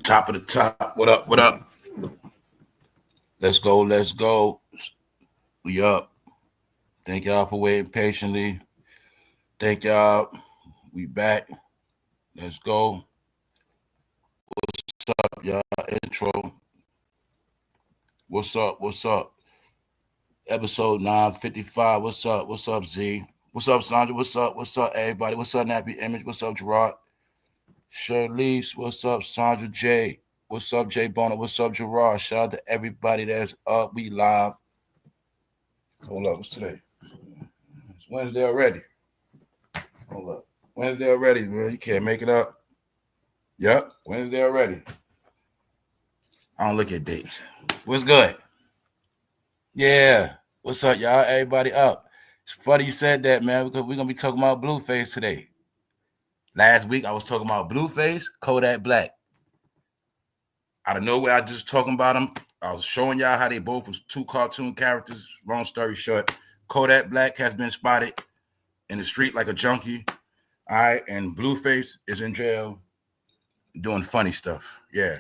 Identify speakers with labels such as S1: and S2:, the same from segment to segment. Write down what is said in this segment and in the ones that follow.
S1: Top of the top. What up? What up? Let's go. Let's go. We up. Thank y'all for waiting patiently. Thank y'all. We back. Let's go. What's up, y'all? Intro. What's up? What's up? Episode 955. What's up? What's up, Z? What's up, Sandra? What's up? What's up, everybody? What's up, Nappy Image? What's up, Gerard? Shirlise. What's up, Sandra J? What's up, Jay Bonner? What's up, Gerard? Shout out to everybody that's up. We live. Hold up. What's today? It's Wednesday already. Hold up. Wednesday already, bro. You can't make it up. Yep. Wednesday already. I don't look at dates. What's good? Yeah. What's up, y'all? Everybody up. It's funny you said that, man, because we're going to be talking about Blueface today. Last week, I was talking about Blueface, Kodak Black. Out of nowhere, I just talking about them. I was showing y'all how they both was two cartoon characters. Long story short, Kodak Black has been spotted in the street like a junkie. All right, and Blueface is in jail doing funny stuff. Yeah.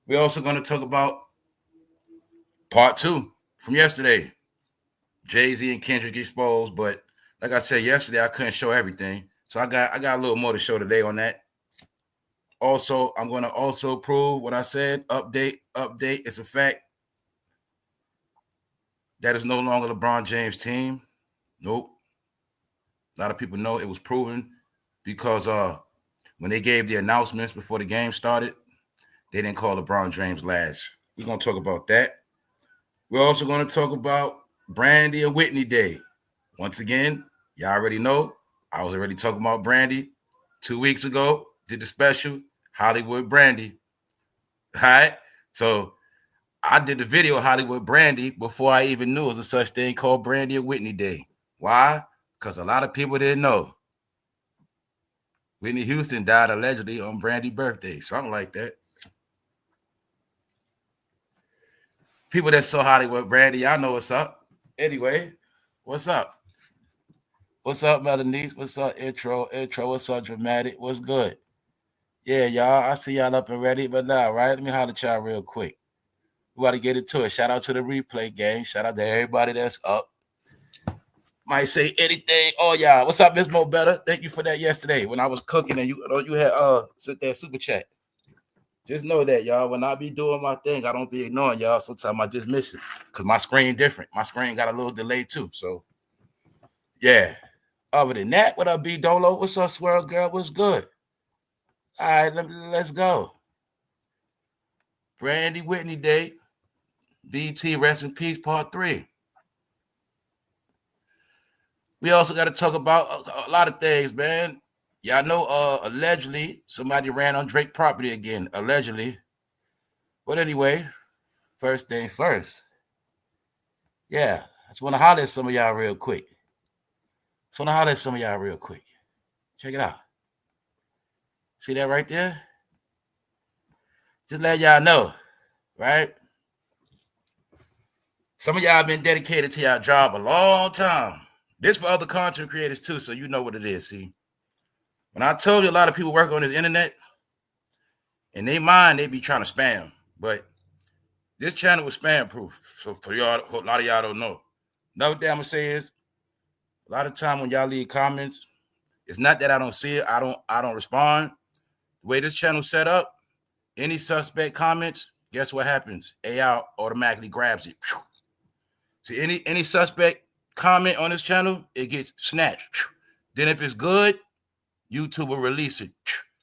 S1: We're also going to talk about part 2 from yesterday. Jay-Z and Kendrick exposed, but like I said yesterday, I couldn't show everything. So I got a little more to show today on that. Also, I'm going to also prove what I said. Update. It's a fact. That is no longer LeBron James' team. Nope. A lot of people know it was proven because when they gave the announcements before the game started, they didn't call LeBron James last. We're going to talk about that. We're also going to talk about Brandy and Whitney Day. Once again, y'all already know, I was already talking about Brandy 2 weeks ago. Did the special, Hollywood Brandy. All right? So I did the video Hollywood Brandy before I even knew it was a such thing called Brandy and Whitney Day. Why? Because a lot of people didn't know. Whitney Houston died allegedly on Brandy's birthday. Something like that. People that saw Hollywood Brandy, y'all know what's up. Anyway, what's up? What's up, Melanie? What's up, intro? What's up, dramatic? What's good? Yeah, y'all. I see y'all up and ready, but now, right? Let me holler at y'all real quick. We got to get into it. Shout out to the replay gang. Shout out to everybody that's up. Might say anything. Oh, y'all. What's up, Miss Mo Better? Thank you for that yesterday when I was cooking and you had sit there super chat. Just know that, y'all. When I be doing my thing, I don't be ignoring y'all. Sometimes I just miss it because my screen different. My screen got a little delay too. So, yeah. Other than that, what up, B Dolo? What's up, Swirl Girl? What's good? All right, let's go. Brandy Whitney Day. BT Rest in Peace Part 3. We also got to talk about a lot of things, man. Y'all know allegedly somebody ran on Drake property again. Allegedly. But anyway, first thing first. Yeah, I just want to holler at some of y'all real quick. Check it out. See that right there? Just let y'all know, right? Some of y'all been dedicated to y'all job a long time. This for other content creators too, so you know what it is, see? When I told you a lot of people work on this internet, in their mind, they be trying to spam. But this channel was spam proof. So for y'all, a lot of y'all don't know. Another thing I'm gonna say is, a lot of time when y'all leave comments, it's not that I don't see it, I don't respond. The way this channel set up, any suspect comments, guess what happens? AI automatically grabs it. See, any suspect comment on this channel, it gets snatched. Then if it's good, YouTube will release it.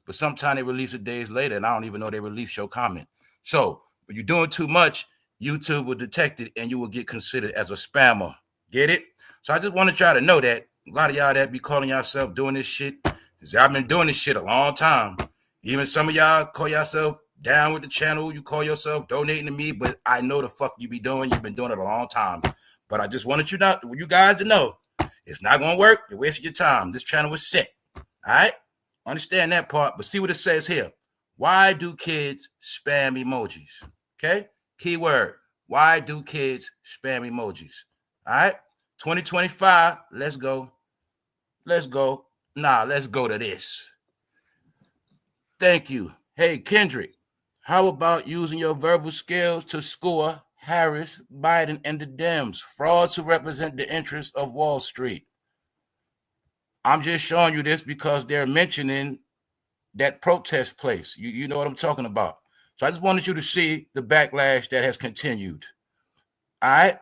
S1: But sometimes they release it days later, and I don't even know they release your comment. So when you're doing too much, YouTube will detect it, and you will get considered as a spammer. Get it? So I just wanted y'all to know that. A lot of y'all that be calling yourself doing this shit, because y'all been doing this shit a long time. Even some of y'all call yourself down with the channel. You call yourself donating to me, but I know the fuck you be doing. You've been doing it a long time. But I just wanted you guys to know, it's not going to work. You're wasting your time. This channel is set. All right? Understand that part, but see what it says here. Why do kids spam emojis? Okay? Keyword. Why do kids spam emojis? All right? 2025. Let's go. Let's go to this. Thank you. Hey, Kendrick. How about using your verbal skills to score Harris, Biden, and the Dems, frauds who represent the interests of Wall Street? I'm just showing you this because they're mentioning that protest place. You know what I'm talking about. So I just wanted you to see the backlash that has continued. All right?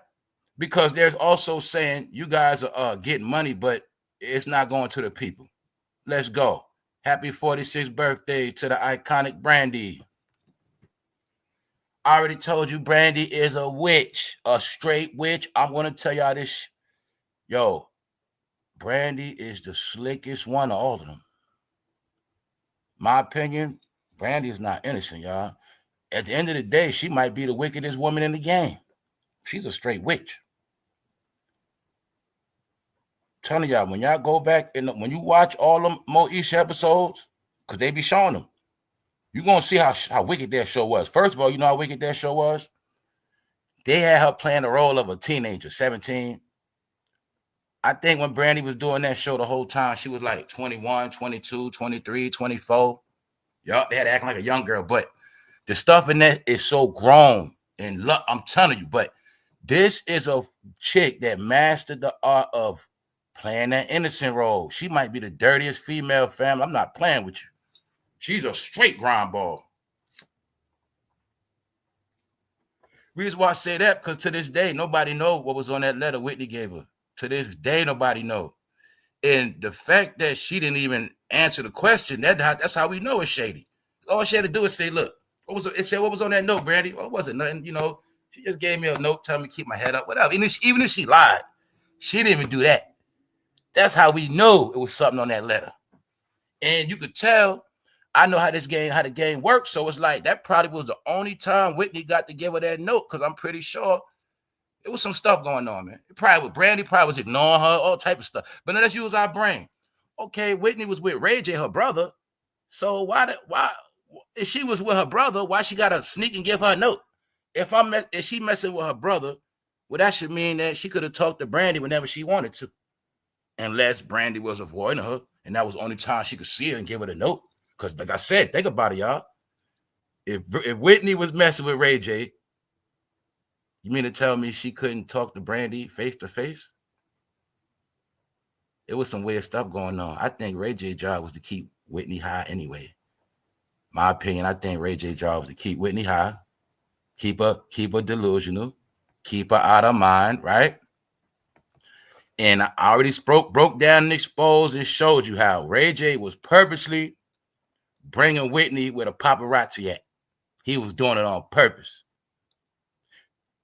S1: Because there's also saying you guys are getting money, but it's not going to the people. Let's go. Happy 46th birthday to the iconic Brandy. I already told you Brandy is a witch, a straight witch. I'm going to tell y'all this. Yo, Brandy is the slickest one of all of them. My opinion, Brandy is not innocent, y'all. At the end of the day, she might be the wickedest woman in the game. She's a straight witch. I'm telling y'all, when y'all go back and when you watch all them MEECH episodes, because they be showing them, you're going to see how wicked that show was. First of all, you know how wicked that show was? They had her playing the role of a teenager, 17. I think when Brandy was doing that show the whole time, she was like 21, 22, 23, 24. Yup, they had to act like a young girl. But the stuff in that is so grown. And look, I'm telling you, but this is a chick that mastered the art of playing that innocent role. She might be the dirtiest female family. I'm not playing with you. She's a straight grind ball. Reason why I say that, because to this day, nobody knows what was on that letter Whitney gave her. To this day, nobody knows. And the fact that she didn't even answer the question, that's how we know it's shady. All she had to do is say, look, what was on that note, Brandy? Well, it wasn't nothing, you know. She just gave me a note telling me to keep my head up, whatever. Even if she lied, she didn't even do that. That's how we know it was something on that letter. And you could tell, I know how the game works. So it's like that probably was the only time Whitney got to give her that note, because I'm pretty sure it was some stuff going on, man. Brandy probably was ignoring her, all type of stuff. But now let's use our brain. Okay, Whitney was with Ray J, her brother. So why if she was with her brother, why she gotta sneak and give her a note? If she messing with her brother, well, that should mean that she could have talked to Brandy whenever she wanted to, unless Brandy was avoiding her, and that was the only time she could see her and give her the note. Because, like I said, think about it, y'all. If Whitney was messing with Ray J, you mean to tell me she couldn't talk to Brandy face to face? It was some weird stuff going on. I think Ray J's job was to keep Whitney high anyway. My opinion, I think Ray J's job was to keep Whitney high, keep her delusional, keep her out of mind, right? And I already broke down and exposed and showed you how Ray J was purposely bringing Whitney with a paparazzi at. He was doing it on purpose.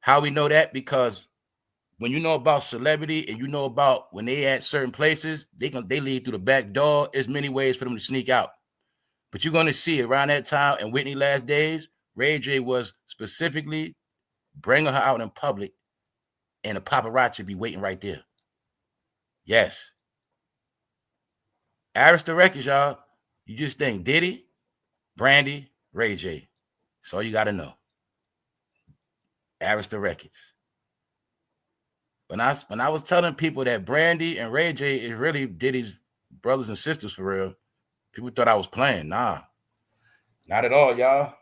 S1: How we know that? Because when you know about celebrity and you know about when they at certain places, they leave through the back door. There's many ways for them to sneak out. But you're going to see around that time in Whitney's last days, Ray J was specifically bringing her out in public, and the paparazzi be waiting right there. Yes. Arista Records, y'all. You just think Diddy, Brandy, Ray J. That's all you got to know. Arista Records. When I was telling people that Brandy and Ray J is really Diddy's brothers and sisters for real, people thought I was playing. Nah, not at all, y'all.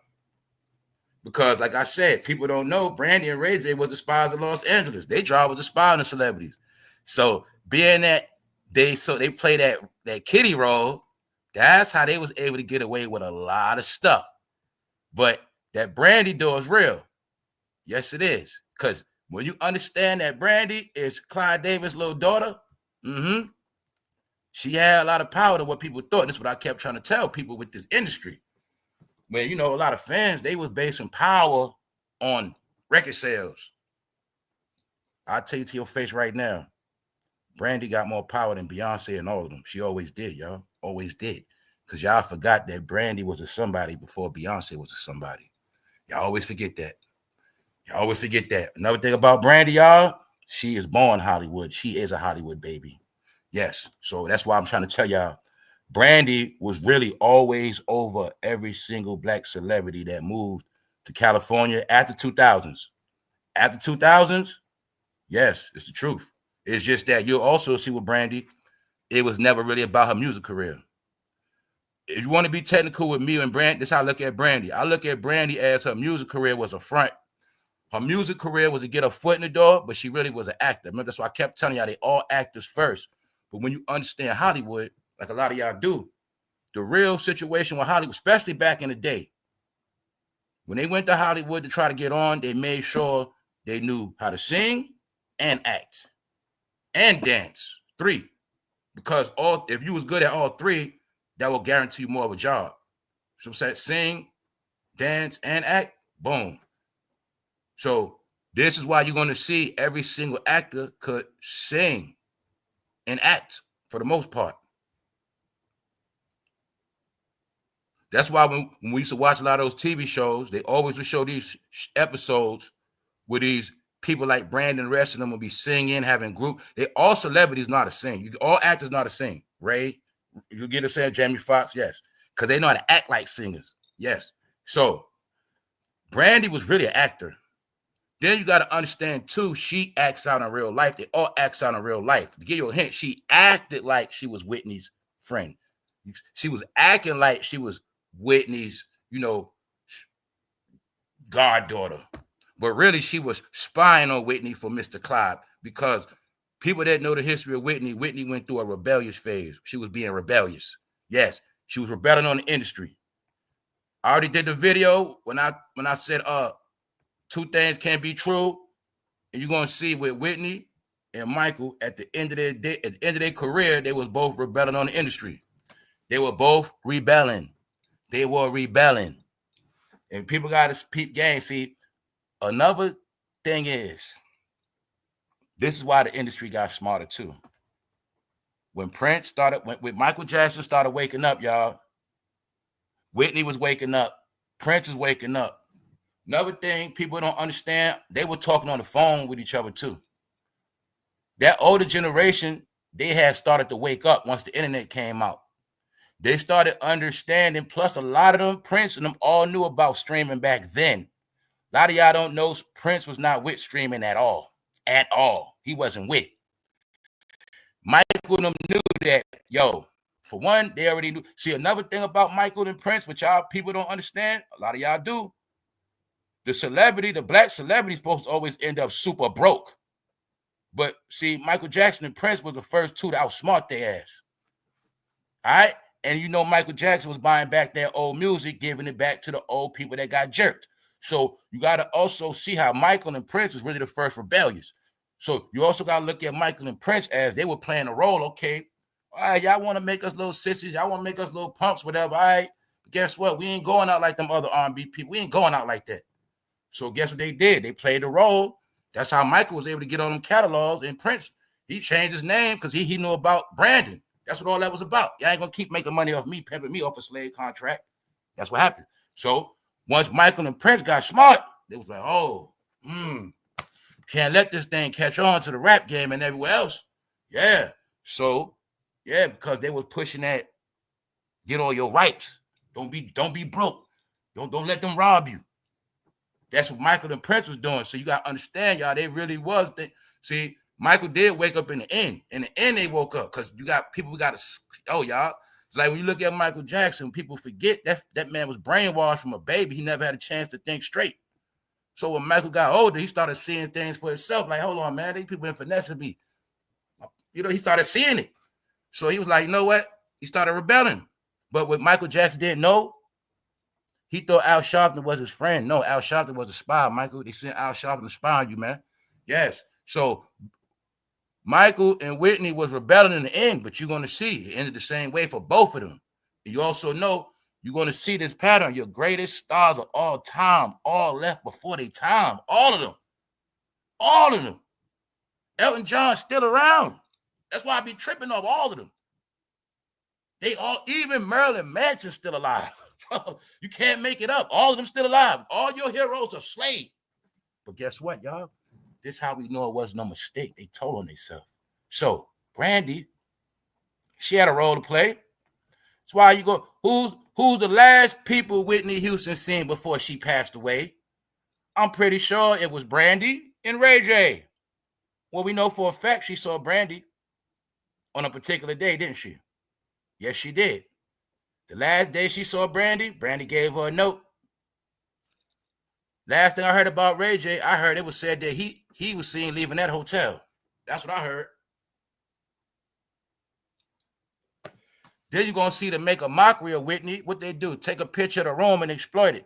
S1: Because, like I said, people don't know Brandy and Ray J was the spies of Los Angeles. They job was the spy on the celebrities. So being that they play that kitty role, that's how they was able to get away with a lot of stuff. But that Brandy door is real. Yes, it is. Because when you understand that Brandy is Clyde Davis' little daughter, she had a lot of power than what people thought. That's what I kept trying to tell people with this industry. When, you know, a lot of fans, they was basing power on record sales. I'll tell you to your face right now, Brandy got more power than Beyonce and all of them. She always did, y'all. Always did. Because y'all forgot that Brandy was a somebody before Beyonce was a somebody. Y'all always forget that. Y'all always forget that. Another thing about Brandy, y'all, she is born Hollywood. She is a Hollywood baby. Yes. So that's why I'm trying to tell y'all, Brandy was really always over every single black celebrity that moved to California after 2000s. After 2000s, yes, it's the truth. It's just that you'll also see with Brandy, it was never really about her music career. if you want to be technical with me and Brandy, this is how I look at Brandy. I look at Brandy as her music career was a front. Her music career was to get her foot in the door, but she really was an actor. Remember, that's why I kept telling y'all they all actors first. But when you understand Hollywood, like a lot of y'all do, the real situation with Hollywood, especially back in the day, when they went to Hollywood to try to get on, they made sure they knew how to sing and act and dance. 3. Because if you was good at all 3, that will guarantee you more of a job. So I'm saying sing, dance, and act, boom. So this is why you're going to see every single actor could sing and act for the most part. That's why when we used to watch a lot of those TV shows, they always would show these episodes where these people like Brandon, the rest of them will be singing, having group. They all celebrities know how to sing. All actors know how to sing. Ray, you get to say Jamie Foxx, yes. Because they know how to act like singers. Yes. So Brandy was really an actor. Then you got to understand, too, she acts out in real life. They all act out in real life. To give you a hint, she acted like she was Whitney's friend. She was acting like she was Whitney's, goddaughter. But really, she was spying on Whitney for Mr. Clyde, because people that know the history of Whitney went through a rebellious phase. She was being rebellious. Yes, she was rebelling on the industry. I already did the video when I said, 2 things can't be true. And you're going to see with Whitney and Michael, at the end of their day, at the end of their career, they was both rebelling on the industry. They were both rebelling. They were rebelling. And people got to peep game. See, another thing is, this is why the industry got smarter too. When Michael Jackson started waking up, y'all, Whitney was waking up. Prince was waking up. Another thing people don't understand, they were talking on the phone with each other too. That older generation, they had started to wake up once the internet came out. They started understanding, plus a lot of them, Prince and them all knew about streaming back then. A lot of y'all don't know Prince was not with streaming at all. At all. He wasn't with it. Michael and them knew that, for one, they already knew. See, another thing about Michael and Prince, which y'all people don't understand, a lot of y'all do, the black celebrity is supposed to always end up super broke. But see, Michael Jackson and Prince was the first 2 to outsmart their ass. All right? And Michael Jackson was buying back their old music, giving it back to the old people that got jerked. So you got to also see how Michael and Prince was really the first rebellious. So you also got to look at Michael and Prince as they were playing a role. Okay, all right, y'all want to make us little sissies. Y'all want to make us little punks, whatever. All right, but guess what? We ain't going out like them other R&B people. We ain't going out like that. So guess what they did? They played the role. That's how Michael was able to get on them catalogs. And Prince, he changed his name because he knew about branding. That's what all that was about. Y'all ain't going to keep making money off me, pimping me off a slave contract. That's what happened. So once Michael and Prince got smart, they was like, can't let this thing catch on to the rap game and everywhere else. Yeah. So, yeah, because they was pushing that, get all your rights. Don't be broke. Don't let them rob you. That's what Michael and Prince was doing. So you got to understand, y'all, they really was. See, Michael did wake up in the end. In the end, they woke up because you got people who got to, y'all. It's like when you look at Michael Jackson, people forget that man was brainwashed from a baby. He never had a chance to think straight. So when Michael got older, he started seeing things for himself. Like, hold on, man, these people in finessing me. He started seeing it. So he was like, you know what? He started rebelling. But what Michael Jackson didn't know, he thought Al Sharpton was his friend. No, Al Sharpton was a spy, Michael. They sent Al Sharpton to spy on you, man. Yes. So Michael and Whitney was rebelling in the end, but you're going to see it ended the same way for both of them. And you also know you're going to see this pattern. Your greatest stars of all time all left before their time. All of them. All of them. Elton John's still around. That's why I be tripping off all of them. They all, even Marilyn Manson's still alive. You can't make it up. All of them still alive. All your heroes are slaves. But guess what, y'all? This is how we know it was no mistake. They told on themselves. So, Brandy, she had a role to play. That's why you go, who's the last people Whitney Houston seen before she passed away? I'm pretty sure it was Brandy and Ray J. Well, we know for a fact she saw Brandy on a particular day, didn't she? Yes, she did. The last day she saw Brandy gave her a note. Last thing I heard about Ray J, I heard it was said that he was seen leaving that hotel. That's what I heard. Then you're going to see them make a mockery of Whitney. What they do, take a picture of the room and exploit it.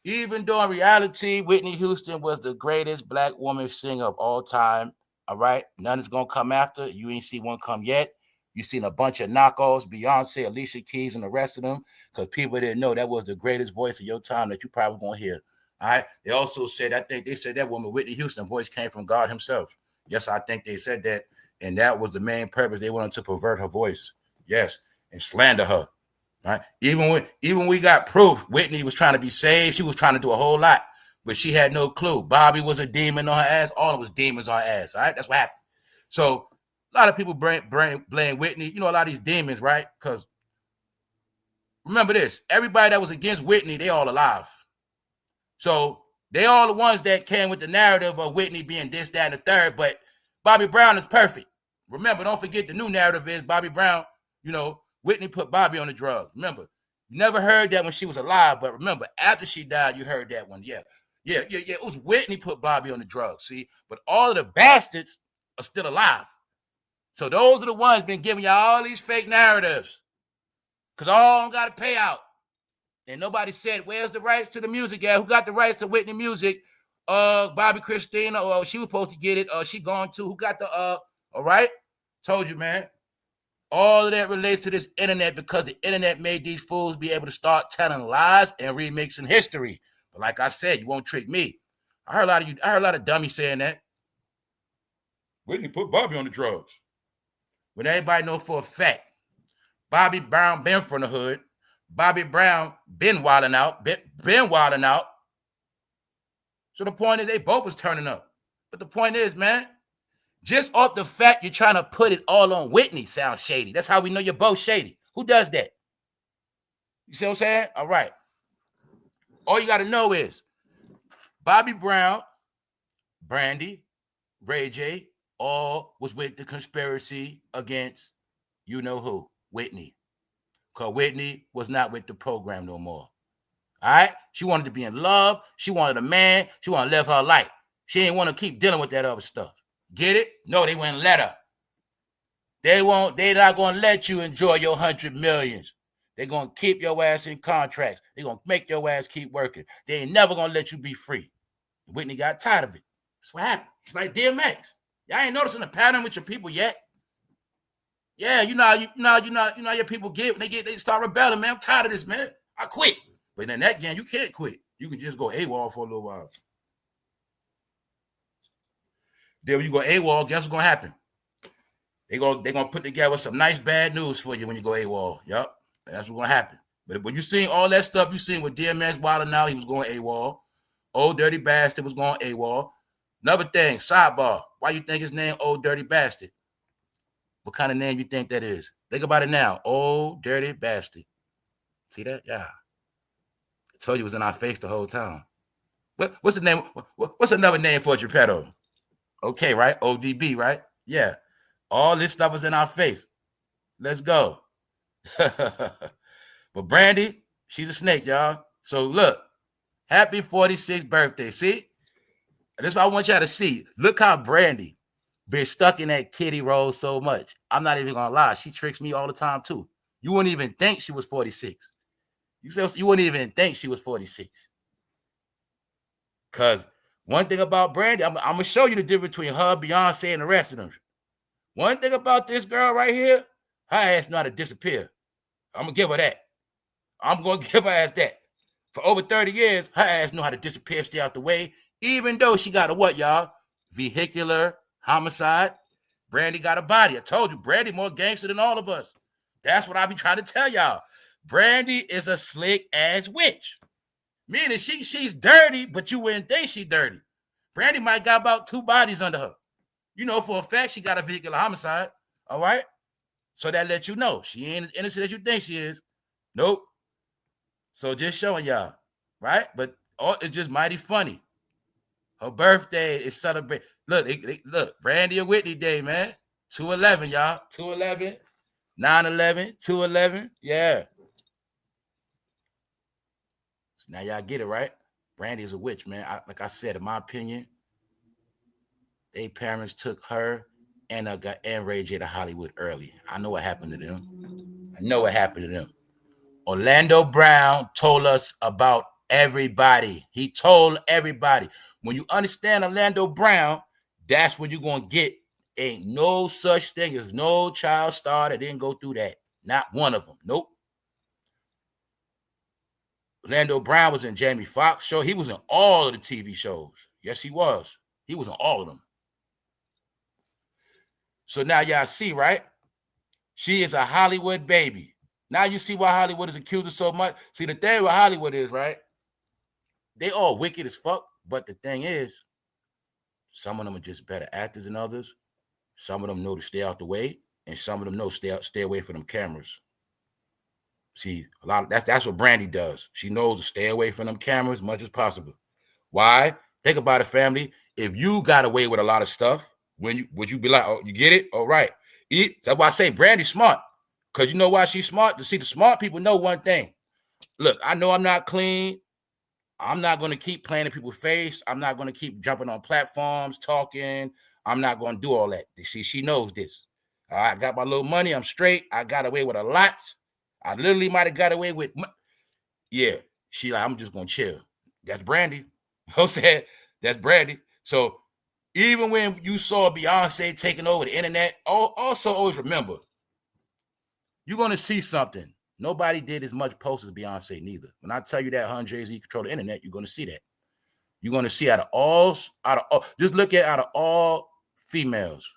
S1: Even though in reality, Whitney Houston was the greatest black woman singer of all time. All right? None is going to come after. You ain't see one come yet. You seen a bunch of knockoffs, Beyonce, Alicia Keys, and the rest of them, because people didn't know that was the greatest voice of your time that you probably going to hear. All right? They also said, I think they said that woman, Whitney Houston, voice came from God himself. Yes, I think they said that. And that was the main purpose. They wanted to pervert her voice. Yes. And slander her. Right? Even when we got proof, Whitney was trying to be saved. She was trying to do a whole lot, but she had no clue. Bobby was a demon on her ass. All of us demons on her ass. All right, that's what happened. So a lot of people blame Whitney. You know, a lot of these demons, right? Because remember this: everybody that was against Whitney, they all alive. So they all the ones that came with the narrative of Whitney being this, that, and the third. But Bobby Brown is perfect. Remember, don't forget the new narrative is Bobby Brown. You know, Whitney put Bobby on the drugs. Remember, you never heard that when she was alive, but remember, after she died, you heard that one. Yeah. It was Whitney put Bobby on the drugs, see? But all of the bastards are still alive. So those are the ones been giving y'all all these fake narratives. Because all of them got to pay out. And nobody said, where's the rights to the music? Yeah, who got the rights to Whitney music? Bobby Christina, or she was supposed to get it. She going to. Who got the, all right? Told you, man. All of that relates to this internet because the internet made these fools be able to start telling lies and remixing history. But like I said, you won't trick me. I heard a lot of dummies saying that. Whitney put Bobby on the drugs. When everybody know for a fact, Bobby Brown been from the hood. Bobby Brown been wilding out. Been wilding out. So the point is they both was turning up. But the point is, man, just off the fact you're trying to put it all on Whitney sounds shady. That's how we know you're both shady. Who does that? You see what I'm saying? All right. All you got to know is Bobby Brown, Brandy, Ray J, all was with the conspiracy against you know who, Whitney. Because Whitney was not with the program no more. All right? She wanted to be in love. She wanted a man. She wanted to live her life. She didn't want to keep dealing with that other stuff. Get it? No, they wouldn't let her. They're not going to let you enjoy your 100 millions. They're going to keep your ass in contracts. They're going to make your ass keep working. They ain't never going to let you be free. Whitney got tired of it. That's what happened. It's like DMX. Y'all ain't noticing a pattern with your people yet. Yeah, you know your people get when they start rebelling, man. I'm tired of this, man. I quit. But in that game, you can't quit. You can just go AWOL for a little while. Then when you go AWOL, guess what's gonna happen? They're gonna put together some nice bad news for you when you go AWOL. Yup, that's what's gonna happen. But when you seen all that stuff you seen with DMX wilding out, he was going AWOL. Old Dirty Bastard was going AWOL. Another thing, sidebar. Why you think his name Old Dirty Bastard? What kind of name you think that is? Think about it now. Old Dirty Bastard. See that? Yeah. I told you it was in our face the whole time. What's the name? What's another name for Geppetto? Okay, right? ODB, right? Yeah. All this stuff was in our face. Let's go. But Brandy, she's a snake, y'all. So look, happy 46th birthday. See? This is what I want y'all to see. Look how Brandy been stuck in that kitty role so much. I'm not even gonna lie. She tricks me all the time too. You wouldn't even think she was 46. You wouldn't even think she was 46. Because one thing about Brandy, I'm going to show you the difference between her, Beyonce, and the rest of them. One thing about this girl right here, her ass know how to disappear. I'm going to give her that. I'm going to give her ass that. For over 30 years, her ass know how to disappear, stay out the way, even though she got a what, y'all? Vehicular homicide. Brandy got a body. I told you, Brandy more gangster than all of us. That's what I be trying to tell y'all. Brandy is a slick-ass witch. Meaning she's dirty, but you wouldn't think she's dirty. Brandy might got about 2 bodies under her. You know for a fact she got a vehicular homicide. All right? So that lets you know she ain't as innocent as you think she is. Nope. So just showing y'all, right? But it's just mighty funny. Her birthday is celebrated. Look, look, Brandy and Whitney Day, man. 2/11, y'all. 2/11, 9/11, 2/11. Yeah. So now y'all get it, right? Brandy is a witch, man. Like I said, in my opinion, their parents took her and Ray J to Hollywood early. I know what happened to them. I know what happened to them. Orlando Brown told us about everybody. He told everybody. When you understand Orlando Brown, that's what you're going to get. Ain't no such thing. There's no child star that didn't go through that. Not one of them. Nope. Orlando Brown was in Jamie Foxx show. He was in all of the TV shows. Yes, he was. He was in all of them. So now y'all see, right? She is a Hollywood baby. Now you see why Hollywood is accused her so much. See, the thing with Hollywood is, right? They all wicked as fuck. But the thing is, some of them are just better actors than others. Some of them know to stay out the way. And some of them know stay away from them cameras. See, a lot of that's what Brandy does. She knows to stay away from them cameras as much as possible. Why? Think about it, family. If you got away with a lot of stuff, would you be like, oh, you get it? All right. That's why I say Brandy's smart. Because you know why she's smart? To see the smart people know one thing. Look, I know I'm not clean. I'm not going to keep playing in people's face. I'm not going to keep jumping on platforms, talking. I'm not going to do all that. See, she knows this. I got my little money. I'm straight. I got away with a lot. I literally might have got away with, yeah. She like, I'm just going to chill. That's Brandy. You know what I'm saying? That's Brandy. So even when you saw Beyonce taking over the internet, also always remember, you're going to see something. Nobody did as much posts as Beyonce neither. When I tell you that her and Jay-Z control the internet, you're going to see that. You're going to see out of all, just look at out of all females,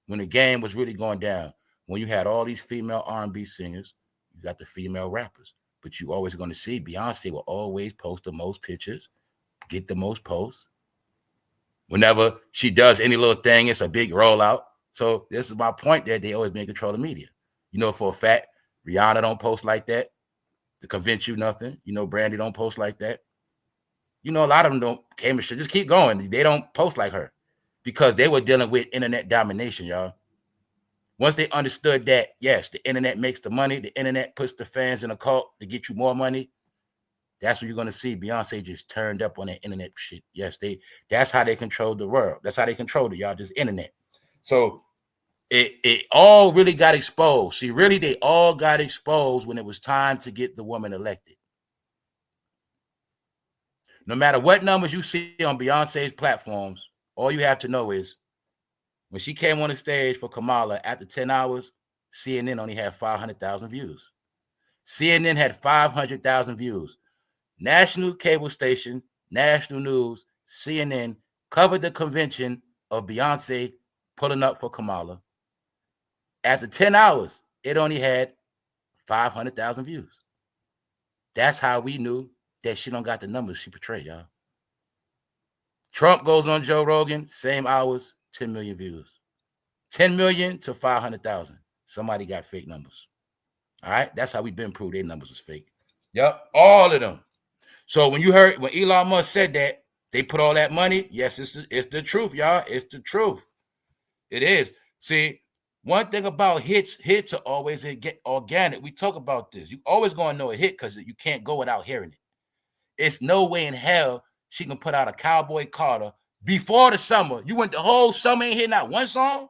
S1: when the game was really going down, when you had all these female R&B singers, you got the female rappers, but you always going to see Beyonce will always post the most pictures, get the most posts. Whenever she does any little thing, it's a big rollout. So this is my point that they always been in control of media. You know, for a fact, Rihanna don't post like that to convince you nothing. You know, Brandy don't post like that. You know, a lot of them don't. Cambridge, just keep going. They don't post like her because they were dealing with internet domination, y'all. Once they understood that, yes, the internet makes the money. The internet puts the fans in a cult to get you more money. That's what you're going to see. Beyonce just turned up on that internet shit. Yes, that's how they control the world. That's how they control it, y'all, just internet. So it all really got exposed. See, really, they all got exposed when it was time to get the woman elected. No matter what numbers you see on Beyonce's platforms, all you have to know is when she came on the stage for Kamala after 10 hours, CNN only had 500,000 views. CNN had 500,000 views. National cable station, national news, CNN covered the convention of Beyonce pulling up for Kamala. After 10 hours, it only had 500,000 views. That's how we knew that she don't got the numbers she portrayed, y'all. Trump goes on Joe Rogan, same hours, 10 million views. 10 million to 500,000. Somebody got fake numbers. All right? That's how we've been proved their numbers was fake. Yep, all of them. So when Elon Musk said that, they put all that money, yes, it's the truth, y'all. It's the truth. It is. See, one thing about hits are always organic. We talk about this. You always going to know a hit because you can't go without hearing it. It's no way in hell she can put out a Cowboy Carter before the summer. You went the whole summer ain't hear not one song?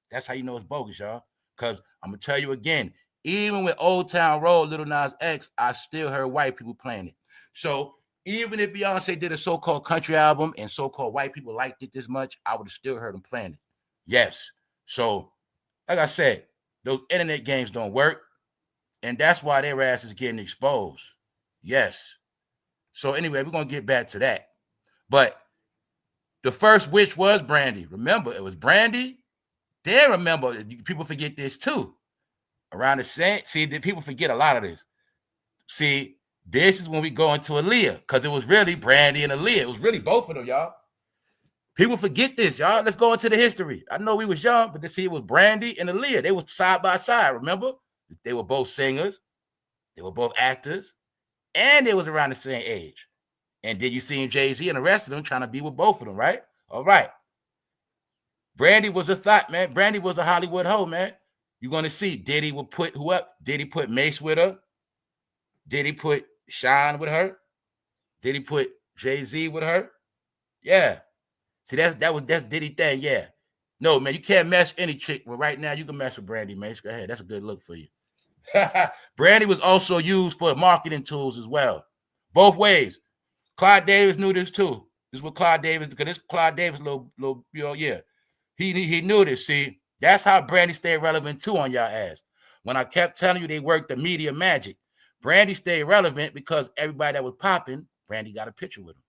S1: That's how you know it's bogus, y'all. Because I'm going to tell you again, even with Old Town Road, Lil Nas X, I still heard white people playing it. So even if Beyonce did a so-called country album and so-called white people liked it this much, I would have still heard them playing it. Yes. So, like I said, those internet games don't work. And that's why their ass is getting exposed. Yes. So anyway, we're going to get back to that. But the first witch was Brandy. Remember, it was Brandy. Then remember, people forget this too. Around the same, see, people forget a lot of this. See, this is when we go into Aaliyah, because it was really Brandy and Aaliyah. It was really both of them, y'all. People forget this, y'all. Let's go into the history. I know we was young, but to see it was Brandy and Aaliyah. They were side by side, remember? They were both singers. They were both actors. And they was around the same age. And then you see Jay-Z and the rest of them trying to be with both of them, right? All right. Brandy was a thought, man. Brandy was a Hollywood hoe, man. You're going to see Diddy would put who up? Diddy put Mace with her. Diddy put Sean with her. Did he put Jay-Z with her? Yeah. See, that's Diddy thing. Yeah. No, man, you can't mess any chick. But right now, you can mess with Brandy, man. Go ahead. That's a good look for you. Brandy was also used for marketing tools as well. Both ways. Clyde Davis knew this too. This is what Clyde Davis, because this Clyde Davis little, yeah. He knew this. See, that's how Brandy stayed relevant too on y'all ass. When I kept telling you they worked the media magic, Brandy stayed relevant because everybody that was popping, Brandy got a picture with him.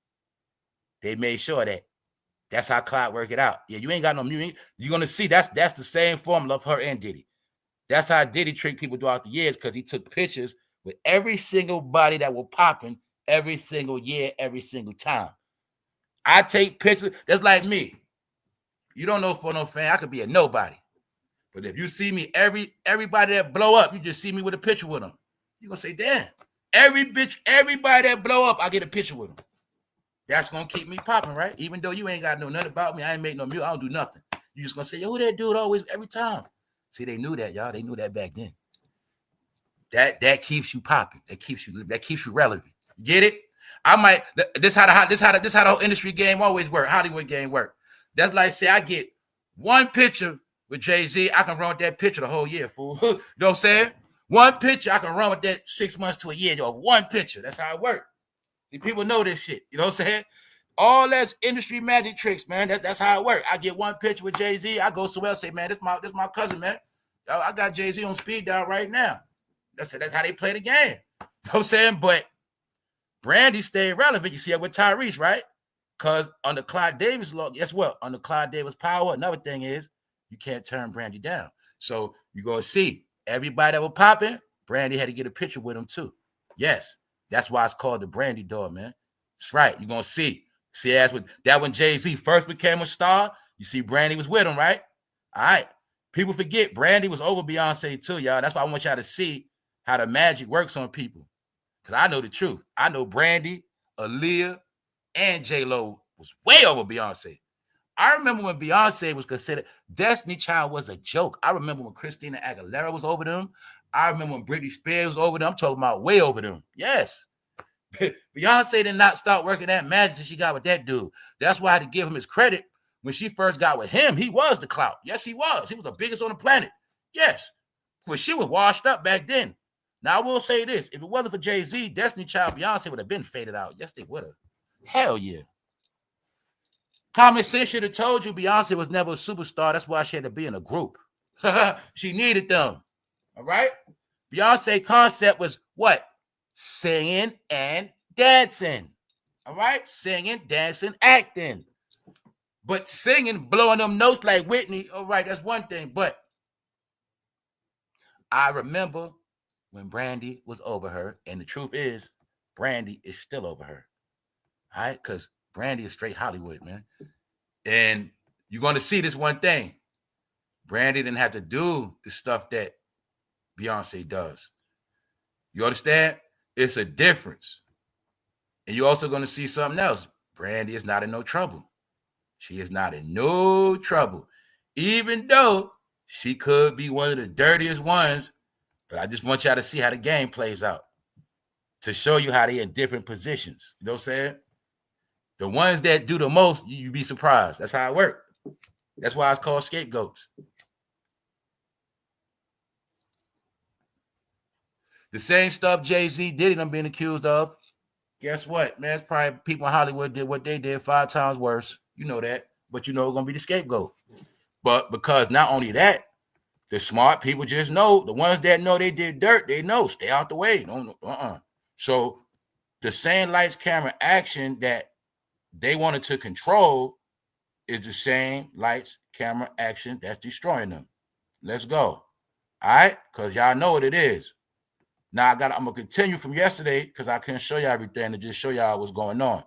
S1: They made sure that. That's how Clyde worked it out. Yeah, you ain't got no music. You're gonna see that's the same formula of her and Diddy. That's how Diddy tricked people throughout the years, because he took pictures with every single body that was popping every single year, every single time. I take pictures. That's like me. You don't know for no fan, I could be a nobody. But if you see me, everybody that blow up, you just see me with a picture with them. You're gonna say, damn, everybody that blow up, I get a picture with them. That's gonna keep me popping, right? Even though you ain't got to know nothing about me, I ain't make no music, I don't do nothing. You just gonna say, yo, who that dude always every time? See, they knew that, y'all. They knew that back then. That keeps you popping. That keeps you relevant. Get it? I might. This how the whole industry game always work. Hollywood game work. That's like, say I get one picture with Jay-Z, I can run with that picture the whole year, fool. You know what I'm saying? One picture, I can run with that 6 months to a year. Yo, one picture. That's how it works. People know this shit. You know what I'm saying? All that's industry magic tricks, man. That's how it works. I get one picture with Jay-Z. I go somewhere else, say, man, this my cousin, man. I got Jay-Z on speed dial right now. That's how they play the game. You know what I'm saying? But Brandy stayed relevant. You see it with Tyrese, right? Because under Clyde Davis law, guess what? Under Clyde Davis power, another thing is you can't turn Brandy down. So you're going to see everybody that was popping, Brandy had to get a picture with him too. Yes. That's why it's called the Brandy door, man. That's right. You're going to see. See, as with that when Jay-Z first became a star, you see Brandy was with him, right? All right. People forget Brandy was over Beyonce too, y'all. That's why I want y'all to see how the magic works on people. Because I know the truth. I know Brandy, Aaliyah, and J-Lo was way over Beyonce. I remember when Beyonce was considered, Destiny Child was a joke. I remember when Christina Aguilera was over them. I remember when Britney Spears was over them. I'm talking about way over them. Yes. Beyonce did not start working that magic that she got with that dude. That's why I had to give him his credit. When she first got with him, he was the clout. Yes, he was. He was the biggest on the planet. Yes. But she was washed up back then. Now, I will say this. If it wasn't for Jay-Z, Destiny Child, Beyonce would have been faded out. Yes, they would have. Hell yeah. Common sense should have told you Beyonce was never a superstar. That's why she had to be in a group. She needed them. All right? Beyonce concept was what? Singing and dancing. All right? Singing, dancing, acting. But singing, blowing them notes like Whitney, all right, that's one thing. But I remember when Brandy was over her, and the truth is, Brandy is still over her. All right? Because Brandy is straight Hollywood, man. And you're going to see this one thing. Brandy didn't have to do the stuff that Beyonce does. You understand? It's a difference. And you're also going to see something else. Brandy is not in no trouble. She is not in no trouble. Even though she could be one of the dirtiest ones, but I just want y'all to see how the game plays out. To show you how they're in different positions. You know what I'm saying? The ones that do the most, you'd be surprised. That's how it works. That's why it's called scapegoats. The same stuff Jay-Z did them being accused of. Guess what, man? It's probably people in Hollywood did what they did 5 times worse. You know that. But you know it's going to be the scapegoat. But because not only that, the smart people just know. The ones that know they did dirt, they know. Stay out the way. Don't. So the same lights, camera, action that they wanted to control is the same lights, camera, action that's destroying them. Let's go. All right? Because y'all know what it is. Now I'm gonna continue from yesterday because I couldn't show y'all everything to just show y'all what's going on.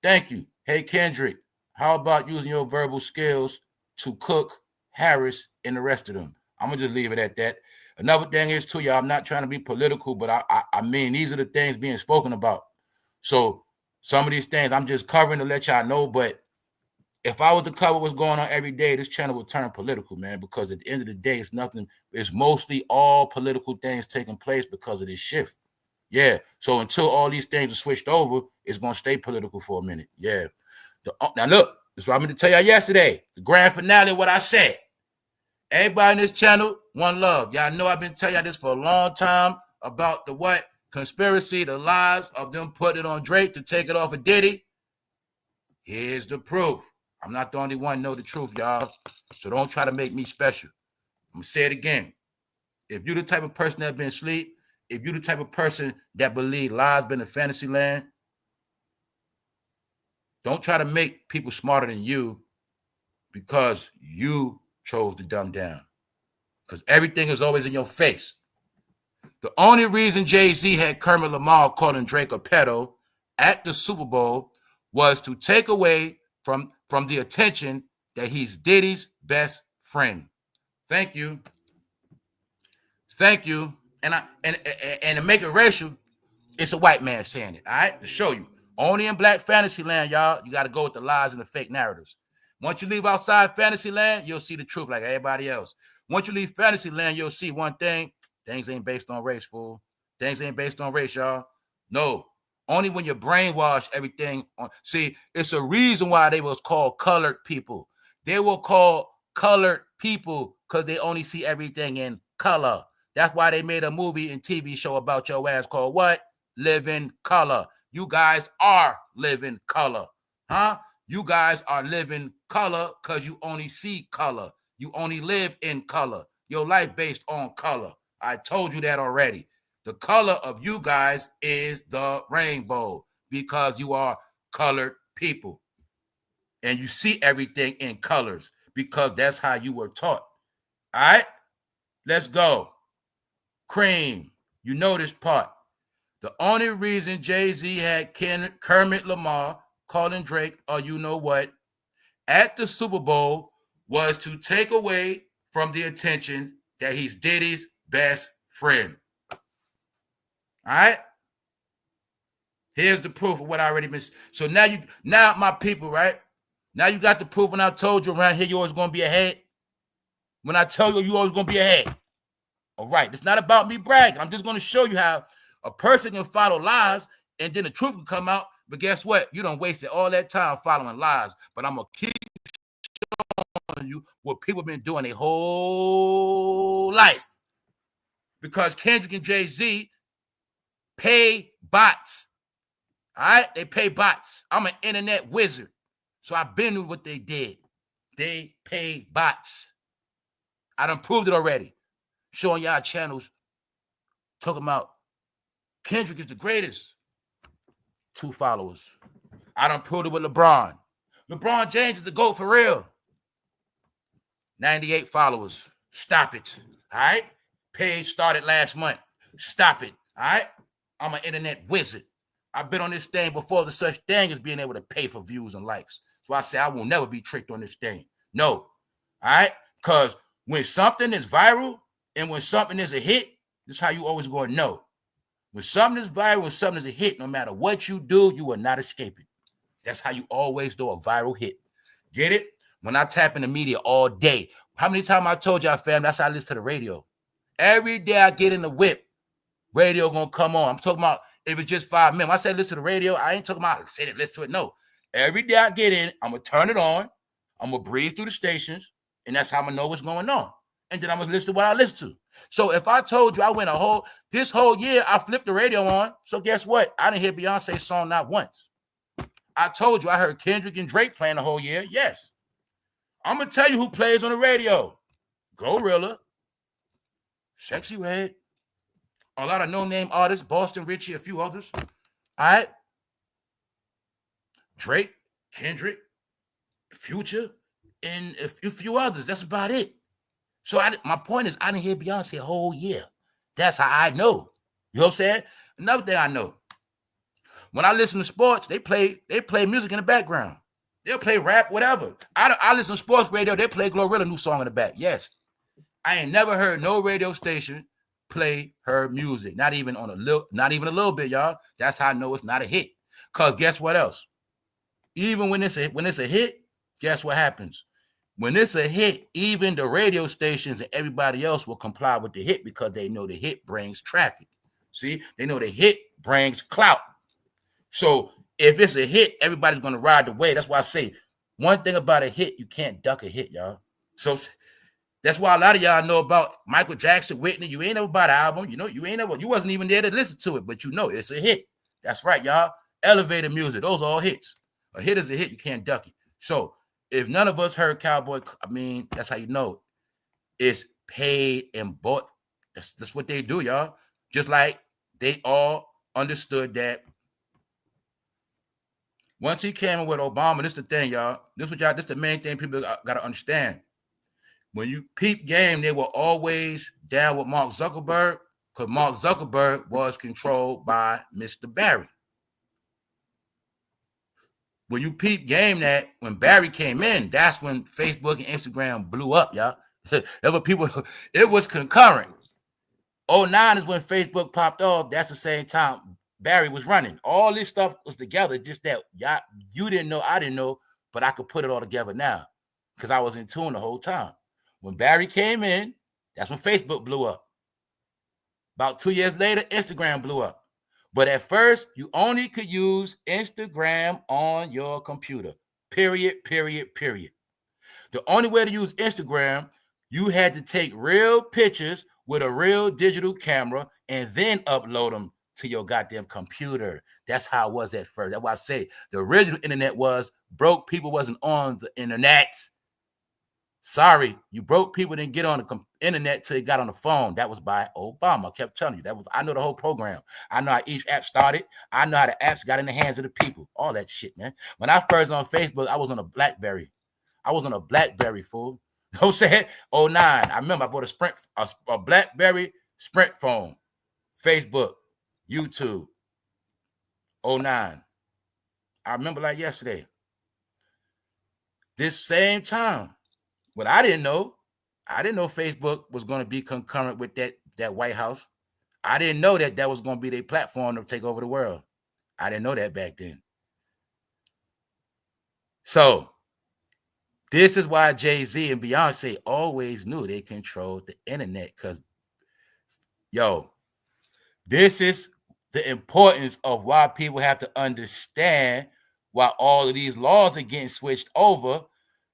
S1: Thank you. Hey Kendrick, how about using your verbal skills to cook Harris and the rest of them? I'm gonna just leave it at that. Another thing is too, y'all, I'm not trying to be political, but I mean these are the things being spoken about. So some of these things I'm just covering to let y'all know, but if I was to cover what's going on every day, this channel would turn political, man, because at the end of the day, it's mostly all political things taking place because of this shift. Yeah. So until all these things are switched over, it's gonna stay political for a minute. Yeah. Now look, this is what I'm going to tell y'all yesterday. The grand finale of what I said. Everybody in this channel, one love. Y'all know I've been telling y'all this for a long time about the what? Conspiracy, the lies of them putting it on Drake to take it off of Diddy. Here's the proof. I'm not the only one know the truth, y'all. So don't try to make me special. I'm going to say it again. If you're the type of person that been asleep, if you're the type of person that believe lies been in fantasy land, don't try to make people smarter than you because you chose to dumb down. Because everything is always in your face. The only reason Jay-Z had Kermit Lamar calling Drake a pedo at the Super Bowl was to take away from the attention that he's Diddy's best friend. Thank you. Thank you. And to make it racial, it's a white man saying it. All right? To show you. Only in black fantasy land, y'all, you got to go with the lies and the fake narratives. Once you leave outside fantasy land, you'll see the truth like everybody else. Once you leave fantasy land, you'll see one thing. Things ain't based on race, fool. Things ain't based on race, y'all. No. Only when you brainwash everything on. See, it's a reason why they was called colored people. They were called colored people because they only see everything in color. That's why they made a movie and TV show about your ass called what? Living Color. You guys are living color. Huh? You guys are living color because you only see color. You only live in color. Your life based on color. I told you that already. The color of you guys is the rainbow because you are colored people. And you see everything in colors because that's how you were taught. All right? Let's go. Cream. You know this part. The only reason Jay-Z had Kermit Lamar calling Drake, or you know what, at the Super Bowl was to take away from the attention that he's Diddy's best friend. All right? Here's the proof of what I already been. So now my people, right? Now you got the proof when I told you around here you always going to be ahead. When I tell you always going to be ahead. All right. It's not about me bragging. I'm just going to show you how a person can follow lies and then the truth can come out. But guess what? You done wasted all that time following lies. But I'm going to keep showing you what people have been doing their whole life. Because Kendrick and Jay-Z pay bots. All right? They pay bots. I'm an internet wizard. So I've been through what they did. They pay bots. I done proved it already. Showing y'all channels talking about Kendrick is the greatest. 2 followers. I done proved it with LeBron. LeBron James is the GOAT for real. 98 followers. Stop it. All right? Page started last month. Stop it. All right? I'm an internet wizard. I've been on this thing before the such thing as being able to pay for views and likes. So I say I will never be tricked on this thing. No. All right? Because when something is viral and when something is a hit, this is how you always going to know. When something is viral, when something is a hit, no matter what you do, you will not escape it. That's how you always know a viral hit. Get it? When I tap in the media all day, how many times I told y'all, fam, that's how I listen to the radio. Every day I get in the whip, radio gonna come on. I'm talking about if it's just 5 minutes. When I say listen to the radio, I ain't talking about sit and listen to it. No. Every day I get in, I'm gonna turn it on. I'm gonna breathe through the stations, and that's how I'm gonna know what's going on. And then I'm gonna listen to what I listen to. So if I told you I went this whole year, I flipped the radio on. So guess what? I didn't hear Beyonce's song not once. I told you I heard Kendrick and Drake playing the whole year. Yes. I'm gonna tell you who plays on the radio. Glorilla, Sexyyred, a lot of no-name artists, Boston Richie, a few others. All right. Drake, Kendrick, Future, and a few others. That's about it. So my point is, I didn't hear Beyonce a whole year. That's how I know. You know what I'm saying? Another thing I know. When I listen to sports, they play music in the background. They'll play rap, whatever. I listen to sports radio. They play Glorilla new song in the back. Yes. I ain't never heard no radio station play her music. Not even a little bit, y'all. That's how I know it's not a hit. Because guess what else? Even when it's a hit, guess what happens? When it's a hit, even the radio stations and everybody else will comply with the hit because they know the hit brings traffic. See, they know the hit brings clout. So if it's a hit, everybody's going to ride the wave. That's why I say one thing about a hit, you can't duck a hit, y'all. So that's why a lot of y'all know about Michael Jackson, Whitney. You ain't never bought an album. You know, you wasn't even there to listen to it, but you know it's a hit. That's right, y'all. Elevator music, those are all hits. A hit is a hit. You can't duck it. So if none of us heard Cowboy, I mean, that's how you know it's paid and bought. That's what they do, y'all. Just like they all understood that once he came in with Obama, this is the thing, y'all. This is the main thing people got to understand. When you peep game, they were always down with Mark Zuckerberg because Mark Zuckerberg was controlled by Mr. Barry. When you peep game that when Barry came in, that's when Facebook and Instagram blew up, y'all. It was concurrent. 09 is when Facebook popped off. That's the same time Barry was running. All this stuff was together, just that you didn't know, I didn't know, but I could put it all together now because I was in tune the whole time. When Barry came in, that's when Facebook blew up. About 2 years later, Instagram blew up. But at first, you only could use Instagram on your computer. Period, period, period. The only way to use Instagram, you had to take real pictures with a real digital camera and then upload them to your goddamn computer. That's how it was at first. That's why I say the original internet was broke people wasn't on the internet. Sorry, you broke people didn't get on the internet till they got on the phone. That was by Obama. I kept telling you. I know the whole program. I know how each app started. I know how the apps got in the hands of the people. All that shit, man. When I first on Facebook, I was on a BlackBerry. Fool. Don't say it. 09. I remember I bought a BlackBerry Sprint phone. Facebook, YouTube. 09. I remember like yesterday. This same time. What I didn't know Facebook was going to be concurrent with that White House. I didn't know that was going to be their platform to take over the world. I didn't know that back then. So this is why Jay-Z and Beyonce always knew they controlled the internet because, yo, this is the importance of why people have to understand why all of these laws are getting switched over.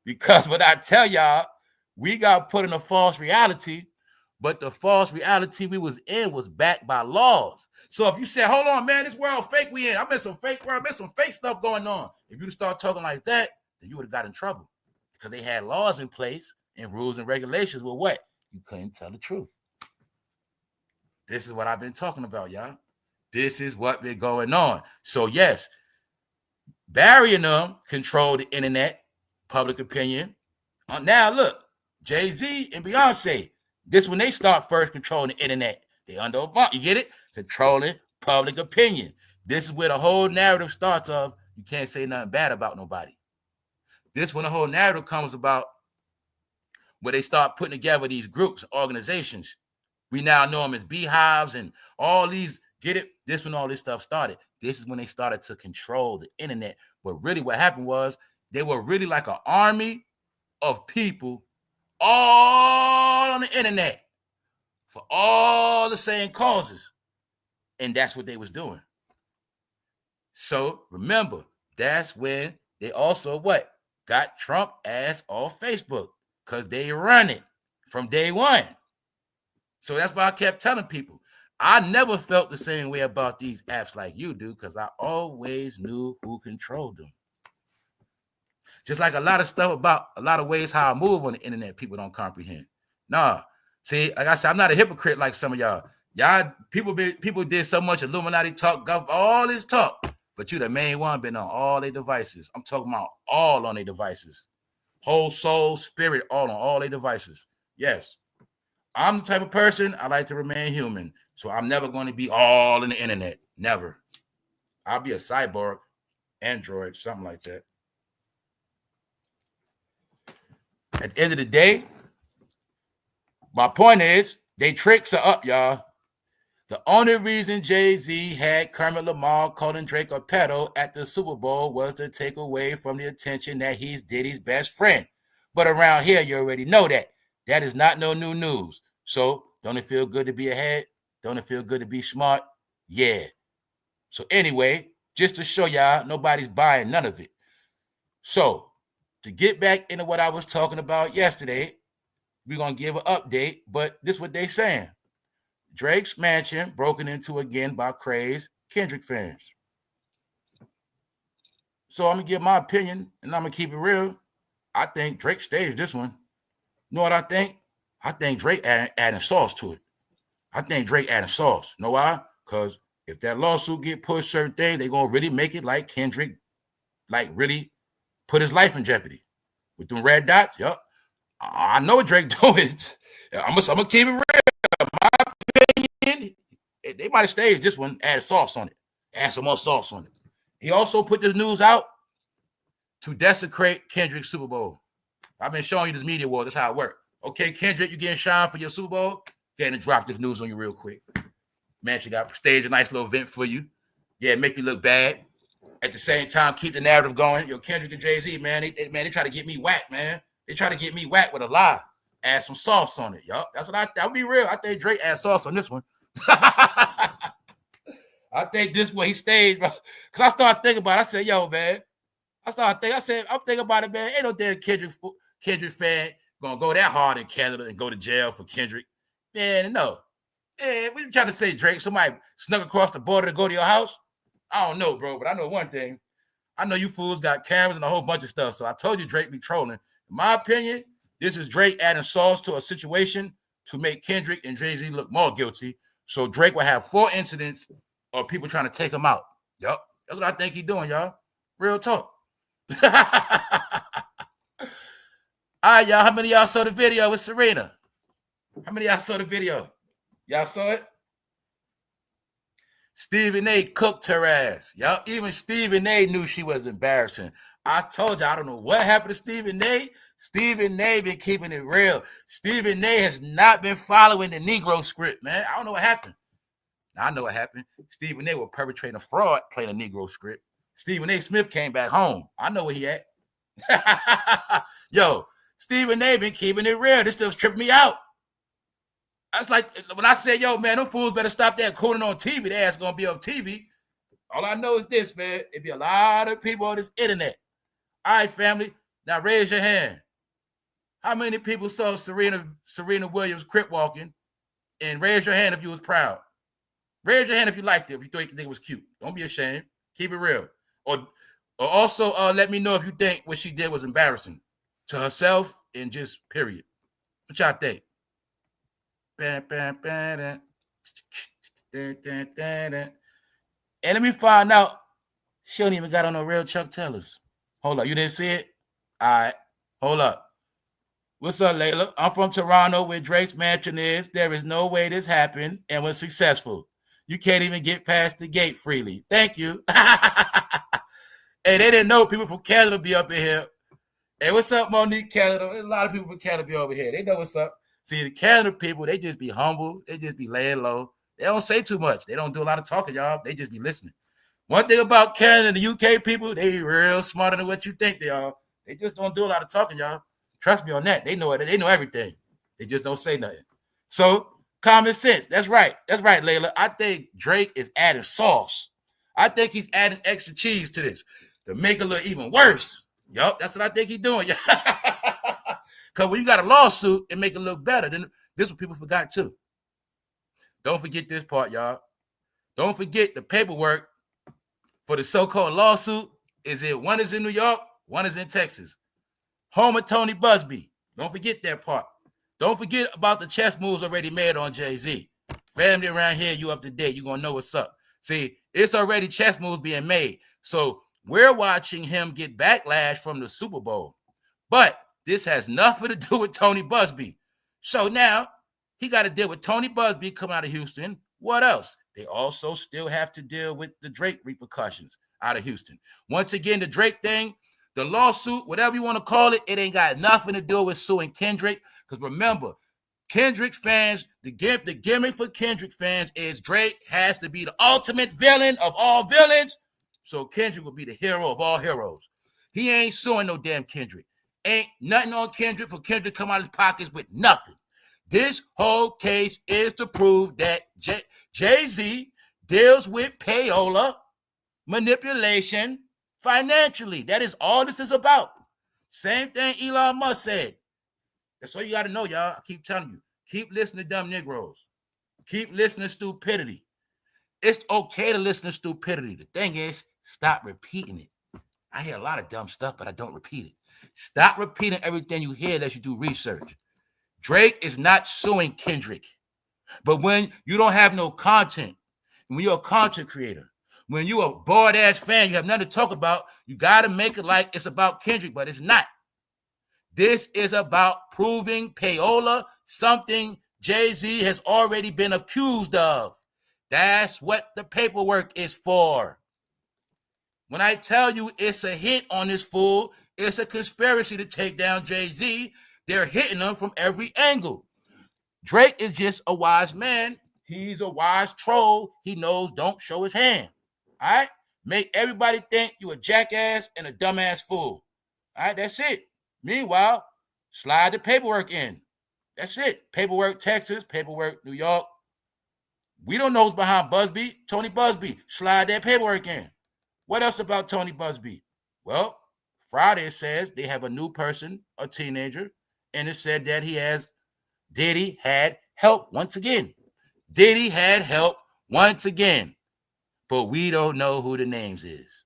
S1: Because what I tell y'all, we got put in a false reality, but the false reality we was in was backed by laws. So if you say, hold on, man, this world fake we in. I'm in some fake world, some fake stuff going on. If you start talking like that, then you would have got in trouble because they had laws in place and rules and regulations with what? You couldn't tell the truth. This is what I've been talking about, y'all. This is what been going on. So yes, Barry and them control the internet. Public opinion. Now look, Jay-Z and Beyonce. This when they start first controlling the internet. They under Obama. You get it? Controlling public opinion. This is where the whole narrative starts of you can't say nothing bad about nobody. This when the whole narrative comes about where they start putting together these groups, organizations. We now know them as beehives and all these, get it? This when all this stuff started. This is when they started to control the internet. But really what happened was they were really like an army of people all on the internet for all the same causes. And that's what they was doing. So remember, that's when they also what? Got Trump ass off Facebook because they run it from day one. So that's why I kept telling people, I never felt the same way about these apps like you do because I always knew who controlled them. Just like a lot of stuff about a lot of ways how I move on the internet, people don't comprehend. Nah, see, like I said, I'm not a hypocrite like some of y'all. Y'all, people did so much Illuminati talk, all this talk, but you the main one been on all their devices. I'm talking about all on their devices. Whole soul, spirit, all on all their devices. Yes, I'm the type of person, I like to remain human. So I'm never going to be all in the internet. Never. I'll be a cyborg, android, something like that. At the end of the day, my point is, they tricks are up, y'all. The only reason Jay-Z had Kermit Lamar calling Drake a pedo at the Super Bowl was to take away from the attention that he's Diddy's best friend. But around here, you already know that. That is not no new news. So don't it feel good to be ahead? Don't it feel good to be smart? Yeah. So anyway, just to show y'all, nobody's buying none of it. So to get back into what I was talking about yesterday, we're going to give an update, but this is what they saying. Drake's mansion broken into again by crazed Kendrick fans. So I'm going to give my opinion, and I'm going to keep it real. I think Drake staged this one. You know what I think? I think Drake adding sauce to it. I think Drake adding sauce. You know why? Because if that lawsuit get pushed certain things, they're going to really make it like Kendrick, like really put his life in jeopardy. With them red dots, yup. I know Drake doing it. I'm gonna keep it real. My opinion, they might have staged this one, add sauce on it. Add some more sauce on it. He also put this news out to desecrate Kendrick's Super Bowl. I've been showing you this media war. That's how it works. Okay, Kendrick, you getting shine for your Super Bowl? Go ahead and drop this news on you real quick. Man, you got staged a nice little event for you. Yeah, make you look bad. At the same time, keep the narrative going. Yo, Kendrick and Jay-Z, man, they try to get me whacked, man. They try to get me whacked with a lie. Add some sauce on it, yup. That's what I'll be real. I think Drake add sauce on this one. I think this one he staged, bro. Because I started thinking about it. I said, yo, man. I'm thinking about it, man. Ain't no damn Kendrick fan gonna go that hard in Canada and go to jail for Kendrick. Man, no. Man, what you trying to say, Drake? Somebody snuck across the border to go to your house? I don't know, bro, but I know one thing. I know you fools got cameras and a whole bunch of stuff. So I told you Drake be trolling. In my opinion, this is Drake adding sauce to a situation to make Kendrick and Jay-Z look more guilty. So Drake will have 4 incidents of people trying to take him out. Yup. That's what I think he's doing, y'all. Real talk. All right, y'all. How many of y'all saw the video with Serena? How many of y'all saw the video? Y'all saw it? Stephen A. cooked her ass. Y'all, even Stephen A. knew she was embarrassing. I told you, I don't know what happened to Stephen A. Stephen A. been keeping it real. Stephen A. has not been following the Negro script, man. I don't know what happened. I know what happened. Stephen A. was perpetrating a fraud playing a Negro script. Stephen A. Smith came back home. I know where he at. Yo, Stephen A. been keeping it real. This stuff's tripping me out. That's like when I say, yo, man, them fools better stop that cooning on TV. Their ass gonna be on TV. All I know is this, man. It be a lot of people on this internet. All right, family. Now raise your hand. How many people saw Serena Williams crip walking? And raise your hand if you was proud. Raise your hand if you liked it, if you think it was cute. Don't be ashamed. Keep it real. Or also let me know if you think what she did was embarrassing to herself and just period. What y'all think? And let me find out. She don't even got on no real Chuck Taylors. Hold up. You didn't see it? All right. Hold up. What's up, Layla? I'm from Toronto, where Drake's mansion is. There is no way this happened and was successful. You can't even get past the gate freely. Thank you. Hey, they didn't know people from Canada be up in here. Hey, what's up, Monique, Canada? There's a lot of people from Canada be over here. They know what's up. See, the Canada people, they just be humble. They just be laying low. They don't say too much. They don't do a lot of talking, y'all. They just be listening. One thing about Canada and the UK people, they real smarter than what you think they are. They just don't do a lot of talking, y'all. Trust me on that. They know it. They know everything. They just don't say nothing. So, common sense. That's right. That's right, Layla. I think Drake is adding sauce. I think he's adding extra cheese to this to make it look even worse. Yup, that's what I think he's doing. Because when you got a lawsuit, it make it look better. Then this is what people forgot too. Don't forget this part, y'all. Don't forget the paperwork for the so-called lawsuit one is in New York, one is in Texas. Home of Tony Busby. Don't forget that part. Don't forget about the chess moves already made on Jay-Z. Family around here, you up to date. You're going to know what's up. See, it's already chess moves being made. So we're watching him get backlash from the Super Bowl. But this has nothing to do with Tony Busby. So now he got to deal with Tony Busby coming out of Houston. What else? They also still have to deal with the Drake repercussions out of Houston. Once again, the Drake thing, the lawsuit, whatever you want to call it, it ain't got nothing to do with suing Kendrick. Because remember, Kendrick fans, the gimmick for Kendrick fans is Drake has to be the ultimate villain of all villains. So Kendrick will be the hero of all heroes. He ain't suing no damn Kendrick. Ain't nothing on Kendrick for Kendrick to come out of his pockets with nothing. This whole case is to prove that Jay-Z deals with payola, manipulation, financially. That is all this is about. Same thing Elon Musk said. That's all you got to know, y'all. I keep telling you. Keep listening to dumb Negroes. Keep listening to stupidity. It's okay to listen to stupidity. The thing is, stop repeating it. I hear a lot of dumb stuff, but I don't repeat it. Stop repeating everything you hear as you do research. Drake is not suing Kendrick. But when you don't have no content, when you're a content creator, when you're a bored-ass fan, you have nothing to talk about, you got to make it like it's about Kendrick, but it's not. This is about proving payola, something Jay-Z has already been accused of. That's what the paperwork is for. When I tell you it's a hit on this fool, it's a conspiracy to take down Jay-Z. They're hitting him from every angle. Drake is just a wise man. He's a wise troll. He knows don't show his hand. All right? Make everybody think you a jackass and a dumbass fool. All right, that's it. Meanwhile, slide the paperwork in. That's it. Paperwork Texas, paperwork New York. We don't know who's behind Busby. Tony Busby. Slide that paperwork in. What else about Tony Busby? Well, Friday says they have a new person, a teenager, and it said that Diddy had help once again. Diddy had help once again. But we don't know who the names is.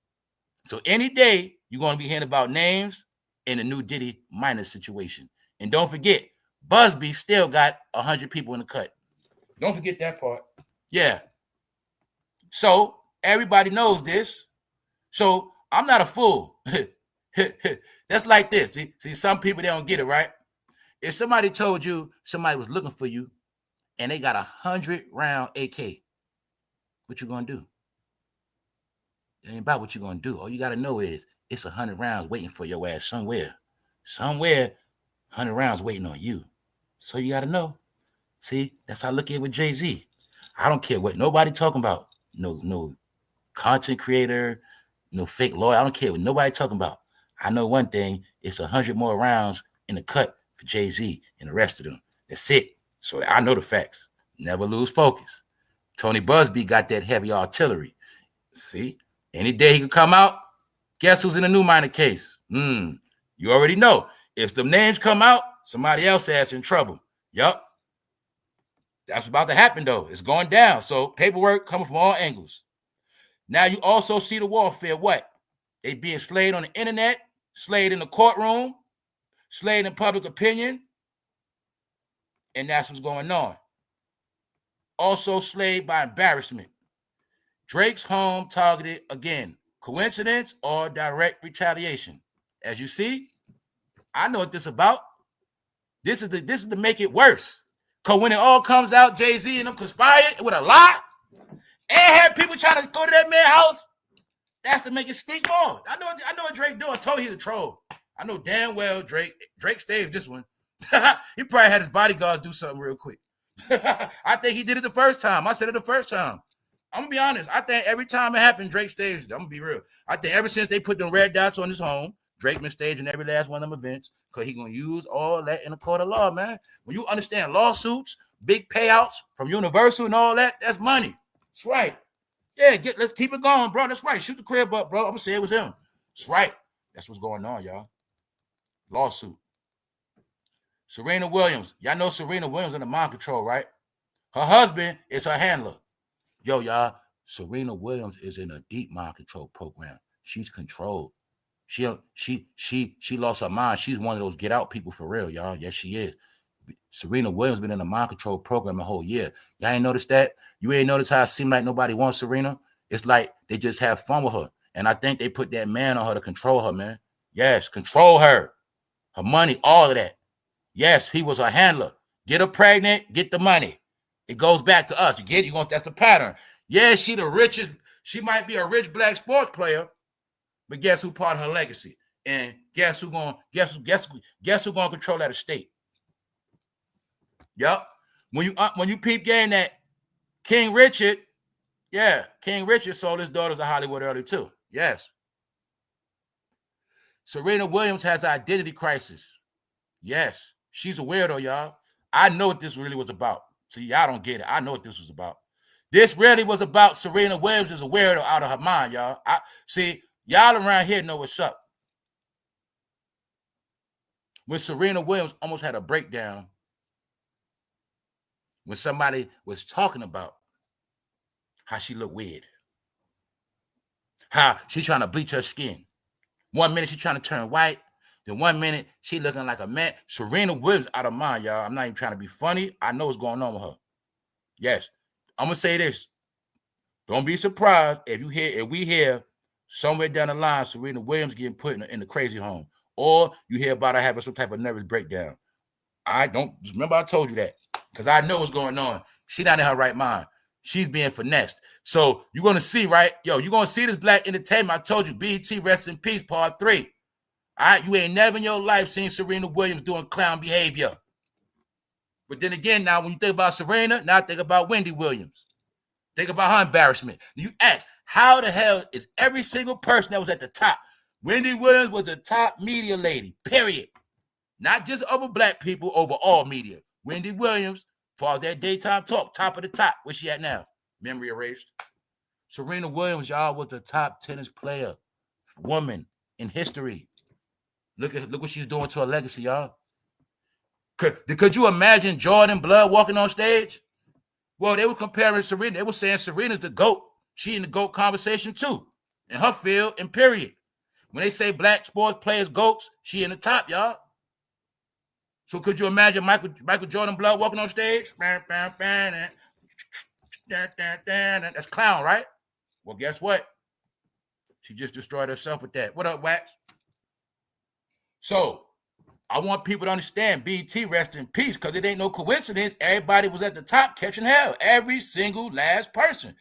S1: So any day, you're going to be hearing about names in the new Diddy minor situation. And don't forget, Busby still got 100 people in the cut. Don't forget that part. Yeah. So everybody knows this. So I'm not a fool. That's like this. See, some people, they don't get it, right? If somebody told you somebody was looking for you and they got 100-round AK, what you going to do? It ain't about what you're going to do. All you got to know is it's 100 rounds waiting for your ass somewhere. Somewhere, 100 rounds waiting on you. So you got to know. See, that's how I look at it with Jay-Z. I don't care what nobody talking about. No content creator, no fake lawyer. I don't care what nobody talking about. I know one thing. It's 100 more rounds in the cut for Jay-Z and the rest of them. That's it. So I know the facts. Never lose focus. Tony Busby got that heavy artillery. See? Any day he could come out. Guess who's in the new minor case? You already know. If the names come out, somebody else has in trouble. Yup. That's about to happen, though. It's going down. So paperwork coming from all angles. Now you also see the warfare. What? They being slayed on the internet, slayed in the courtroom, slayed in public opinion. And that's what's going on. Also slayed by embarrassment. Drake's home targeted again. Coincidence or direct retaliation? As you see, I know what this is about. This is to make it worse. Because when it all comes out, Jay-Z and them conspired with a lie, and had people trying to go to that man's house, that's to make it stink more. I know what Drake doing. I told you he's a troll. I know damn well Drake staged this one. He probably had his bodyguards do something real quick. I think he did it the first time. I said it the first time. I'm going to be honest. I think every time it happened, Drake staged it. I'm going to be real. I think ever since they put them red dots on his home, Drake been staging every last one of them events because he going to use all that in a court of law, man. When you understand lawsuits, big payouts from Universal and all that, that's money. That's right. Yeah, let's keep it going, bro. That's right. Shoot the crib up, bro. I'm going to say it was him. That's right. That's what's going on, y'all. Lawsuit. Serena Williams. Y'all know Serena Williams in the mind control, right? Her husband is her handler. Yo, y'all, Serena Williams is in a deep mind control program. She's controlled. She lost her mind. She's one of those get out people for real, y'all. Yes, she is. Serena Williams been in a mind control program the whole year. Y'all ain't noticed that? You ain't noticed how it seemed like nobody wants Serena? It's like they just have fun with her. And I think they put that man on her to control her, man. Yes, control her. Her money, all of that. Yes, he was her handler. Get her pregnant, get the money. It goes back to us. You get it? That's the pattern. Yeah, she the richest. She might be a rich black sports player, but guess who part of her legacy? And guess who gonna control that estate? Yep. When you peep game that King Richard sold his daughters to Hollywood early too. Yes. Serena Williams has an identity crisis. Yes. She's a weirdo, y'all. I know what this really was about. See, y'all don't get it. I know what this was about. This really was about Serena Williams is a weirdo out of her mind, y'all. See, y'all around here know what's up. When Serena Williams almost had a breakdown when somebody was talking about how she looked weird, how she trying to bleach her skin. 1 minute she trying to turn white, then 1 minute she looking like a man. Serena Williams out of mind, y'all. I'm not even trying to be funny. I know what's going on with her. Yes, I'm gonna say this. Don't be surprised if we hear somewhere down the line Serena Williams getting put in the crazy home, or you hear about her having some type of nervous breakdown. I don't remember I told you that because I know what's going on. She's not in her right mind. She's being finessed. So you're gonna see, right? Yo, you're gonna see this black entertainment. I told you, BET Rest in Peace, Part 3. All right, you ain't never in your life seen Serena Williams doing clown behavior. But then again, now when you think about Serena, now think about Wendy Williams. Think about her embarrassment. You ask, how the hell is every single person that was at the top? Wendy Williams was the top media lady, period. Not just over black people, over all media. Wendy Williams, for that daytime talk, top of the top. Where's she at now? Memory erased. Serena Williams, y'all, was the top tennis player, woman in history. Look what she's doing to her legacy, y'all. Could you imagine Jordan Blood walking on stage? Well, they were comparing Serena. They were saying Serena's the GOAT. She in the GOAT conversation too. In her field and period. When they say black sports players GOATs, she in the top, y'all. So could you imagine Michael Jordan Blood walking on stage? That's clown, right? Well, guess what? She just destroyed herself with that. What up, Wax? So I want people to understand BET Rest in Peace, because it ain't no coincidence. Everybody was at the top catching hell. Every single last person.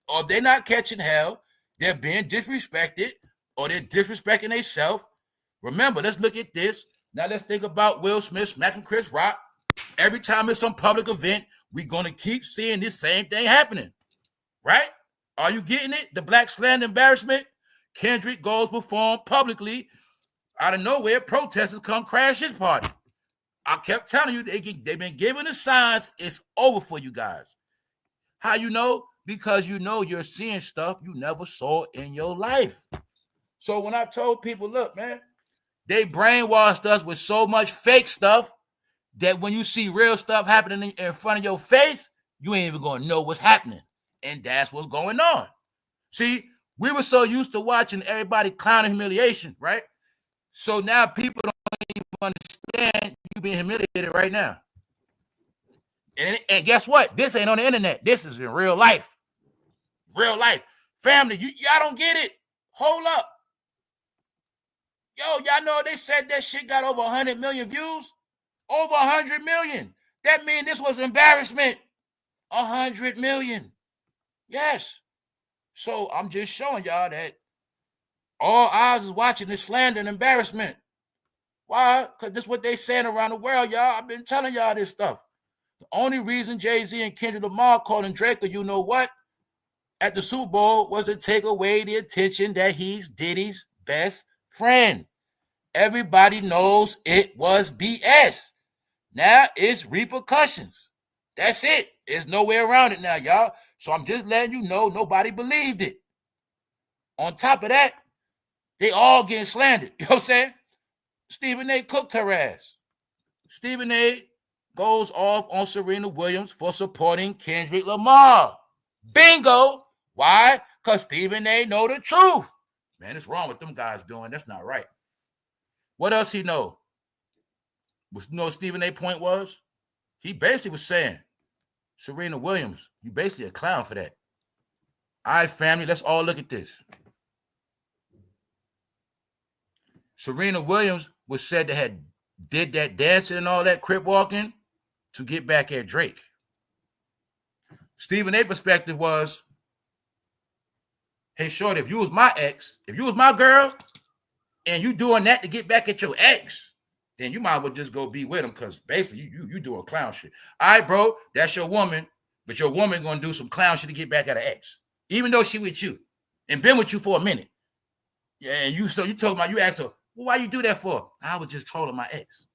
S1: Or if they're not catching hell, they're being disrespected, or they're disrespecting themselves. Remember, let's look at this. Now let's think about Will Smith smacking Chris Rock. Every time it's some public event, we're going to keep seeing this same thing happening. Right? Are you getting it? The black slander embarrassment. Kendrick goes perform publicly. Out of nowhere, protesters come crash his party. I kept telling you, they've been giving the signs. It's over for you guys. How you know? Because you know you're seeing stuff you never saw in your life. So when I told people, look, man, they brainwashed us with so much fake stuff that when you see real stuff happening in front of your face, you ain't even going to know what's happening. And that's what's going on. See, we were so used to watching everybody clown and humiliation, right? So now people don't even understand you being humiliated right now. And guess what? This ain't on the internet. This is in real life. Real life. Family, y'all don't get it. Hold up. Yo, y'all know they said that shit got over 100 million views? Over 100 million. That means this was embarrassment. 100 million. Yes. So I'm just showing y'all that all eyes is watching this slander and embarrassment. Why? Because this is what they saying around the world, y'all. I've been telling y'all this stuff. The only reason Jay-Z and Kendrick Lamar calling Drake, you know what, at the Super Bowl was to take away the attention that he's Diddy's best friend. Everybody knows it was BS. Now it's repercussions. That's it. There's no way around it now, y'all. So I'm just letting you know nobody believed it. On top of that, they all getting slandered. You know what I'm saying? Stephen A. cooked her ass. Stephen A. goes off on Serena Williams for supporting Kendrick Lamar. Bingo. Why? Because Stephen A. know the truth. Man, it's wrong with them guys doing. That's not right. What else he know? You know what Stephen A. point was? He basically was saying, Serena Williams, you basically a clown for that. All right, family, let's all look at this. Serena Williams was said to have did that dancing and all that crip walking to get back at Drake. Stephen A. perspective was, hey, shorty, if you was my ex, if you was my girl, and you doing that to get back at your ex, then you might as well just go be with him, because basically you doing clown shit. All right, bro, that's your woman, but your woman gonna do some clown shit to get back at her ex, even though she with you and been with you for a minute. Yeah, and you told me, you asked her, well, why you do that for? I was just trolling my ex.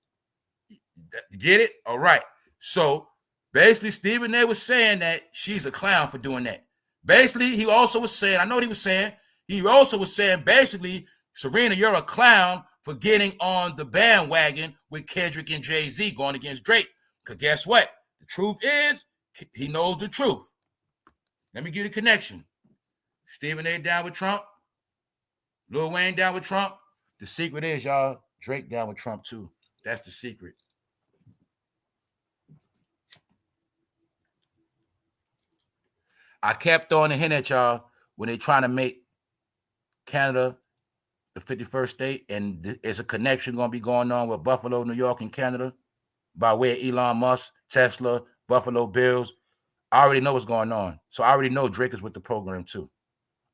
S1: Get it? All right. So Basically, Stephen A was saying that she's a clown for doing that. Basically, he also was saying, I know what he also was saying, basically, Serena, you're a clown for getting on the bandwagon with Kendrick and Jay-Z going against Drake. Because guess what? The truth is, he knows the truth. Let me give you the connection. Stephen A down with Trump. Lil Wayne down with Trump. The secret is, y'all, Drake down with Trump too. That's the secret. I kept throwing a hint at y'all when they trying to make Canada the 51st state, and there's a connection going to be going on with Buffalo, New York, and Canada by way of Elon Musk, Tesla, Buffalo Bills. I already know what's going on. So I already know Drake is with the program too.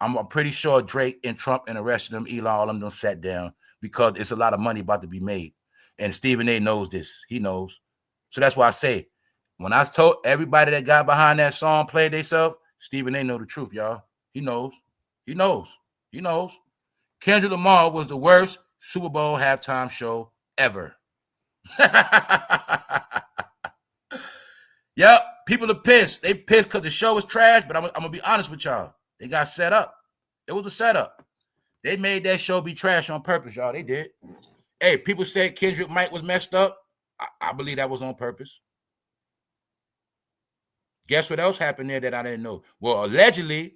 S1: I'm pretty sure Drake and Trump and the rest of them, Elon, all of them sat down because it's a lot of money about to be made. And Stephen A knows this. He knows. So that's why I say, when I told everybody that got behind that song played themselves, Stephen A know the truth, y'all. He knows. He knows. He knows. Kendrick Lamar was the worst Super Bowl halftime show ever. Yep, people are pissed. They pissed because the show was trash, but I'm going to be honest with y'all. They got set up. It was a setup. They made that show be trash on purpose, y'all. They did. Hey, people said Kendrick Mike was messed up. I believe that was on purpose. Guess what else happened there that I didn't know? Well, allegedly,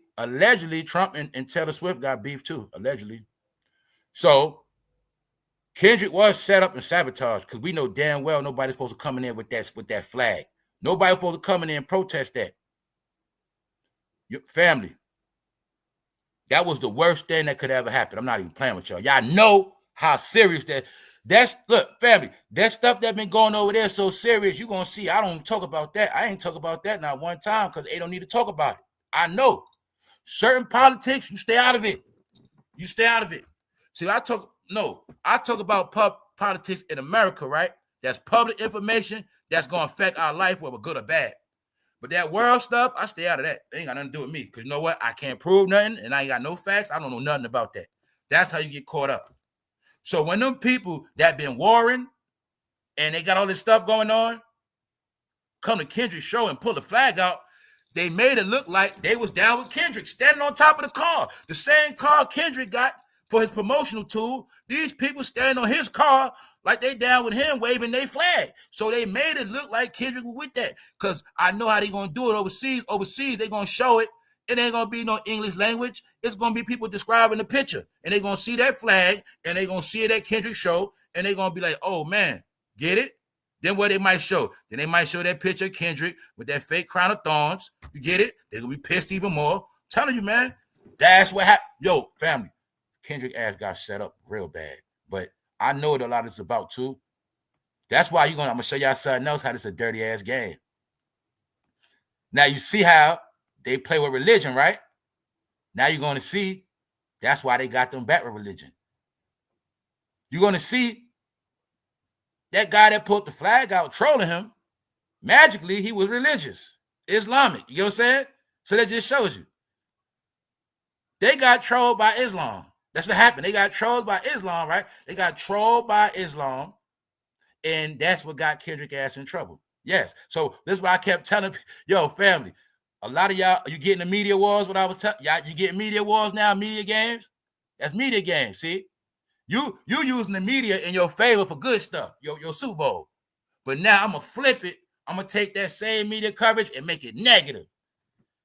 S1: Trump and Taylor Swift got beef too, allegedly. So Kendrick was set up and sabotaged because we know damn well nobody's supposed to come in there with that flag. Nobody's supposed to come in there and protest that. Your family. That was the worst thing that could ever happen. I'm not even playing with y'all. Y'all know how serious that's. Look, family, that stuff that been going over there so serious, you're going to see. I don't talk about that. I ain't talk about that not one time because they don't need to talk about it. I know. Certain politics, you stay out of it. You stay out of it. See, I talk about politics in America, right? That's public information that's going to affect our life, whether good or bad. But that world stuff, I stay out of that. They ain't got nothing to do with me. Because you know what? I can't prove nothing, and I ain't got no facts. I don't know nothing about that. That's how you get caught up. So when them people that been warring and they got all this stuff going on come to Kendrick's show and pull the flag out, they made it look like they was down with Kendrick, standing on top of the car. The same car Kendrick got for his promotional tool, these people standing on his car like they down with him waving their flag. So they made it look like Kendrick was with that. Because I know how they going to do it overseas. Overseas, they going to show it. It ain't going to be no English language. It's going to be people describing the picture. And they're going to see that flag, and they're going to see it at Kendrick's show, and they're going to be like, oh, man, get it? Then what they might show? Then they might show that picture of Kendrick with that fake crown of thorns. You get it? They're going to be pissed even more. I'm telling you, man, that's what happened. Yo, family, Kendrick ass got set up real bad. But I know what a lot of it's about, too. That's why I'm going to show y'all something else, how this is a dirty-ass game. Now, you see how they play with religion, right? Now you're going to see that's why they got them back with religion. You're going to see that guy that put the flag out trolling him, magically, he was religious, Islamic. You know what I'm saying? So that just shows you. They got trolled by Islam. That's what happened. They got trolled by Islam, right? They got trolled by Islam, and that's what got Kendrick ass in trouble. Yes. So this is why I kept telling, yo, family, a lot of y'all, you getting the media wars, what I was telling y'all, you getting media wars now, media games? That's media games, see? You using the media in your favor for good stuff, your Super Bowl. But now I'm going to flip it. I'm going to take that same media coverage and make it negative.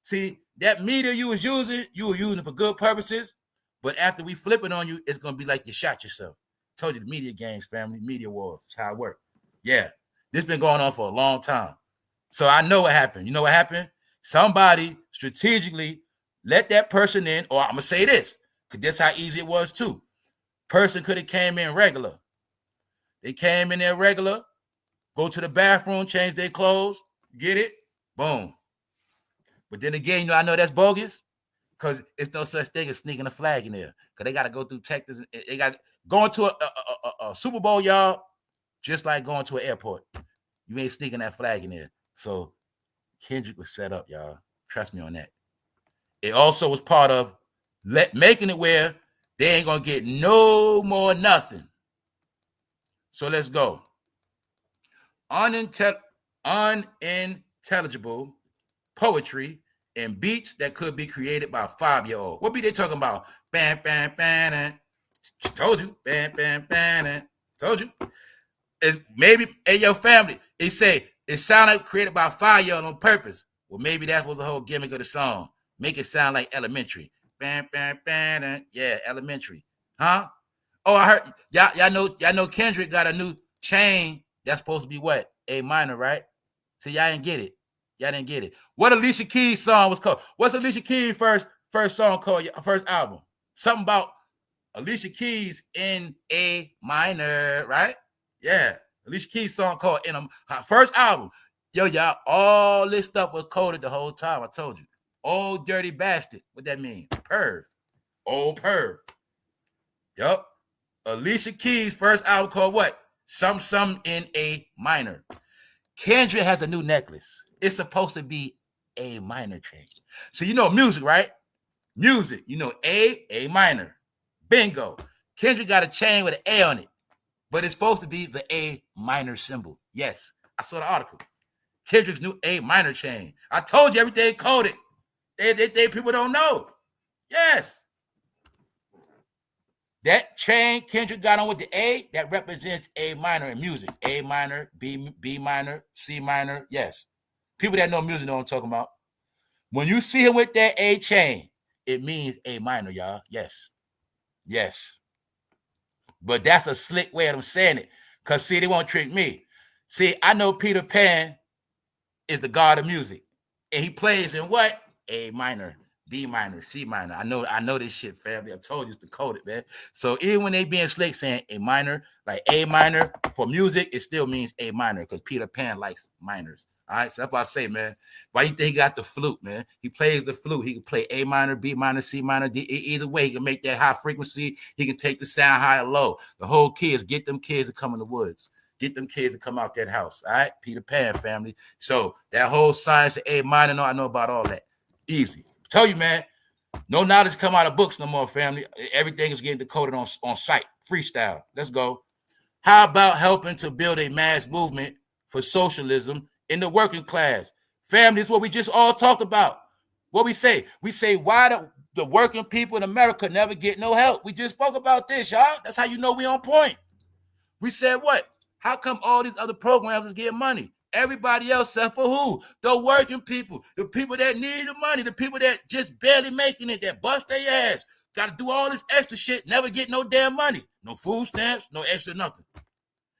S1: See, that media you were using for good purposes, but after we flip it on you, it's going to be like you shot yourself. Told you the media games, family, media wars. That's how it works. Yeah, this been going on for a long time. So I know what happened. You know what happened? Somebody strategically let that person in, or I'm going to say this, because that's how easy it was too. Person could have came in regular. They came in there regular, go to the bathroom, change their clothes, get it, boom. But then again, I know that's bogus because it's no such thing as sneaking a flag in there because they got to go through Texas. They got going to a Super Bowl, y'all, just like going to an airport. You ain't sneaking that flag in there. So Kendrick was set up, y'all. Trust me on that. It also was part of making it where they ain't going to get no more nothing. So let's go. Unentitled intelligible poetry and beats that could be created by a 5-year-old. What beat they talking about? Bam, bam, bam. Told you. Bam, bam, bam. Told you. It's maybe in your family, they say it sounded created by a 5-year-old on purpose. Well, maybe that was the whole gimmick of the song. Make it sound like elementary. Bam, bam, bam. Yeah, elementary. Huh? Oh, I heard y'all know Kendrick got a new chain that's supposed to be what? A minor, right? So y'all didn't get it. Y'all didn't get it. What Alicia Keys song was called? What's Alicia Keys' first song called? First album? Something about Alicia Keys in A minor, right? Yeah. Alicia Keys song called in her first album. Yo, y'all, all this stuff was coded the whole time. I told you. Old dirty bastard. What that mean? Perv. Old perv. Yup. Alicia Keys' first album called what? Some in A minor. Kendrick has a new necklace. It's supposed to be A minor chain. So you know music, right? Music. You know A minor. Bingo. Kendrick got a chain with an A on it, but it's supposed to be the A minor symbol. Yes, I saw the article. Kendrick's new A minor chain. I told you everything coded. They people don't know. Yes. That chain Kendrick got on with the A, that represents A minor in music. A minor, B minor, C minor. Yes. People that know music know what I'm talking about. When you see him with that A chain, it means A minor, y'all. Yes. Yes. But that's a slick way of them saying it. Because, see, they won't trick me. See, I know Peter Pan is the god of music. And he plays in what? A minor, B minor, C minor. I know this shit, family. I told you it's decoded, man. So even when they being slick saying A minor, like A minor for music, it still means A minor because Peter Pan likes minors. All right, so that's what I say, man. Why you think he got the flute, man? He plays the flute. He can play A minor, B minor, C minor. Either way, he can make that high frequency. He can take the sound high or low. The whole key is get them kids to come in the woods. Get them kids to come out that house. All right, Peter Pan family. So that whole science of A minor, I know about all that. Easy. Tell you, man. No knowledge come out of books no more, family. Everything is getting decoded on site. Freestyle. Let's go. How about helping to build a mass movement for socialism in the working class? Family is what we just all talked about. What we say? We say, why the working people in America never get no help? We just spoke about this, y'all. That's how you know we on point. We said what? How come all these other programs is getting money? Everybody else except for who? The working people, the people that need the money, the people that just barely making it, that bust their ass, got to do all this extra shit, never get no damn money. No food stamps, no extra nothing.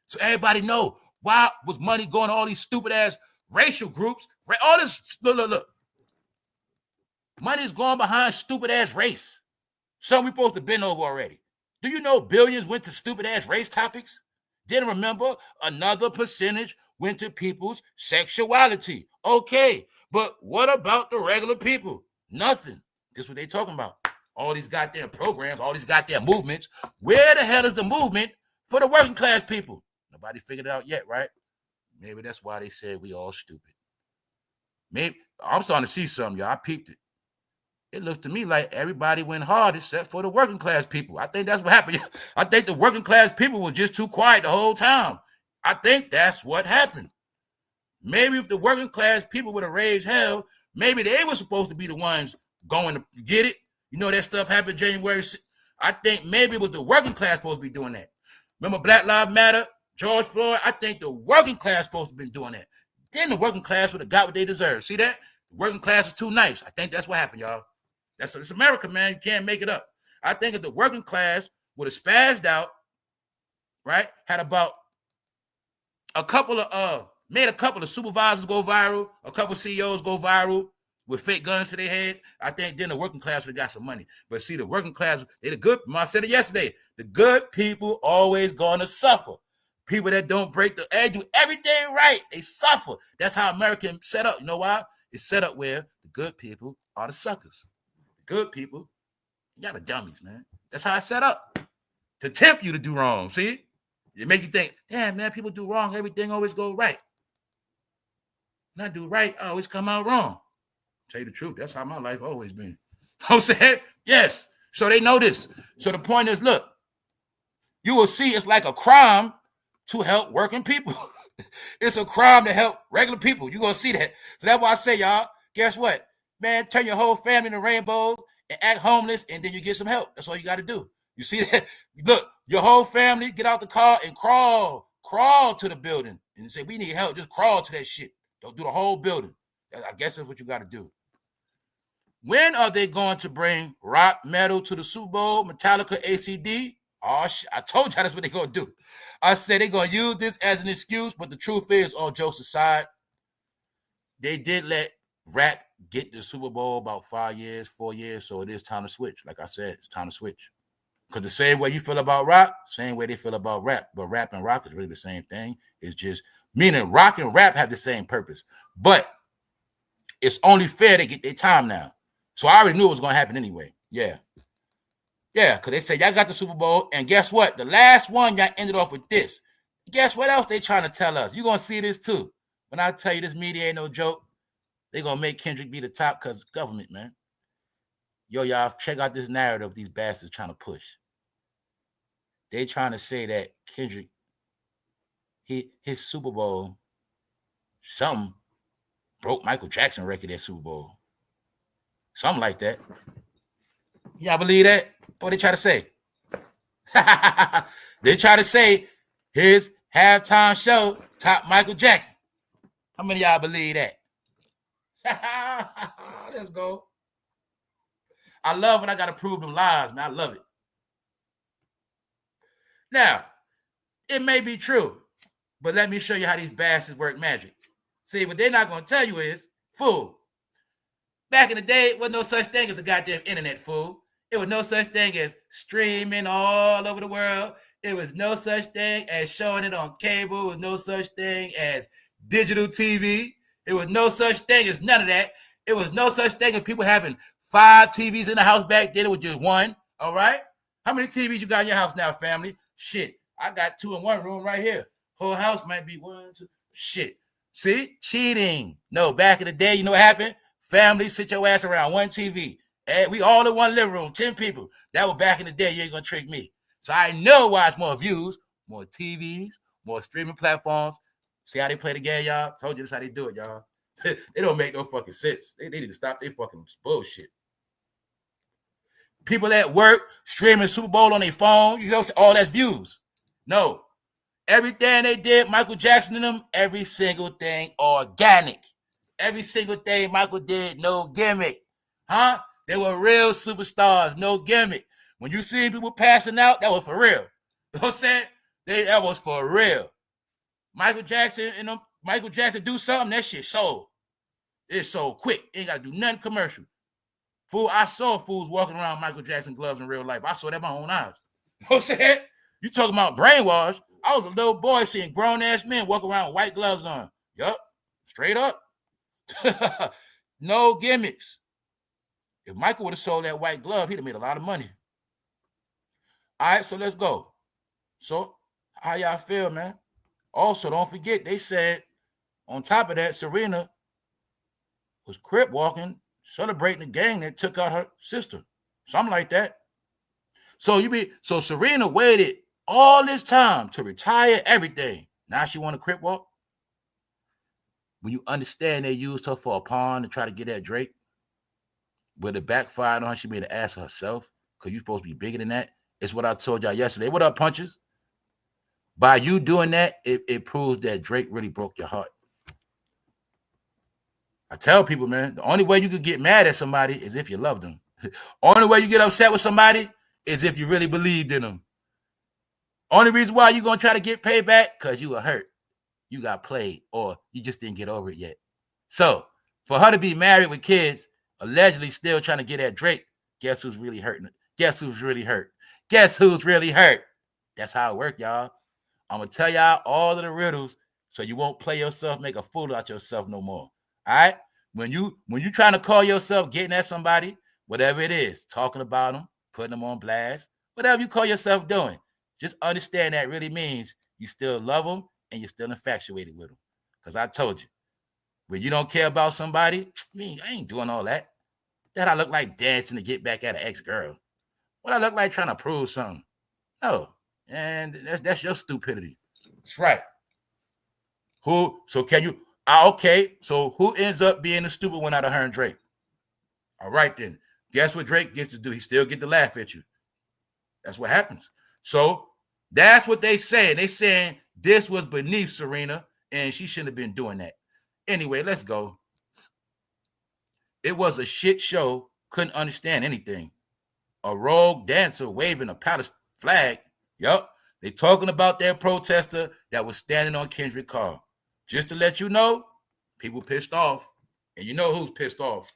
S1: So everybody know why was money going to all these stupid ass racial groups? All this, look. Money is going behind stupid ass race. Something we supposed to bend over already. Do you know billions went to stupid ass race topics? Didn't remember another percentage went to people's sexuality. Okay, but what about the regular people? Nothing. This is what they talking about. All these goddamn programs, all these goddamn movements. Where the hell is the movement for the working class people? Nobody figured it out yet, right? Maybe that's why they said we all stupid. Maybe I'm starting to see something, y'all. I peeped it. It looked to me like everybody went hard except for the working class people. I think that's what happened. I think the working class people were just too quiet the whole time. I think that's what happened. Maybe if the working class people would have raised hell, maybe they were supposed to be the ones going to get it. You know that stuff happened January. I think maybe it was the working class supposed to be doing that. Remember Black Lives Matter, George Floyd? I think the working class supposed to have been doing that. Then the working class would have got what they deserve. See that? The working class was too nice. I think that's what happened, y'all. It's America, man. You can't make it up. I think if the working class would have spazzed out, right, had about made a couple of supervisors go viral, a couple of CEOs go viral with fake guns to their head, I think then the working class would have got some money. But see, the working class, they the good, I said it yesterday, the good people always gonna suffer. People that don't break they do everything right, they suffer. That's how America set up. You know why? It's set up where the good people are the suckers. Good people, y'all the dummies, man. That's how I set up to tempt you to do wrong. See, it make you think, damn, man, people do wrong. Everything always go right. When I do right, I always come out wrong. Tell you the truth, that's how my life always been. I'm saying, yes. So they know this. So the point is, look, you will see it's like a crime to help working people. It's a crime to help regular people. You're going to see that. So that's why I say, y'all, guess what? Man, turn your whole family into rainbows and act homeless, and then you get some help. That's all you got to do. You see that? Look, your whole family, get out the car and crawl to the building and say, we need help. Just crawl to that shit. Don't do the whole building. I guess that's what you got to do. When are they going to bring rock metal to the Super Bowl, Metallica, ACD? Oh, I told y'all that's what they're going to do. I said they're going to use this as an excuse, but the truth is, all jokes aside, they did let rap get the Super Bowl about 4 years, so it is time to switch. Like I said, it's time to switch. Because the same way you feel about rock, same way they feel about rap. But rap and rock is really the same thing. It's just, meaning rock and rap have the same purpose. But it's only fair they get their time now. So I already knew it was going to happen anyway. Yeah. Yeah, because they said, y'all got the Super Bowl, and guess what? The last one, y'all ended off with this. Guess what else they trying to tell us? You're going to see this too. When I tell you this media ain't no joke, they're going to make Kendrick be the top because government, man. Yo, y'all, check out this narrative these bastards trying to push. They trying to say that Kendrick, his Super Bowl, something broke Michael Jackson record at Super Bowl. Something like that. Y'all believe that? What they try to say? They try to say his halftime show topped Michael Jackson. How many of y'all believe that? Let's go. I love when I got to prove them lies, man. I love it. Now, it may be true, but let me show you how these bastards work magic. See, what they're not going to tell you is, fool, back in the day, there was no such thing as a goddamn internet, fool. It was no such thing as streaming all over the world. It was no such thing as showing it on cable. It was no such thing as digital TV. It was no such thing as none of that. It was no such thing as people having 5 TVs in the house back then. It was just one, all right? How many TVs you got in your house now, family? Shit, I got 2 in one room right here. Whole house might be 1, 2. Shit. See? Cheating. No, back in the day, you know what happened? Family, sit your ass around one TV. And we all in one living room, 10 people. That was back in the day. You ain't going to trick me. So I know why it's more views, more TVs, more streaming platforms. See how they play the game, y'all? Told you this how they do it, y'all. They don't make no fucking sense. They need to stop their fucking bullshit. People at work streaming Super Bowl on their phone, you know, all that's views. No. Everything they did, Michael Jackson and them, every single thing organic. Every single thing Michael did, no gimmick. Huh? They were real superstars, no gimmick. When you see people passing out, that was for real. You know what I'm saying? That was for real. Michael Jackson and them, Michael Jackson do something, that shit sold. It's so quick. Ain't got to do nothing commercial. Fool, I saw fools walking around Michael Jackson gloves in real life. I saw that with my own eyes. You know what I'm saying? You talking about brainwash. I was a little boy seeing grown-ass men walk around with white gloves on. Yup. Straight up. No gimmicks. If Michael would have sold that white glove, he'd have made a lot of money. All right, so let's go. So, how y'all feel, man? Also, don't forget, they said, on top of that, Serena was crip walking, celebrating the gang that took out her sister. Something like that. So Serena waited all this time to retire everything. Now she want to crip walk? When you understand they used her for a pawn to try to get at Drake, but it backfired on her, she made an ass of herself because you're supposed to be bigger than that. It's what I told y'all yesterday. What up, punches? By you doing that, it proves that Drake really broke your heart. I tell people, man, the only way you could get mad at somebody is if you love them. Only way you get upset with somebody is if you really believed in them. Only reason why you're going to try to get payback, because you were hurt. You got played, or you just didn't get over it yet. So, for her to be married with kids, allegedly still trying to get at Drake, guess who's really hurting? Guess who's really hurt? Guess who's really hurt? That's how it works, y'all. I'm going to tell y'all all of the riddles so you won't play yourself, make a fool out yourself no more. All right? When you trying to call yourself getting at somebody, whatever it is, talking about them, putting them on blast, whatever you call yourself doing, just understand that really means you still love them and you're still infatuated with them. Because I told you, when you don't care about somebody, I ain't doing all that. That I look like dancing to get back at an ex-girl. What I look like trying to prove something. No. And that's your stupidity. That's right. So can you, okay, so who ends up being the stupid one out of her and Drake? All right then. Guess what Drake gets to do? He still get to laugh at you. That's what happens. So that's what they saying. They saying this was beneath Serena, and she shouldn't have been doing that. Anyway, let's go. It was a shit show. Couldn't understand anything. A rogue dancer waving a Palestine flag. Yup. They talking about that protester that was standing on Kendrick's car. Just to let you know, people pissed off. And you know who's pissed off.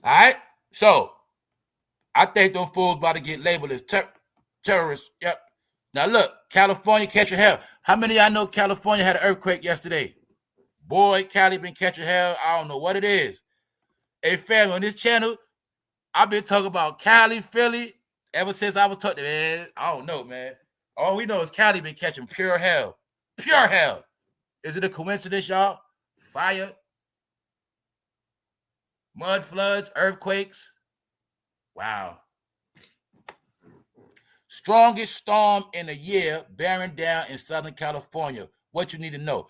S1: All right? So, I think them fools about to get labeled as terrorists. Yep. Now look, California catching hell. How many of y'all know California had an earthquake yesterday? Boy, Cali been catching hell. I don't know what it is. Hey, family, on this channel, I've been talking about Cali, Philly, ever since I was talking, man. I don't know, man. All we know is Cali been catching pure hell. Pure hell. Is it a coincidence, y'all? Fire, mud floods, earthquakes. Wow. Strongest storm in a year bearing down in Southern California. What you need to know.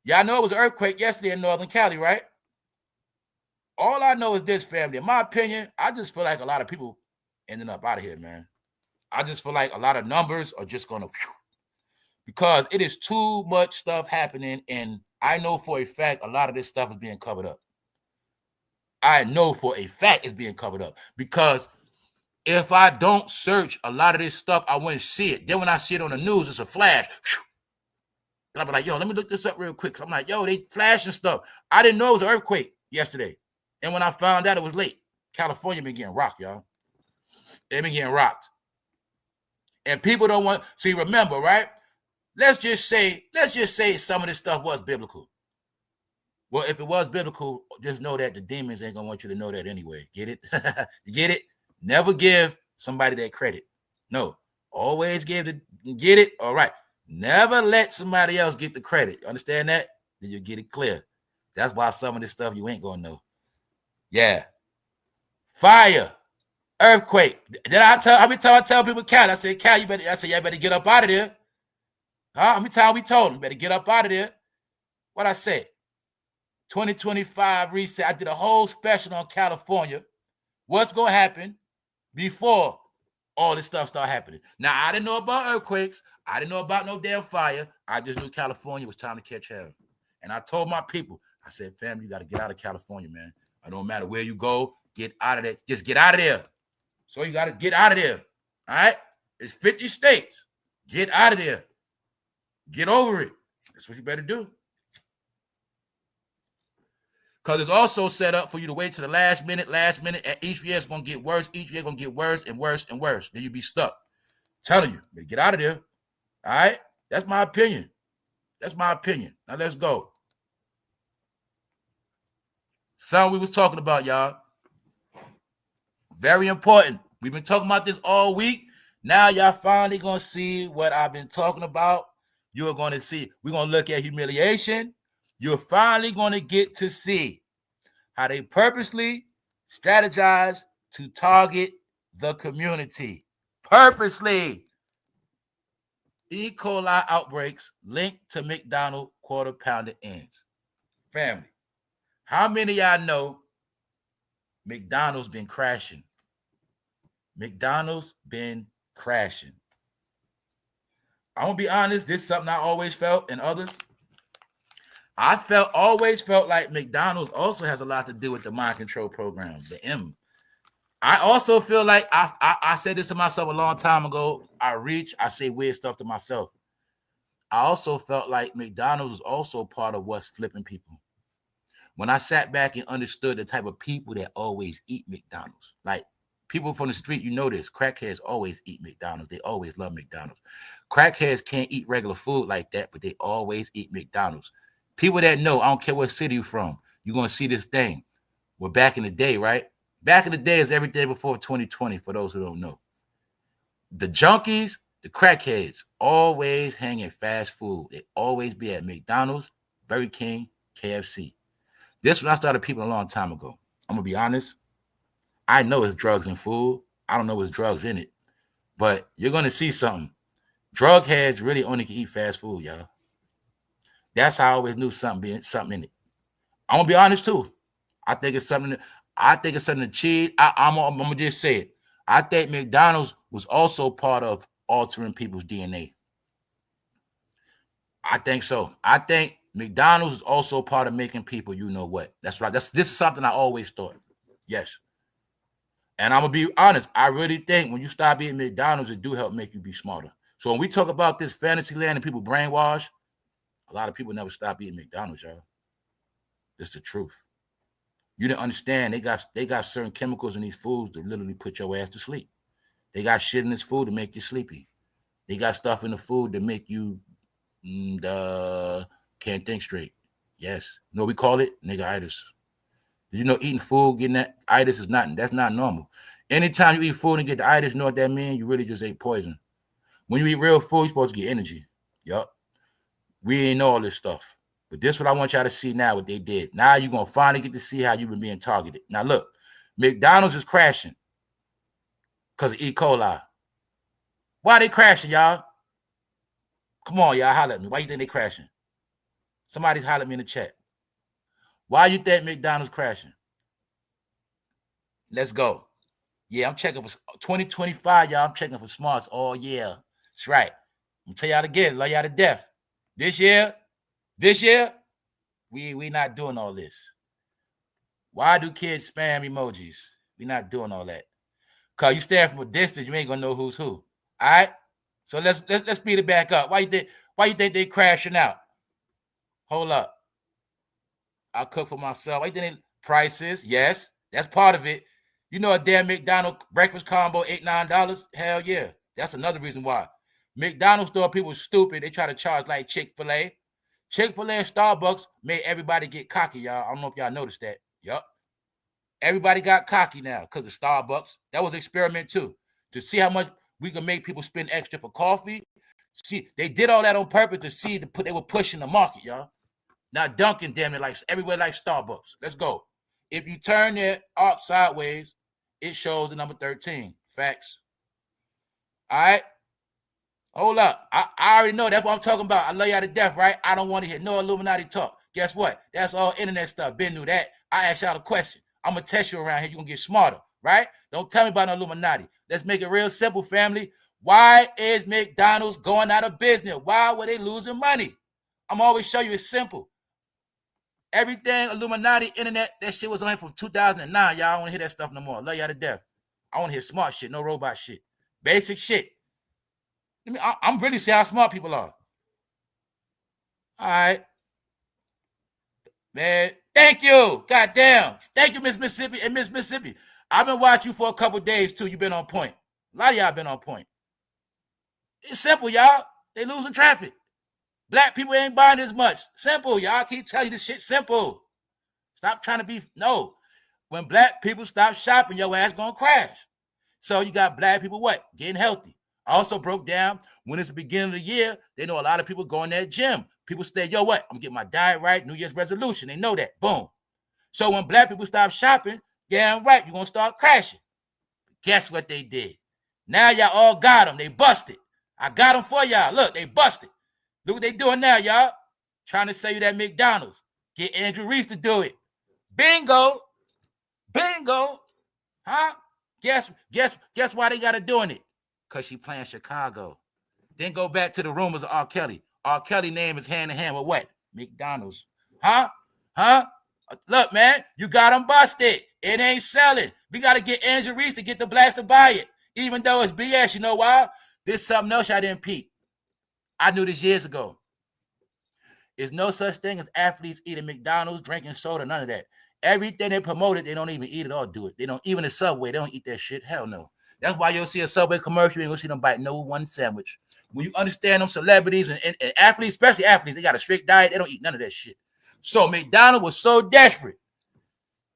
S1: Y'all know it was an earthquake yesterday in Northern Cali, right? All I know is this, family. In my opinion, I just feel like a lot of people ending up out of here, man. I just feel like a lot of numbers are just going to, because it is too much stuff happening, and I know for a fact a lot of this stuff is being covered up. I know for a fact it's being covered up, because if I don't search a lot of this stuff, I wouldn't see it. Then when I see it on the news, it's a flash. And I'll be like, yo, let me look this up real quick. I'm like, yo, they flashing stuff. I didn't know it was an earthquake yesterday. And when I found out, it was late. California been getting rocked, y'all. They've been getting rocked. And people don't want, see, remember, right? Let's just say some of this stuff was biblical. Well, if it was biblical, just know that the demons ain't gonna want you to know that anyway. Get it? You get it? Never give somebody that credit. No, always get it. All right. Never let somebody else get the credit. You understand that? Then you get it clear. That's why some of this stuff you ain't gonna know. Yeah. Fire, earthquake. Then I tell people, Cal, I said, Cal, you better get up out of there. Huh? How many times we told him, better get up out of there? What I said? 2025 reset. I did a whole special on California. What's gonna happen before all this stuff start happening? Now, I didn't know about earthquakes. I didn't know about no damn fire. I just knew California was time to catch hell. And I told my people, I said, family, you got to get out of California, man. It don't matter where you go, get out of there. Just get out of there. So you got to get out of there. All right? It's 50 states. Get out of there. Get over it. That's what you better do. Because it's also set up for you to wait to the last minute, and each year it's going to get worse. Each year going to get worse and worse and worse. Then you be stuck. I'm telling you, better get out of there. All right? That's my opinion. That's my opinion. Now let's go. Something we was talking about, y'all. Very important. We've been talking about this all week. Now y'all finally going to see what I've been talking about. You're going to see. We're going to look at humiliation. You're finally going to get to see how they purposely strategize to target the community. Purposely. E. coli outbreaks linked to McDonald's quarter pounder ends. Family, how many of y'all know McDonald's been crashing? McDonald's been crashing. I'm going to be honest, this is something I always felt, and others. I always felt like McDonald's also has a lot to do with the mind control program, the M. I also feel like I said this to myself a long time ago. I say weird stuff to myself. I also felt like McDonald's was also part of what's flipping people. When I sat back and understood the type of people that always eat McDonald's, like people from the street, you know this, crackheads always eat McDonald's. They always love McDonald's. Crackheads can't eat regular food like that, but they always eat McDonald's. People that know, I don't care what city you're from, you're going to see this thing. Well, back in the day, right? Back in the day is every day before 2020, for those who don't know. The junkies, the crackheads, always hang in fast food. They always be at McDonald's, Burger King, KFC. This when I started peeping a long time ago. I'm going to be honest. I know it's drugs and food. I don't know what's drugs in it. But you're gonna see something. Drug heads really only can eat fast food, y'all. That's how I always knew something in it. I'm gonna be honest too. I think it's something. I think it's something to cheat. I'm gonna just say it. I think McDonald's was also part of altering people's DNA. I think so. I think McDonald's is also part of making people, you know what? That's right. This is something I always thought. Yes. And I'm gonna be honest. I really think when you stop eating McDonald's, it do help make you be smarter. So when we talk about this fantasy land and people brainwash, a lot of people never stop eating McDonald's, y'all. It's the truth. You didn't understand. They got certain chemicals in these foods that literally put your ass to sleep. They got shit in this food to make you sleepy. They got stuff in the food to make you can't think straight. Yes. You know what we call it? Nigga-itis. Did you know eating food, getting that itis that's not normal. Anytime you eat food and get the itis, you know what that means? You really just ate poison. When you eat real food, you're supposed to get energy. Yup. We ain't know all this stuff. But this is what I want y'all to see now, what they did. Now you're going to finally get to see how you've been being targeted. Now, look, McDonald's is crashing because of E. coli. Why are they crashing, y'all? Come on, y'all, holler at me. Why you think they crashing? Somebody's holler at me in the chat. Why you think McDonald's crashing? Let's go. Yeah, I'm checking for 2025, y'all. I'm checking for smarts. Oh, yeah. That's right. I'm going to tell y'all again, love y'all to death. This year, we not doing all this. Why do kids spam emojis? We not doing all that. Because you stand from a distance, you ain't going to know who's who. All right? So let's speed it back up. Why you think they crashing out? Hold up. I'll cook for myself. Why you think prices? Yes, that's part of it. You know a damn McDonald's breakfast combo, $8, $9? Hell yeah. That's another reason why. McDonald's store people stupid. They try to charge like Chick-fil-A. Chick-fil-A and Starbucks made everybody get cocky, y'all. I don't know if y'all noticed that. Yup. Everybody got cocky now because of Starbucks. That was an experiment too. To see how much we can make people spend extra for coffee. See, they did all that on purpose to see they were pushing the market, y'all. Now Dunkin', damn it, like everywhere like Starbucks. Let's go. If you turn it up sideways, it shows the number 13. Facts. All right. Hold up. I already know. That's what I'm talking about. I love y'all to death, right? I don't want to hear no Illuminati talk. Guess what? That's all internet stuff. Been knew that. I asked y'all a question. I'm going to test you around here. You're going to get smarter, right? Don't tell me about no Illuminati. Let's make it real simple, family. Why is McDonald's going out of business? Why were they losing money? I'm always show you it's simple. Everything Illuminati, internet, that shit was on from 2009. Y'all don't want to hear that stuff no more. I love y'all to death. I want to hear smart shit, no robot shit. Basic shit. I'm really seeing how smart people are. All right. Man, thank you. Goddamn. Thank you, Miss Mississippi and Miss Mississippi. I've been watching you for a couple days, too. You've been on point. A lot of y'all been on point. It's simple, y'all. They losing traffic. Black people ain't buying as much. Simple, y'all. I keep telling you this shit simple. Stop trying to be, no. When black people stop shopping, your ass gonna crash. So you got black people what? Getting healthy. I also broke down when it's the beginning of the year, they know a lot of people going to that gym. People say, yo, what? I'm getting my diet right, New Year's resolution. They know that. Boom. So when black people stop shopping, yeah, right, you're going to start crashing. Guess what they did? Now y'all all got them. They busted. I got them for y'all. Look, they busted. Look what they doing now, y'all. Trying to sell you that McDonald's. Get Andrew Reese to do it. Bingo. Bingo. Huh? Guess why they got her doing it? Because she playing Chicago. Then go back to the rumors of R. Kelly. R. Kelly name is hand in hand with what? McDonald's. Huh? Look, man, you got them busted. It ain't selling. We got to get Andrew Reese to get the blacks to buy it. Even though it's BS, you know why? There's something else I didn't peep. I knew this years ago. There's no such thing as athletes eating McDonald's, drinking soda, none of that. Everything they promoted, they don't even eat it or do it. They don't, even the Subway, they don't eat that shit. Hell no. That's why you'll see a Subway commercial, you ain't gonna see them bite no one sandwich. When you understand them celebrities and athletes, especially athletes, they got a strict diet, they don't eat none of that shit. So McDonald's was so desperate.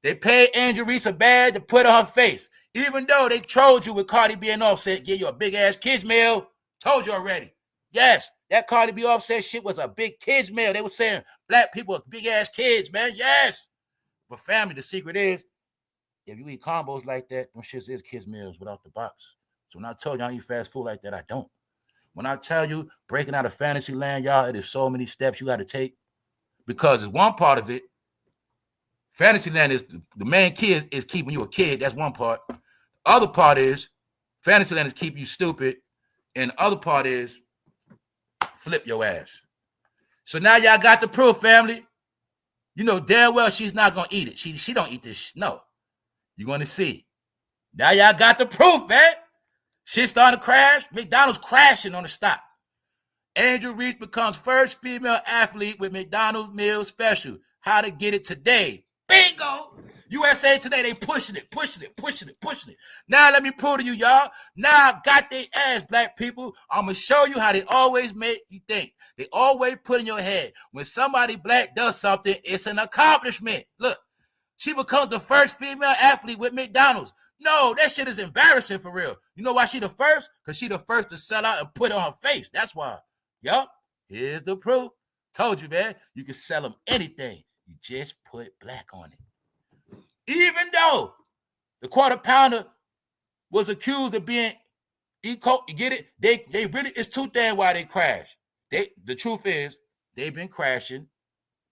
S1: They paid Andrew Reese a bag to put on her face. Even though they trolled you with Cardi B and Offset, give you a big ass kids meal. Told you already. Yes, that Cardi B Offset shit was a big kids meal. They were saying black people are big ass kids, man. Yes. But family, the secret is, if you eat combos like that, them shits is kids meals without the box. So when I tell you I don't eat fast food like that, I don't. When I tell you breaking out of fantasy land, y'all, it is so many steps you got to take. Because it's one part of it. Fantasy land is the main key is keeping you a kid. That's one part. The other part is fantasy land is keep you stupid. And the other part is flip your ass. So now y'all got the proof, family. You know damn well she's not going to eat it. She don't eat this. No. You're going to see. Now y'all got the proof, man. Shit starting to crash. McDonald's crashing on the stock. Angel Reese becomes first female athlete with McDonald's meal special. How to get it today. Bingo. USA Today, they pushing it. Now let me prove to you, y'all. Now I got their ass, black people. I'm going to show you how they always make you think. They always put in your head. When somebody black does something, it's an accomplishment. Look, she becomes the first female athlete with McDonald's. No, that shit is embarrassing for real. You know why she the first? Because she the first to sell out and put it on her face. That's why. Yup. Here's the proof. Told you, man. You can sell them anything. You just put black on it. Even though the quarter pounder was accused of being eco, you get it? They really, it's two things why they crashed. The truth is, they've been crashing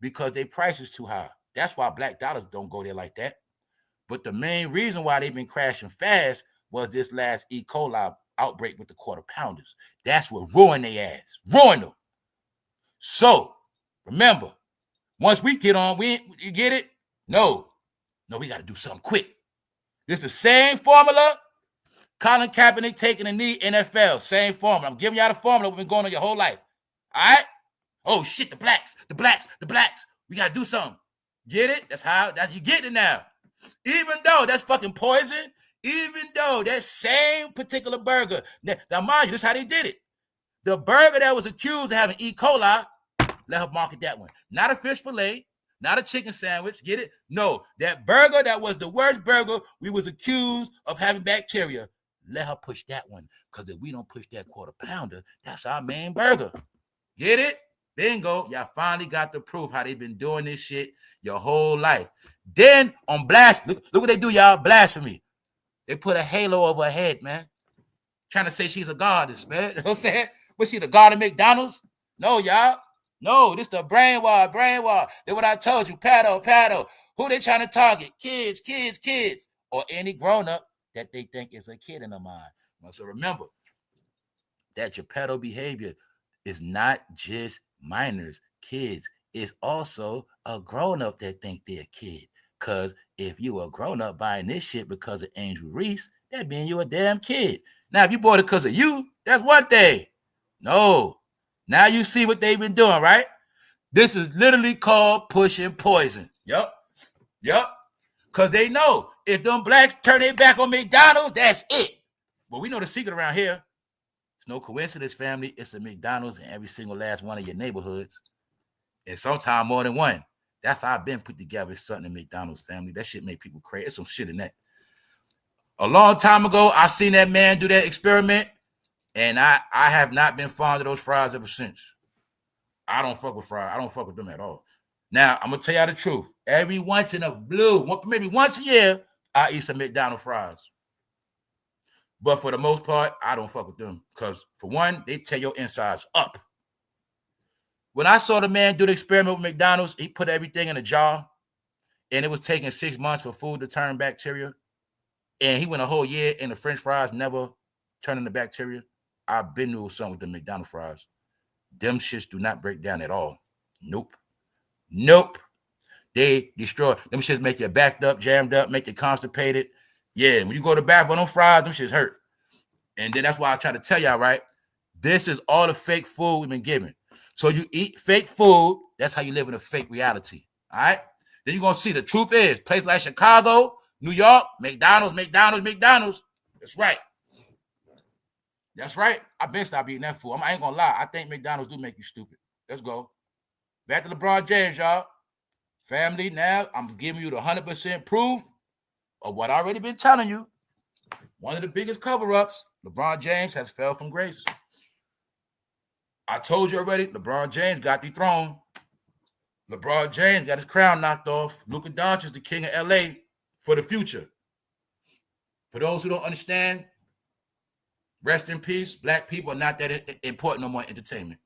S1: because their price is too high. That's why black dollars don't go there like that. But the main reason why they've been crashing fast was this last E. coli outbreak with the quarter pounders. That's what ruined their ass. Ruined them. So, remember, once we get on, you get it? No, we got to do something quick. It's the same formula. Colin Kaepernick taking a knee, NFL. Same formula. I'm giving y'all the formula we've been going on your whole life. All right? Oh, shit, the blacks. We got to do something. Get it? That's you get it now. Even though that's fucking poison, even though that same particular burger, now mind you, this is how they did it. The burger that was accused of having E. coli, let her market that one. Not a fish fillet, not a chicken sandwich, get it? No, that burger that was the worst burger, we was accused of having bacteria. Let her push that one, because if we don't push that quarter pounder, that's our main burger. Get it? Bingo. Y'all finally got the proof how they've been doing this shit your whole life. Then on blast, look what they do, y'all. Blasphemy. They put a halo over her head, man. Trying to say she's a goddess, man. You know what I'm saying? Was she the god of McDonald's? No, y'all. No, this the brainwash. That's what I told you. Paddle. Who they trying to target? Kids. Or any grown-up that they think is a kid in their mind. So remember that your pedo behavior is not just minors, kids. It's also a grown-up that think they're a kid. Because if you a grown-up buying this shit because of Angel Reese, that means you a damn kid. Now, if you bought it because of you, that's one thing. No. Now you see what they've been doing, right? This is literally called pushing poison. Yup. Because they know if them blacks turn their back on McDonald's, that's it. But we know the secret around here. It's no coincidence, family. It's a McDonald's in every single last one of your neighborhoods. And sometimes more than one. That's how I've been put together. It's something in McDonald's, family. That shit make people crazy. It's some shit in that. A long time ago, I seen that man do that experiment, and I have not been fond of those fries ever since. I don't fuck with fries. I don't fuck with them at all. Now, I'm going to tell y'all the truth. Every once in a blue, maybe once a year, I eat some McDonald's fries. But for the most part, I don't fuck with them. Because, for one, they tear your insides up. When I saw the man do the experiment with McDonald's, he put everything in a jar, and it was taking 6 months for food to turn bacteria. And he went a whole year, and the French fries never turned into bacteria. I've been through something with the McDonald's fries. Them shits do not break down at all. Nope. They destroy. Them shits make you backed up, jammed up, make you constipated. Yeah, when you go to the bathroom on them fries, them shits hurt. And then that's why I try to tell y'all, right? This is all the fake food we've been given. So you eat fake food, that's how you live in a fake reality. All right? Then you're going to see the truth is, places like Chicago, New York, McDonald's. That's right. I've been stopped eating that food. I ain't going to lie. I think McDonald's do make you stupid. Let's go. Back to LeBron James, y'all. Family, now I'm giving you the 100% proof of what I already been telling you. One of the biggest cover-ups, LeBron James has fell from grace. I told you already, LeBron James got dethroned. LeBron James got his crown knocked off. LUKA DONCIC is the king of LA for the future. For those who don't understand, Rest in peace. Black people are not that important no more in entertainment.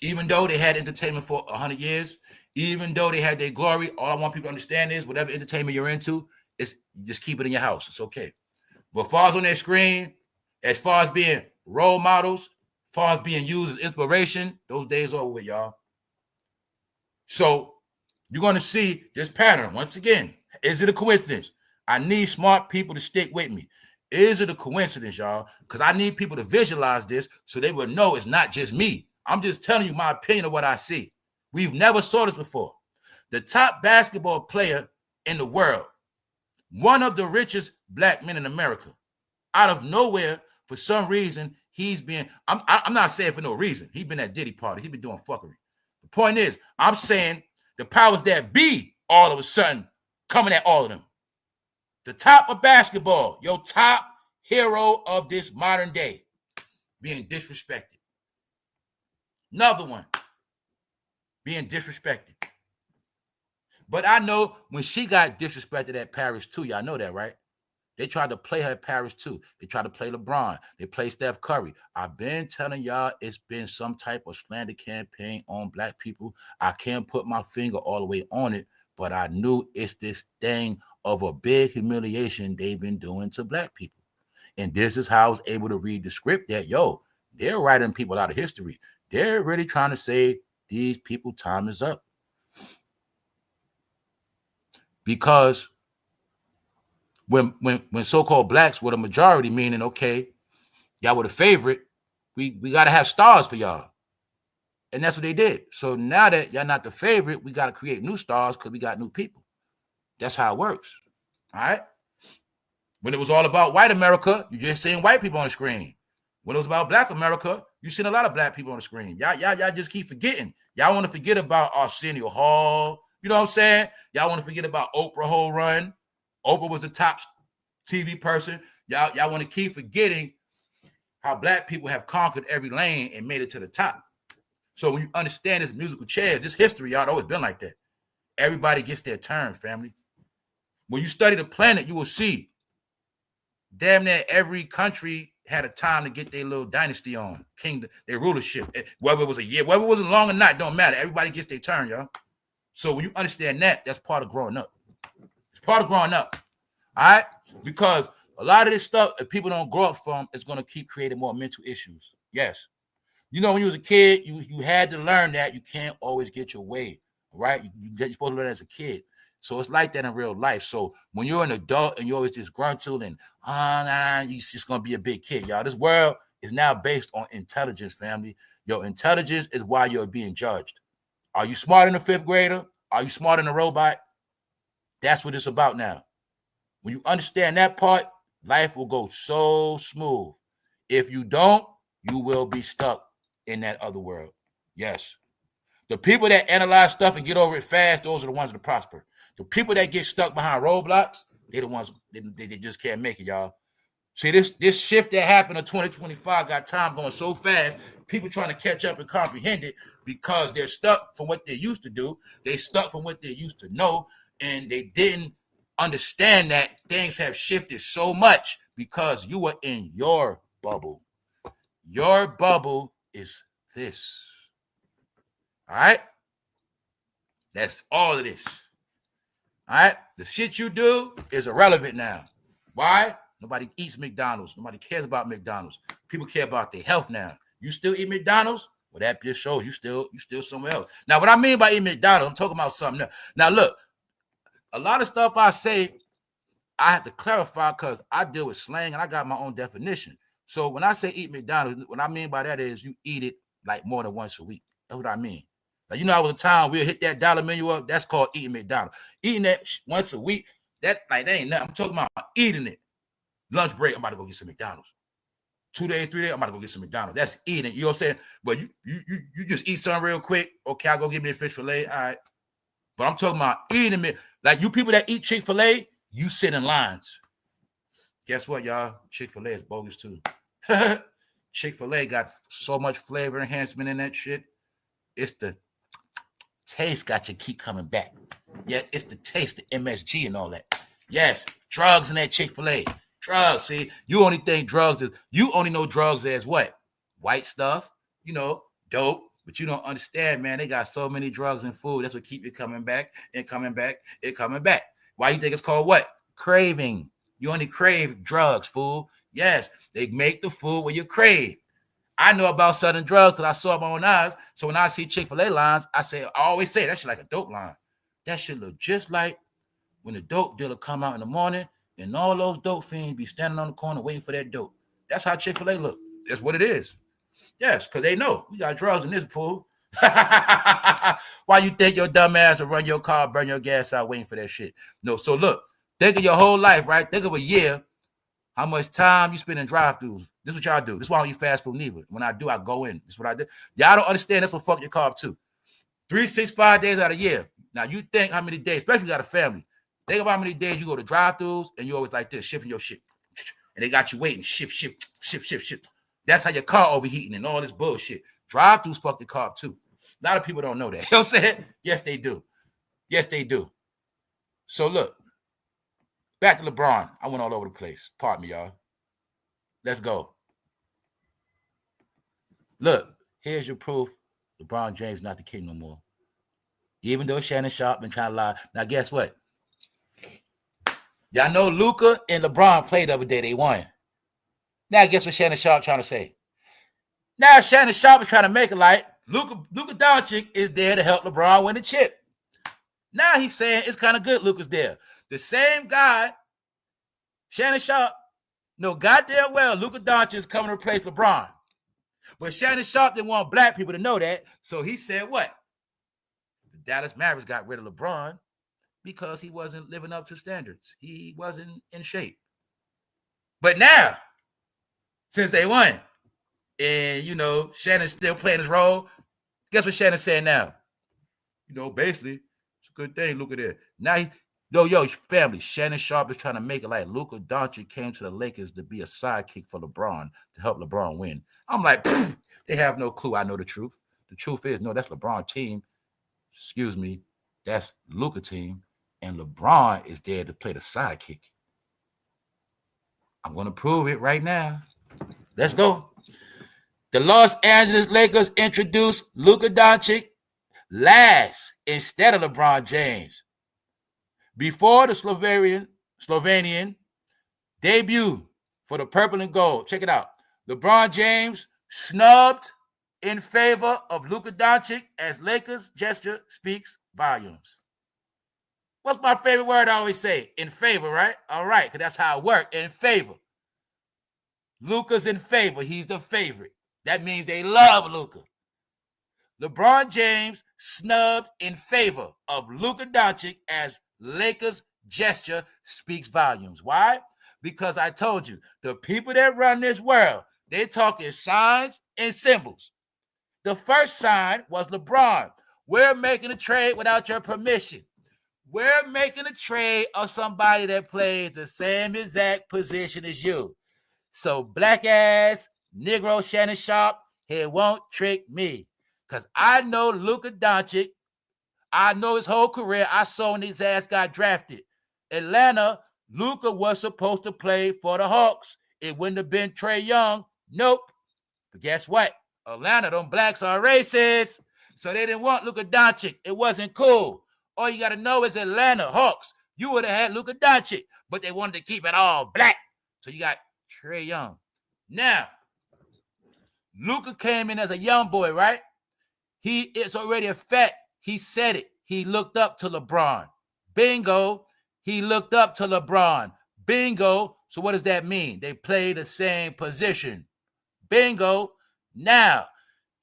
S1: Even though they had entertainment for 100 years, even though they had their glory, all I want people to understand is whatever entertainment you're into, is just keep it in your house. It's okay. But as far as on their screen, as far as being role models, as far as being used as inspiration, those days are over with, y'all. So you're going to see this pattern. Once again, is it a coincidence? I need smart people to stick with me. Is it a coincidence, y'all? Because I need people to visualize this so they will know it's not just me. I'm just telling you my opinion of what I see. We've never saw this before. The top basketball player in the world, one of the richest black men in America, out of nowhere, for some reason, he's been, I'm not saying for no reason. He's been at Diddy party. He's been doing fuckery. The point is, I'm saying the powers that be all of a sudden coming at all of them. The top of basketball, your top hero of this modern day, being disrespected. Another one, being disrespected. But I know when she got disrespected at Paris too, y'all know that, right? They tried to play her at Paris too. They tried to play LeBron. They played Steph Curry. I've been telling y'all it's been some type of slander campaign on black people. I can't put my finger all the way on it, but I knew it's this thing of a big humiliation they've been doing to black people. And this is how I was able to read the script that, yo, they're writing people out of history. They're really trying to say these people time is up. Because when so-called blacks were the majority, meaning, okay, y'all were the favorite, we got to have stars for y'all. And that's what they did. So now that y'all not the favorite, we got to create new stars because we got new people. That's how it works. All right? When it was all about white America, you just seeing white people on the screen. When it was about black America, you seen a lot of black people on the screen. Y'all just keep forgetting. Y'all want to forget about Arsenio Hall. You know what I'm saying? Y'all want to forget about Oprah whole run. Oprah was the top TV person. Y'all want to keep forgetting how black people have conquered every lane and made it to the top. So when you understand this musical chairs, this history, y'all always been like that. Everybody gets their turn, family. When you study the planet, you will see damn near every country had a time to get their little dynasty on, kingdom, their rulership. Whether it was a year, whether it wasn't long or not, don't matter. Everybody gets their turn, y'all. So when you understand that, that's part of growing up. It's part of growing up, all right? Because a lot of this stuff, if people don't grow up from, it's going to keep creating more mental issues. Yes. You know, when you was a kid, you had to learn that you can't always get your way, right? You're supposed to learn as a kid. So it's like that in real life. So when you're an adult and you're always disgruntled and, you're just going to be a big kid, y'all. This world is now based on intelligence, family. Your intelligence is why you're being judged. Are you smarter than a fifth grader? Are you smarter than a robot? That's what it's about now. When you understand that part, life will go so smooth. If you don't, you will be stuck in that other world. Yes. The people that analyze stuff and get over it fast, those are the ones that prosper. The people that get stuck behind roadblocks, they're the ones they just can't make it, y'all. See, this shift that happened in 2025 got time going so fast, people trying to catch up and comprehend it because they're stuck from what they used to do. They stuck from what they used to know, and they didn't understand that things have shifted so much because you were in your bubble. Your bubble is this. All right? That's all it is. All right? The shit you do is irrelevant now. Why? Nobody eats McDonald's. Nobody cares about McDonald's. People care about their health now. You still eat McDonald's? Well, that just shows you still somewhere else. Now, what I mean by eating McDonald's, I'm talking about something else. Now, look, a lot of stuff I say, I have to clarify because I deal with slang and I got my own definition. So when I say eat McDonald's, what I mean by that is you eat it like more than once a week. That's what I mean. Now, you know, I was a time we'll hit that dollar menu up. That's called eating McDonald's. Eating that once a week, that ain't nothing. I'm talking about eating it. Lunch break, I'm about to go get some McDonald's. 2 days, 3 days, I'm about to go get some McDonald's. That's eating. You know what I'm saying? But you just eat something real quick. Okay, I'll go get me a fish fillet. All right. But I'm talking about eating it. Like you people that eat Chick-fil-A, you sit in lines. Guess what, y'all? Chick-fil-A is bogus too. Chick-fil-A got so much flavor enhancement in that shit. It's the taste got you keep coming back. Yeah, it's the taste, the MSG and all that. Yes, drugs in that Chick-fil-A. Drugs. See, you only think drugs is, you only know drugs as what? White stuff, you know, dope. But you don't understand, man. They got so many drugs and food. That's what keep you coming back and coming back and coming back. Why you think it's called what? Craving. You only crave drugs, fool. Yes, they make the food where you crave. I know about Southern drugs because I saw my own eyes. So when I see Chick-fil-A lines, I always say that shit like a dope line. That shit look just like when the dope dealer come out in the morning and all those dope fiends be standing on the corner waiting for that dope. That's how Chick-fil-A look. That's what it is. Yes, because they know we got drugs in this fool. Why you think your dumb ass will run your car, burn your gas out waiting for that shit? No, so look, think of your whole life, right? Think of a year, how much time you spend in drive-thrus. This is what y'all do. This is why I don't eat fast food neither. When I do, I go in. This is what I do. Y'all don't understand. That's what fuck your car up too. 365 days out of the year. Now you think how many days, especially if you got a family. Think about how many days you go to drive-thrus and you always like this, shifting your shit. And they got you waiting, shift. That's how your car overheating and all this bullshit. Drive-thrus fuck your car up too. A lot of people don't know that. You know what I'm saying? Yes, they do. Yes, they do. So look, back to LeBron. I went all over the place. Pardon me, y'all. Let's go. Look, here's your proof. LeBron James not the king no more. Even though Shannon Sharp been trying to lie. Now, guess what? Y'all know LUKA and LeBron played the other day. They won. Now, guess what Shannon Sharp trying to say? Now, Shannon Sharp is trying to make it like Luka Doncic is there to help LeBron win the chip. Now he's saying it's kind of good Luka's there. The same guy, Shannon Sharp, know goddamn well Luka Doncic is coming to replace LeBron. But Shannon Sharp didn't want black people to know that, so he said what? The Dallas Mavericks got rid of LeBron because he wasn't living up to standards. He wasn't in shape. But now, since they won, and, you know, Shannon's still playing his role, guess what Shannon's saying now? You know, basically, it's a good thing. Look at that. Now, yo, family, Shannon Sharp is trying to make it like Luka Doncic came to the Lakers to be a sidekick for LeBron to help LeBron win. I'm like, they have no clue. I know the truth. The truth is, no, that's LeBron team. Excuse me. That's Luka team. And LeBron is there to play the sidekick. I'm going to prove it right now. Let's go. The Los Angeles Lakers introduced Luka Doncic last instead of LeBron James. Before the Slovenian debut for the purple and gold. Check it out. LeBron James snubbed in favor of Luka Doncic as Lakers gesture speaks volumes. What's my favorite word I always say? In favor, right? All right, because that's how it works. In favor. Luka's in favor. He's the favorite. That means they love Luka. LeBron James snubbed in favor of Luka Doncic as Lakers gesture speaks volumes. Why? Because I told you, the people that run this world, they're talking signs and symbols. The first sign was LeBron. We're making a trade without your permission. We're making a trade of somebody that plays the same exact position as you. So black ass, Negro Shannon Sharp, he won't trick me. Because I know Luka Doncic. I know his whole career. I saw when his ass got drafted. Atlanta, Luka was supposed to play for the Hawks. It wouldn't have been Trae Young. Nope. But guess what? Atlanta, them blacks are racist. So they didn't want Luka Doncic. It wasn't cool. All you got to know is Atlanta Hawks. You would have had Luka Doncic, but they wanted to keep it all black. So you got Trae Young. Now, Luka came in as a young boy, right? He is already a fact. He said it. He looked up to LeBron. Bingo. He looked up to LeBron. Bingo. So what does that mean? They play the same position. Bingo. Now,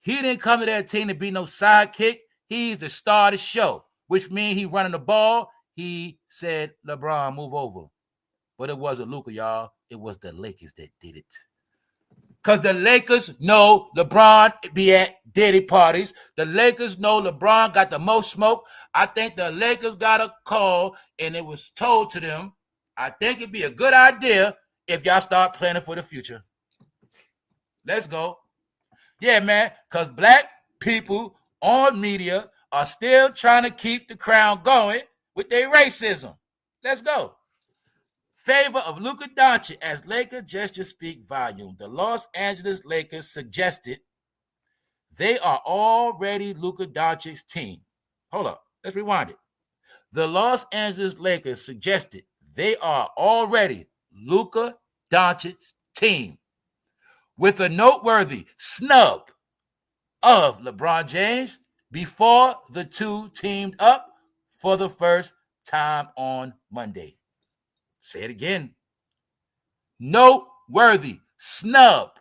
S1: he didn't come to that team to be no sidekick. He's the star of the show, which means he running the ball. He said, LeBron, move over. But it wasn't Luka, y'all. It was the Lakers that did it. Because the Lakers know LeBron be at Diddy parties. The Lakers know LeBron got the most smoke. I think the Lakers got a call and it was told to them, I think it'd be a good idea if y'all start planning for the future. Let's go. Yeah, man, because black people on media are still trying to keep the crown going with their racism. Let's go. favor of Luka Doncic as Lakers gestures speak volume. The Los Angeles Lakers suggested they are already Luka Doncic's team. Hold up, let's rewind it. The Los Angeles Lakers suggested they are already Luka Doncic's team, with a noteworthy snub of LeBron James before the two teamed up for the first time on Monday. Say it again. Noteworthy snub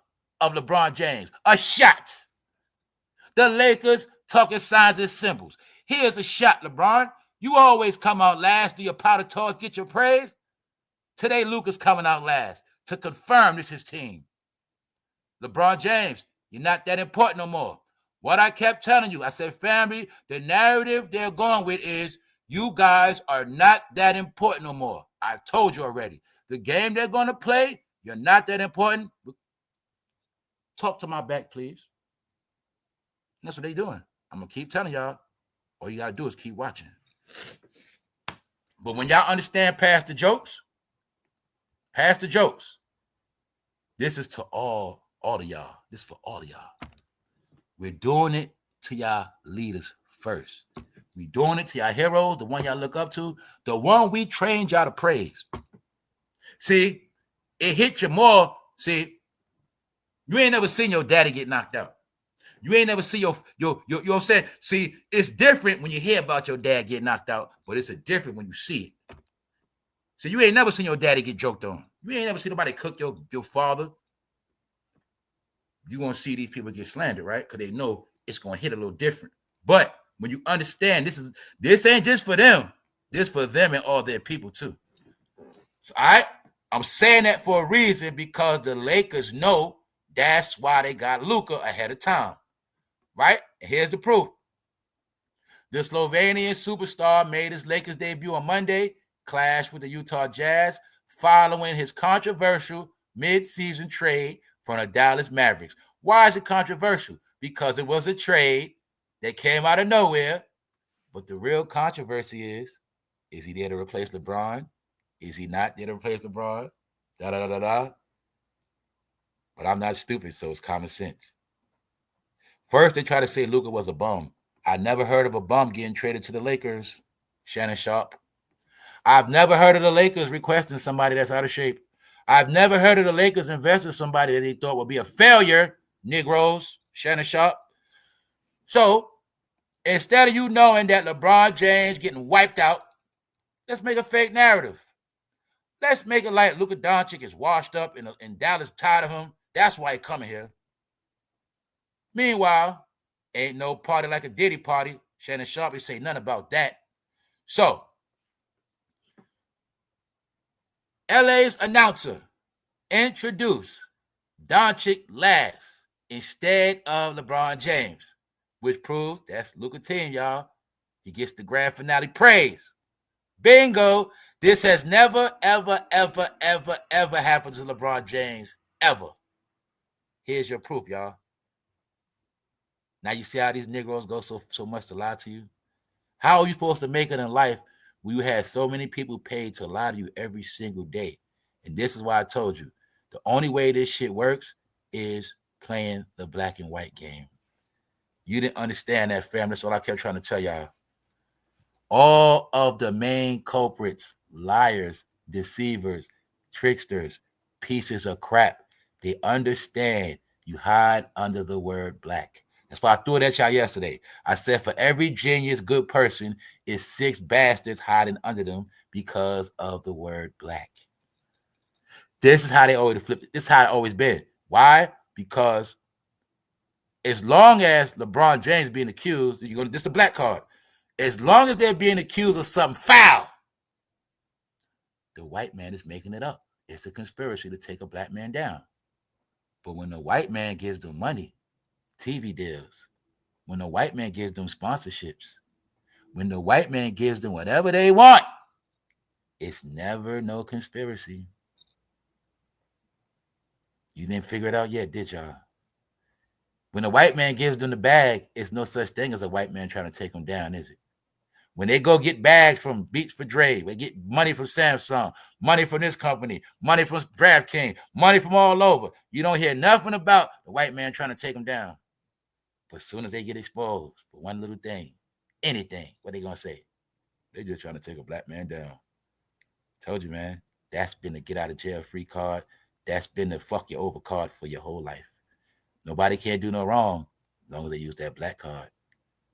S1: of LeBron James. A shot. The Lakers talking signs and symbols. Here's a shot, LeBron. You always come out last. Do your powder toss, get your praise? Today, Luka's coming out last to confirm this is his team. LeBron James, you're not that important no more. What I kept telling you, I said, family, the narrative they're going with is you guys are not that important no more. I told you already. The game they're going to play, you're not that important. Talk to my back, please. And that's what they're doing. I'm going to keep telling y'all. All you got to do is keep watching. But when y'all understand past the jokes, this is to all of y'all. This is for all of y'all. We're doing it to y'all leaders first. We're doing it to y'all heroes, the one y'all look up to, the one we trained y'all to praise. See, it hit you more. See, you ain't never seen your daddy get knocked out. You ain't never see your you know what I'm saying? See, it's different when you hear about your dad get knocked out, but it's a different when you see it. See, you ain't never seen your daddy get joked on. You ain't never seen nobody cook your father. You're going to see these people get slandered, right? Because they know it's going to hit a little different. But when you understand this ain't just for them. This for them and all their people too. So I'm saying that for a reason because the Lakers know that's why they got Luka ahead of time, right? And here's the proof. The Slovenian superstar made his Lakers debut on Monday, clashed with the Utah Jazz following his controversial mid-season trade from the Dallas Mavericks. Why is it controversial? Because it was a trade that came out of nowhere. But the real controversy is he there to replace LeBron? Is he not there to replace LeBron? Da-da-da-da-da. But I'm not stupid, so it's common sense. First, they try to say Luka was a bum. I never heard of a bum getting traded to the Lakers, Shannon Sharp. I've never heard of the Lakers requesting somebody that's out of shape. I've never heard of the Lakers investing somebody that they thought would be a failure, Negroes, Shannon Sharp. So instead of you knowing that LeBron James getting wiped out, let's make a fake narrative. Let's make it like Luka Doncic is washed up and Dallas tired of him. That's why he coming here. Meanwhile, ain't no party like a Diddy party. Shannon Sharp, he say nothing about that. So, LA's announcer introduced Doncic last instead of LeBron James, which proves that's Luka team, y'all. He gets the grand finale praise. Bingo. This has never, ever, ever, ever, ever happened to LeBron James, ever. Here's your proof, y'all. Now you see how these Negroes go so much to lie to you? How are you supposed to make it in life when you have so many people paid to lie to you every single day? And this is why I told you, the only way this shit works is playing the black and white game. You didn't understand that, fam. That's all I kept trying to tell y'all. All of the main culprits, liars, deceivers, tricksters, pieces of crap, they understand you hide under the word black. That's why I threw it at y'all yesterday. I said for every genius, good person is 6 bastards hiding under them because of the word black. This is how they always flipped it. This is how it always been. Why? Because as long as LeBron James being accused, this is a black card. As long as they're being accused of something foul, the white man is making it up. It's a conspiracy to take a black man down. But when the white man gives them money, TV deals, when the white man gives them sponsorships, when the white man gives them whatever they want, it's never no conspiracy. You didn't figure it out yet, did y'all? When the white man gives them the bag, it's no such thing as a white man trying to take them down, is it? When they go get bags from Beats for Dre, they get money from Samsung, money from this company, money from DraftKings, money from all over. You don't hear nothing about the white man trying to take them down. But as soon as they get exposed for one little thing, anything, what they gonna say? They're just trying to take a black man down. Told you, man. That's been the get out of jail free card. That's been the fuck you over card for your whole life. Nobody can't do no wrong as long as they use that black card.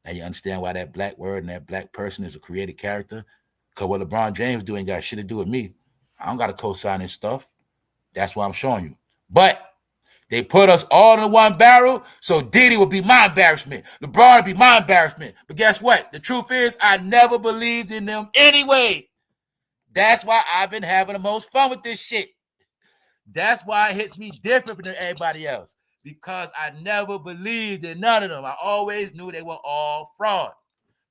S1: Now you understand why that black word and that black person is a created character? Because what LeBron James doing got shit to do with me. I don't got to co-sign this stuff. That's why I'm showing you. But they put us all in one barrel, so Diddy will be my embarrassment. LeBron will be my embarrassment. But guess what? The truth is, I never believed in them anyway. That's why I've been having the most fun with this shit. That's why it hits me different than everybody else. Because I never believed in none of them. I always knew they were all fraud.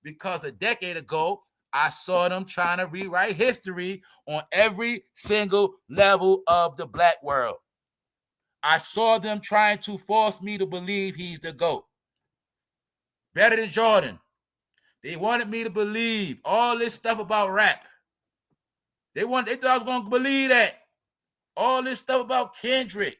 S1: Because a decade ago, I saw them trying to rewrite history on every single level of the black world. I saw them trying to force me to believe he's the GOAT. Better than Jordan. They wanted me to believe all this stuff about rap. They thought I was going to believe that. All this stuff about KENDRICK.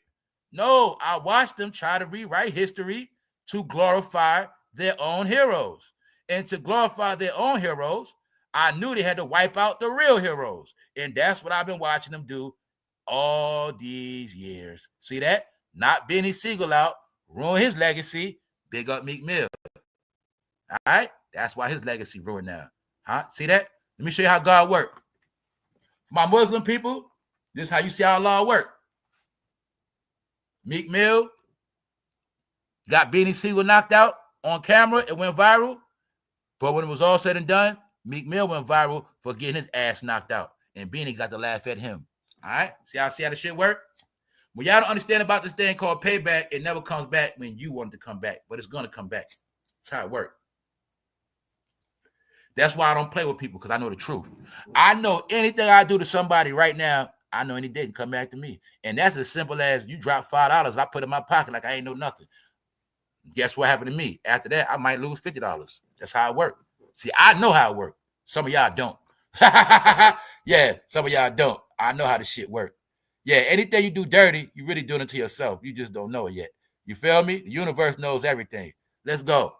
S1: No, I watched them try to rewrite history to glorify their own heroes. And to glorify their own heroes, I knew they had to wipe out the real heroes. And that's what I've been watching them do all these years. See that? Not Benny Siegel out, ruin his legacy. Big up Meek Mill. All right? That's why his legacy ruined now. Huh? See that? Let me show you how God works. For my Muslim people, this is how you see how Allah work. Meek Mill got Benny Siegel knocked out on camera. It went viral. But when it was all said and done, Meek Mill went viral for getting his ass knocked out. And Benny got to laugh at him. All right? See how the shit work? When y'all don't understand about this thing called payback, it never comes back when you want it to come back. But it's going to come back. That's how it works. That's why I don't play with people, because I know the truth. I know anything I do to somebody right now, I know any day can come back to me. And that's as simple as you drop $5, I put it in my pocket like I ain't know nothing. Guess what happened to me? After that, I might lose $50. That's how it works. See, I know how it works. Some of y'all don't. Yeah, some of y'all don't. I know how the shit works. Yeah, anything you do dirty, you really doing it to yourself. You just don't know it yet. You feel me? The universe knows everything. Let's go.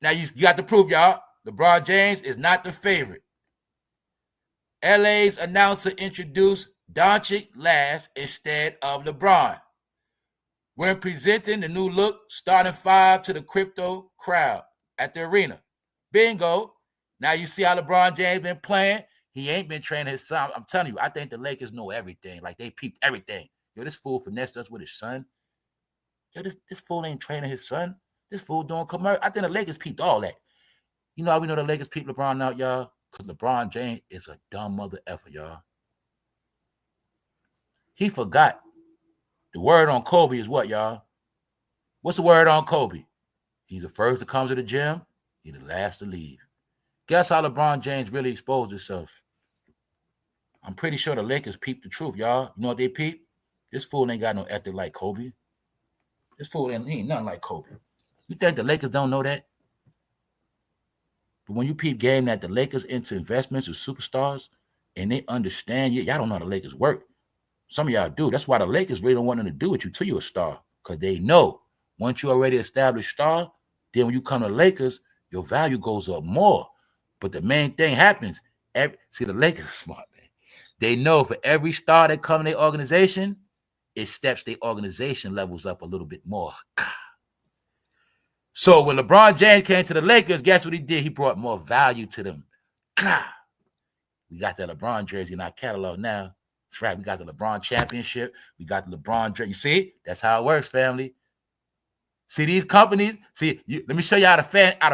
S1: Now, you got the proof, y'all. LeBron James is not the favorite. LA's announcer introduced DONCIC last instead of LeBron. When presenting the new look, starting 5 to the crypto crowd at the arena. Bingo. Now you see how LeBron James been playing. He ain't been training his son. I'm telling you, I think the Lakers know everything. Like, they peeped everything. Yo, this fool finessed us with his son. Yo, this fool ain't training his son. This fool doing commercial. I think the Lakers peeped all that. You know how we know the Lakers peeped LeBron out, y'all? Because LeBron James is a dumb mother effer, y'all. He forgot. The word on Kobe is what, y'all? What's the word on Kobe? He's the first to come to the gym. He's the last to leave. Guess how LeBron James really exposed himself? I'm pretty sure the Lakers peeped the truth, y'all. You know what they peeped? This fool ain't got no ethic like Kobe. This fool ain't nothing like Kobe. You think the Lakers don't know that? But when you peep game that the Lakers into investments with superstars and they understand, y'all don't know how the Lakers work. Some of y'all do. That's why the Lakers really don't want nothing to do with you till you're a star. Because they know once you already established star, then when you come to the Lakers, your value goes up more. But the main thing happens. See, the Lakers are smart, man. They know for every star that come in their organization, it steps their organization levels up a little bit more. So when LeBron James came to the Lakers, guess what he did? He brought more value to them. We got that LeBron jersey in our catalog now. That's right. We got the LeBron championship. We got the LeBron jersey. You see? That's how it works, family. See, these companies, let me show you out of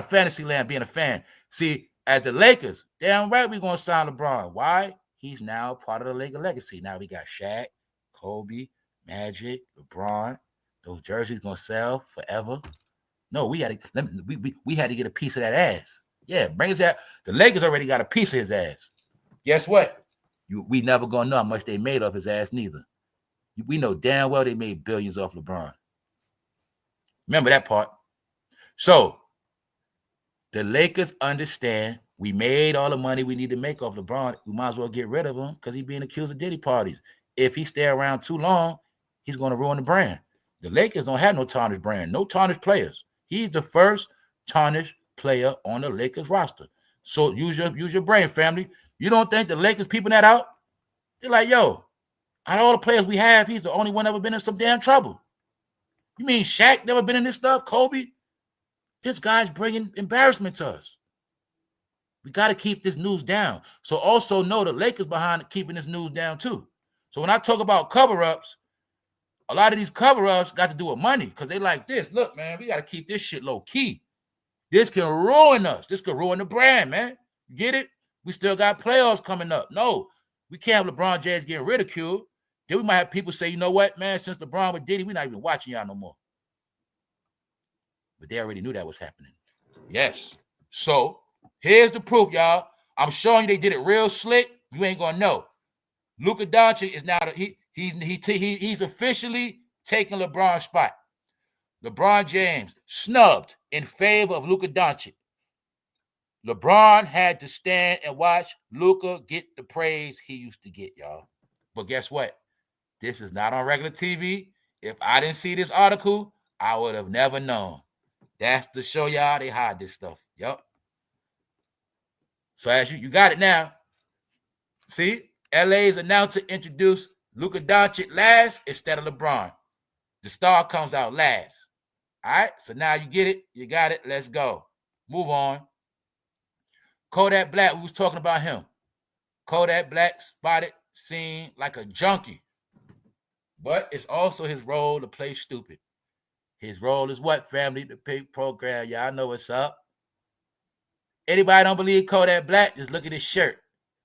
S1: fantasy land being a fan. See, as the Lakers, damn right we're going to sign LeBron. Why? He's now part of the Laker legacy. Now we got Shaq, Kobe, Magic, LeBron. Those jerseys going to sell forever. No, we had to get a piece of that ass. Yeah, bring us that. The Lakers already got a piece of his ass. Guess what? We never gonna know how much they made off his ass neither. We know damn well they made billions off LeBron. Remember that part. So The Lakers understand we made all the money we need to make off LeBron. We might as well get rid of him because he's being accused of Diddy parties. If he stay around too long, he's going to ruin the brand. The Lakers don't have no tarnished brand, no tarnished players. He's the first tarnished player on the Lakers roster. So use your brain, family. You don't think the Lakers peeping that out? They're like, yo, out of all the players we have, he's the only one ever been in some damn trouble. You mean Shaq never been in this stuff? Kobe? This guy's bringing embarrassment to us. We got to keep this news down. So also know the Lakers behind keeping this news down too. So when I talk about cover-ups, a lot of these cover-ups got to do with money because they like this. Look, man, we got to keep this shit low-key. This can ruin us. This could ruin the brand, man. You get it? We still got playoffs coming up. No, we can't have LeBron James getting ridiculed. Then we might have people say, you know what, man, since LeBron with Diddy, we're not even watching y'all no more. But they already knew that was happening. Yes. So here's the proof, y'all. I'm showing you they did it real slick. You ain't gonna know. Luka Doncic is now he's officially taking LeBron's spot. LeBron James snubbed in favor of Luka Doncic. LeBron had to stand and watch Luka get the praise he used to get, y'all. But guess what? This is not on regular TV. If I didn't see this article, I would have never known. That's to show y'all they hide this stuff. Yup. So as you got it now. See, LA's announcer introduced Luka Doncic last instead of LeBron. The star comes out last. All right, so now you get it. You got it. Let's go. Move on. Kodak Black, we was talking about him. Kodak Black spotted, seen like a junkie. But it's also his role to play stupid. His role is what, family? The pig program. Y'all know what's up. Anybody don't believe Kodak Black, just look at his shirt.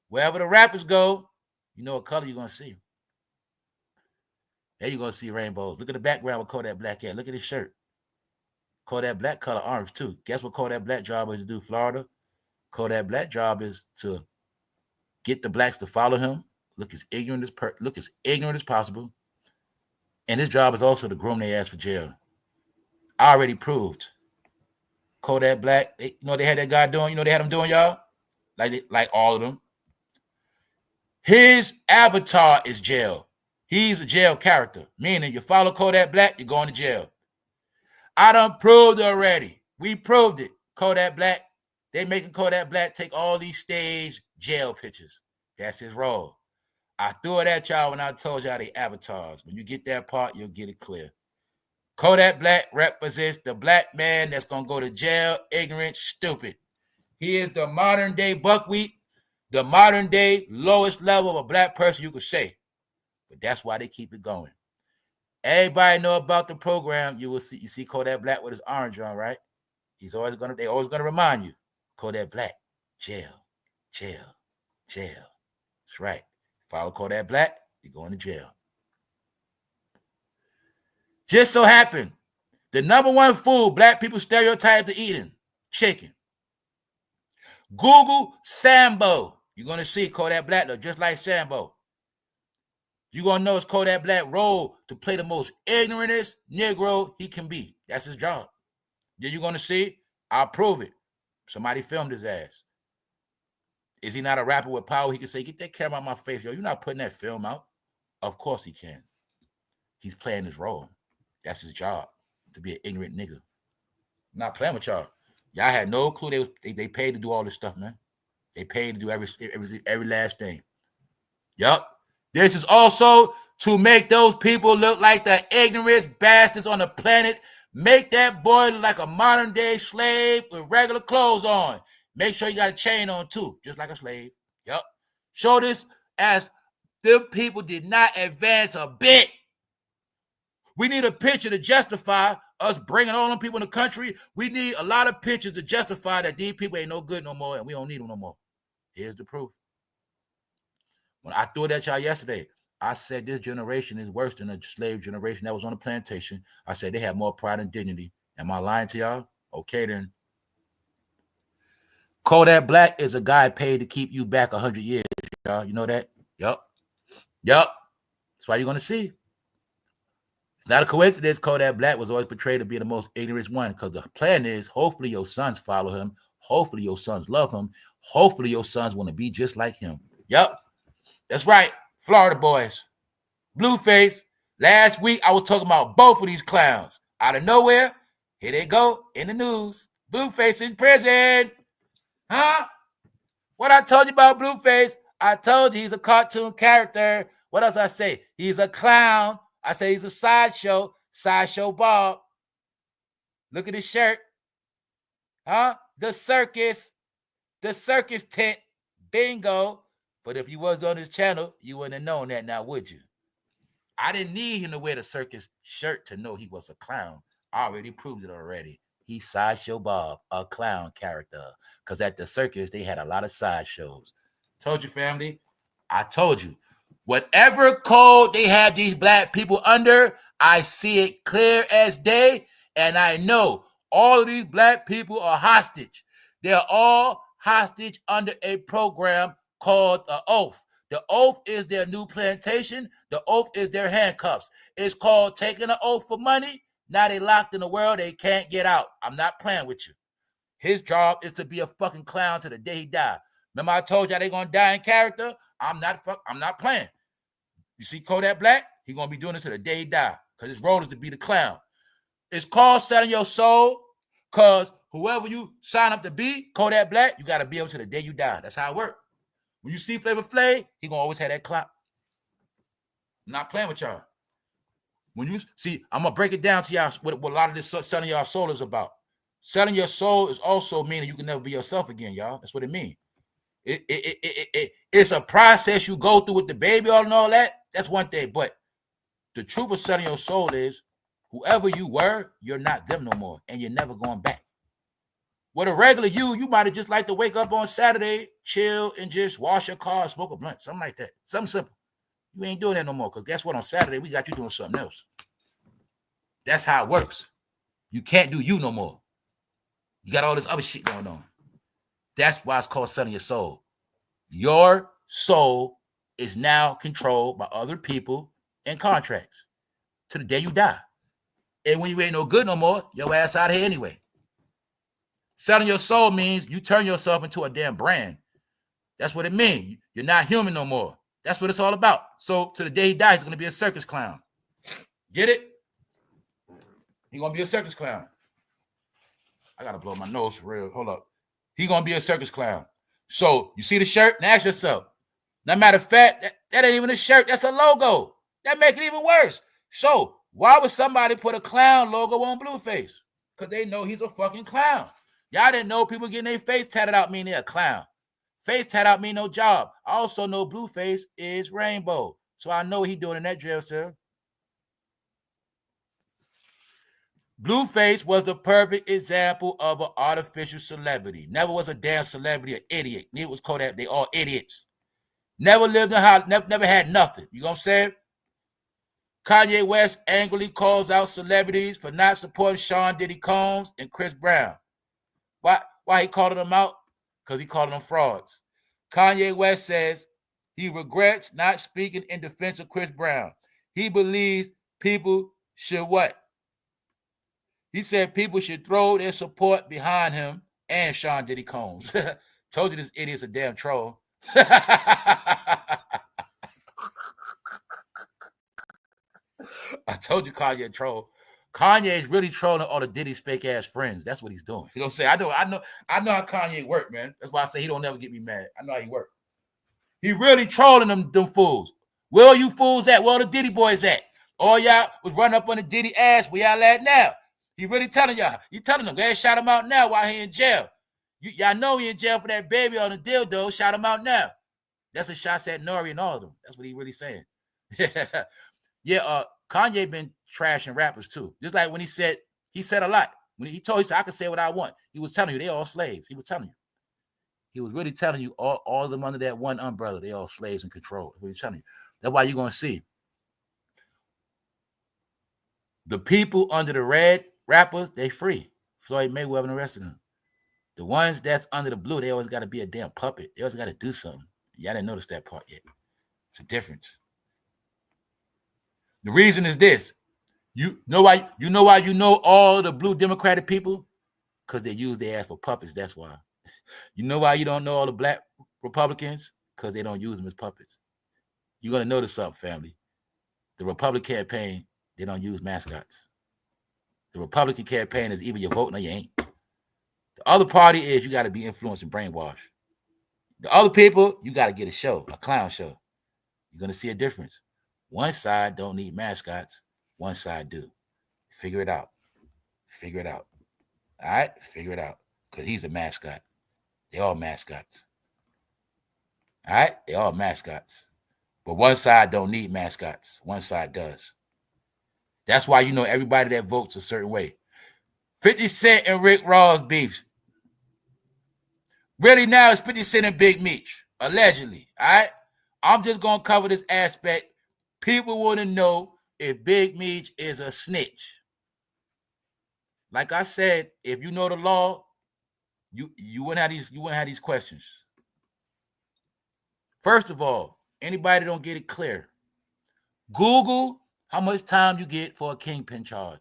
S1: Wherever the rappers go, you know what color you're going to see. There you're going to see rainbows. Look at the background with Kodak Black at. Look at his shirt. Kodak Black color orange too. Guess what Kodak Black job is to do, Florida? Kodak Black job is to get the blacks to follow him. Look as ignorant as possible. And his job is also to groom their ass for jail. I already proved. Kodak Black, they had that guy doing, they had him doing, y'all? Like all of them. His avatar is jail. He's a jail character, meaning you follow Kodak Black, you're going to jail. I done proved it already. We proved it. Kodak Black, they making Kodak Black take all these stage jail pictures. That's his role. I threw it at y'all when I told y'all they avatars. When you get that part, you'll get it clear. Kodak Black represents the black man that's going to go to jail, ignorant, stupid. He is the modern day buckwheat, the modern day lowest level of a black person you could say. But that's why they keep it going. Everybody know about the program. You see Kodak Black with his orange on, right? They always gonna remind you. Kodak Black, jail, jail, jail. That's right. Follow Kodak Black, you're going to jail. Just so happened, the number one food black people stereotype to eating, chicken. Google Sambo. You're going to see Kodak Black look just like Sambo. You're going to know it's Kodak Black role to play the most ignorantest Negro he can be. That's his job. Then you're going to see, I'll prove it. Somebody filmed his ass. Is he not a rapper with power? He can say, get that camera on my face. Yo, you're not putting that film out. Of course he can. He's playing his role. That's his job, to be an ignorant nigga. I'm not playing with y'all. Y'all had no clue they paid to do all this stuff, man. They paid to do every last thing. Yup. This is also to make those people look like the ignorant bastards on the planet. Make that boy look like a modern day slave with regular clothes on. Make sure you got a chain on too, just like a slave. Yup. Show this as them people did not advance a bit. We need a picture to justify us bringing all them people in the country. We need a lot of pictures to justify that these people ain't no good no more and we don't need them no more. Here's the proof. When I threw it at y'all yesterday, I said this generation is worse than the slave generation that was on the plantation. I said they have more pride and dignity. Am I lying to y'all? Okay, then. Kodak Black is a guy paid to keep you back 100 years, y'all. You know that? Yup. That's why you're going to see. It's not a coincidence Kodak Black was always portrayed to be the most ignorant one because the plan is hopefully your sons follow him. Hopefully your sons love him. Hopefully your sons want to be just like him. Yep, that's right. Florida boys. Blueface. Last week, I was talking about both of these clowns. Out of nowhere, here they go in the news. Blueface in prison. Huh? What I told you about Blueface? I told you he's a cartoon character. What else I say? He's a clown. I say he's a sideshow. Sideshow Bob. Look at his shirt. Huh? The circus tent. Bingo. But if you was on this channel, you wouldn't have known that now, would you? I didn't need him to wear the circus shirt to know he was a clown. I already proved it already. He's Sideshow Bob, a clown character. Because at the circus, they had a lot of sideshows. Told you, family. I told you. Whatever code they have these black people under, I see it clear as day. And I know all of these black people are hostage. They're all hostage under a program called the Oath. The Oath is their new plantation. The Oath is their handcuffs. It's called taking an oath for money. Now they locked in the world. They can't get out. I'm not playing with you. His job is to be a fucking clown to the day he died. Remember I told y'all they gonna die in character? I'm not playing. You see Kodak Black? He gonna be doing this to the day he die. Because his role is to be the clown. It's called selling your soul. Because whoever you sign up to be, Kodak Black, you gotta be able to the day you die. That's how it works. When you see Flavor Flav, he gonna always have that clap. I'm not playing with y'all. When you see, I'm gonna break it down to y'all what a lot of this selling your soul is about. Selling your soul is also meaning you can never be yourself again, y'all. That's what it means. It's a process you go through with the baby and all that. That's one thing. But the truth of selling your soul is whoever you were, you're not them no more, and you're never going back. With a regular you might have just like to wake up on Saturday, chill, and just wash your car, smoke a blunt, something like that. Something simple. You ain't doing that no more, because guess what? On Saturday, we got you doing something else. That's how it works. You can't do you no more. You got all this other shit going on. That's why it's called selling your soul. Your soul is now controlled by other people and contracts to the day you die. And when you ain't no good no more, your ass out of here anyway. Selling your soul means you turn yourself into a damn brand. That's what it means. You're not human no more. That's what it's all about. So to the day he dies, he's going to be a circus clown. Get it? He's going to be a circus clown. I got to blow my nose for real. Hold up. He's going to be a circus clown. So you see the shirt? Now ask yourself. No matter of fact, that ain't even a shirt. That's a logo. That makes it even worse. So why would somebody put a clown logo on Blueface? Because they know he's a fucking clown. Y'all didn't know people getting their face tatted out mean they're a clown. Face tatted out mean no job. I also know Blueface is rainbow. So I know what he's doing in that drill, sir. Blueface was the perfect example of an artificial celebrity. Never was a damn celebrity, an idiot. Neither was Kodak. They all idiots. Never lived in how, never had nothing. You know what I'm saying? Kanye West angrily calls out celebrities for not supporting Sean Diddy Combs and Chris Brown. Why he calling them out? Because he calling them frauds. Kanye West says he regrets not speaking in defense of Chris Brown. He believes people should what? He said people should throw their support behind him and Sean Diddy Combs. Told you this idiot's a damn troll. I told you Kanye a troll. Kanye is really trolling all the Diddy's fake ass friends. That's what he's doing. You know what I'm saying? I know how Kanye work, man. That's why I say he don't never get me mad. I know how he work. He really trolling them fools. Where are you fools at? Where are the Diddy boys at? All y'all was running up on the Diddy ass. Where y'all at now? He really telling y'all. He telling them, go ahead, shout him out now while he in jail. Y'all know he in jail for that baby on the dildo. Shout him out now. That's a shot at Nori and all of them. That's what he really saying. Yeah, Kanye been trashing rappers too. Just like when he said a lot. When he said, I can say what I want. He was telling you they all slaves. He was telling you. He was really telling you all of them under that one umbrella. They all slaves and control. That's what he's telling you. That's why you're going to see the people under the red rappers, they free. Floyd Mayweather and the rest of them. The ones that's under the blue, they always got to be a damn puppet. They always got to do something. Y'all didn't notice that part yet. It's a difference. The reason is this. You know why you know all the blue Democratic people? Because they use their ass for puppets. That's why. You know why you don't know all the black Republicans? Because they don't use them as puppets. You're going to notice something, family. The Republican campaign, they don't use mascots. The Republican campaign is either you're voting or you ain't. The other party is you got to be influenced and brainwashed. The other people, you got to get a show, a clown show. You're going to see a difference. One side don't need mascots. One side do. Figure it out. Figure it out. All right? Figure it out. Because he's a mascot. They all mascots. All right? They all mascots. But one side don't need mascots. One side does. That's why you know everybody that votes a certain way. 50 Cent and Rick Ross beef. Really now it's 50 Cent and Big Meech. Allegedly. All right? I'm just going to cover this aspect. People want to know if Big Meech is a snitch. Like I said, if you know the law, you wouldn't have these questions. First of all, anybody don't get it clear, Google how much time you get for a kingpin charge.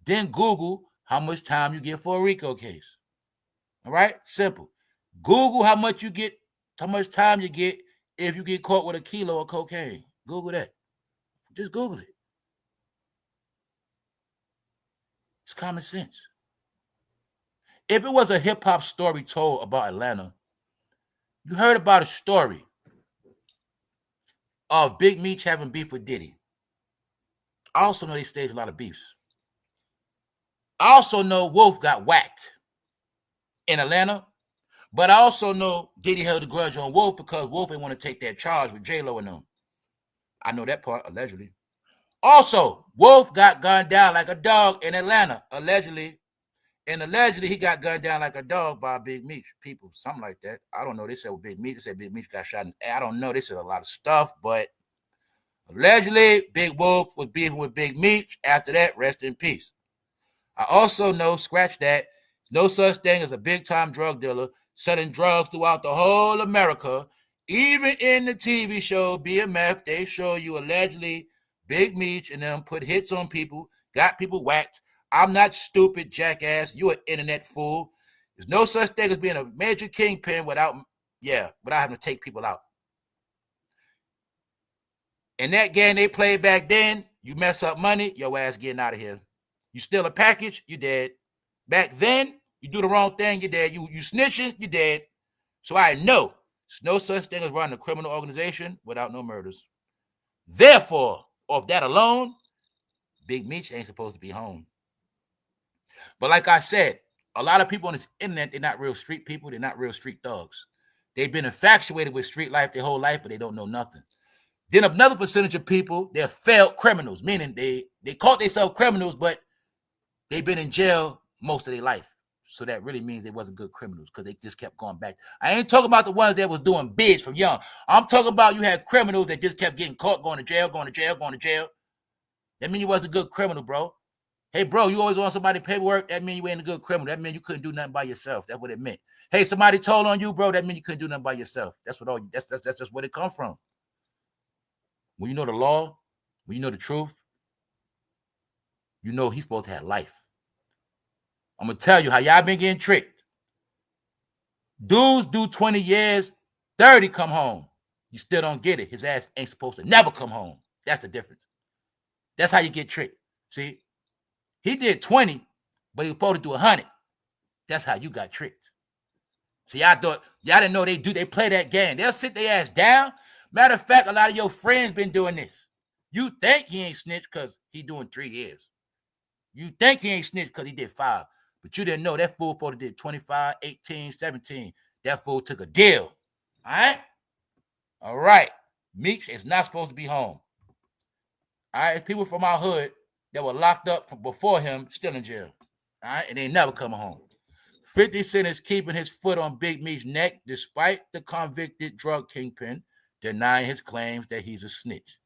S1: Then Google how much time you get for a RICO case. All right? Simple. Google how much time you get if you get caught with a kilo of cocaine. Google that. Just Google it. It's common sense. If it was a hip-hop story told about Atlanta, you heard about a story of Big Meech having beef with Diddy. I also know they staged a lot of beefs. I also know Wolf got whacked in Atlanta, but I also know Diddy held a grudge on Wolf because Wolf didn't want to take that charge with J-Lo and them. I know that part, allegedly. Also, Wolf got gunned down like a dog in Atlanta, allegedly. And allegedly, he got gunned down like a dog by Big Meech. People, something like that. I don't know. They said with Big Meech. They said Big Meech got shot in. I don't know. They said a lot of stuff, but allegedly, Big Wolf was beefing with Big Meech. After that, rest in peace. I also know, scratch that, no such thing as a big-time drug dealer selling drugs throughout the whole America. Even in the TV show BMF, they show you allegedly Big Meech and them put hits on people, got people whacked. I'm not stupid, jackass. You an internet fool. There's no such thing as being a major kingpin without having to take people out. In that game they played back then, you mess up money, your ass getting out of here. You steal a package, you dead. Back then, you do the wrong thing, you dead. You snitching, you dead. So I know there's no such thing as running a criminal organization without no murders. Therefore, off that alone, Big Meech ain't supposed to be home. But like I said, a lot of people on this internet, they're not real street people. They're not real street thugs. They've been infatuated with street life their whole life, but they don't know nothing. Then another percentage of people, they're failed criminals, meaning they caught themselves criminals, but they've been in jail most of their life. So that really means they wasn't good criminals because they just kept going back. I ain't talking about the ones that was doing bids from young. I'm talking about you had criminals that just kept getting caught, going to jail, going to jail, going to jail. That means you wasn't a good criminal, bro. Hey, bro, you always want somebody paperwork. That means you ain't a good criminal. That means you couldn't do nothing by yourself. That's what it meant. Hey, somebody told on you, bro. That means you couldn't do nothing by yourself. That's just where it come from. When you know the law, when you know the truth, you know he's supposed to have life. I'm gonna tell you how y'all been getting tricked. Dudes do 20 years, 30 come home. You still don't get it. His ass ain't supposed to never come home. That's the difference. That's how you get tricked. See? He did 20, but he was supposed to do 100. That's how you got tricked. So y'all thought, y'all didn't know they play that game. They'll sit their ass down. Matter of fact, a lot of your friends been doing this. You think he ain't snitched because he doing 3 years. You think he ain't snitched because he did 5. But you didn't know that fool supposed to did 25, 18, 17. That fool took a deal. All right? All right. Meech is not supposed to be home. All right? It's people from our hood that were locked up from before him still in jail. All right? And they never coming home. 50 Cent is keeping his foot on Big Meech's neck despite the convicted drug kingpin denying his claims that he's a snitch.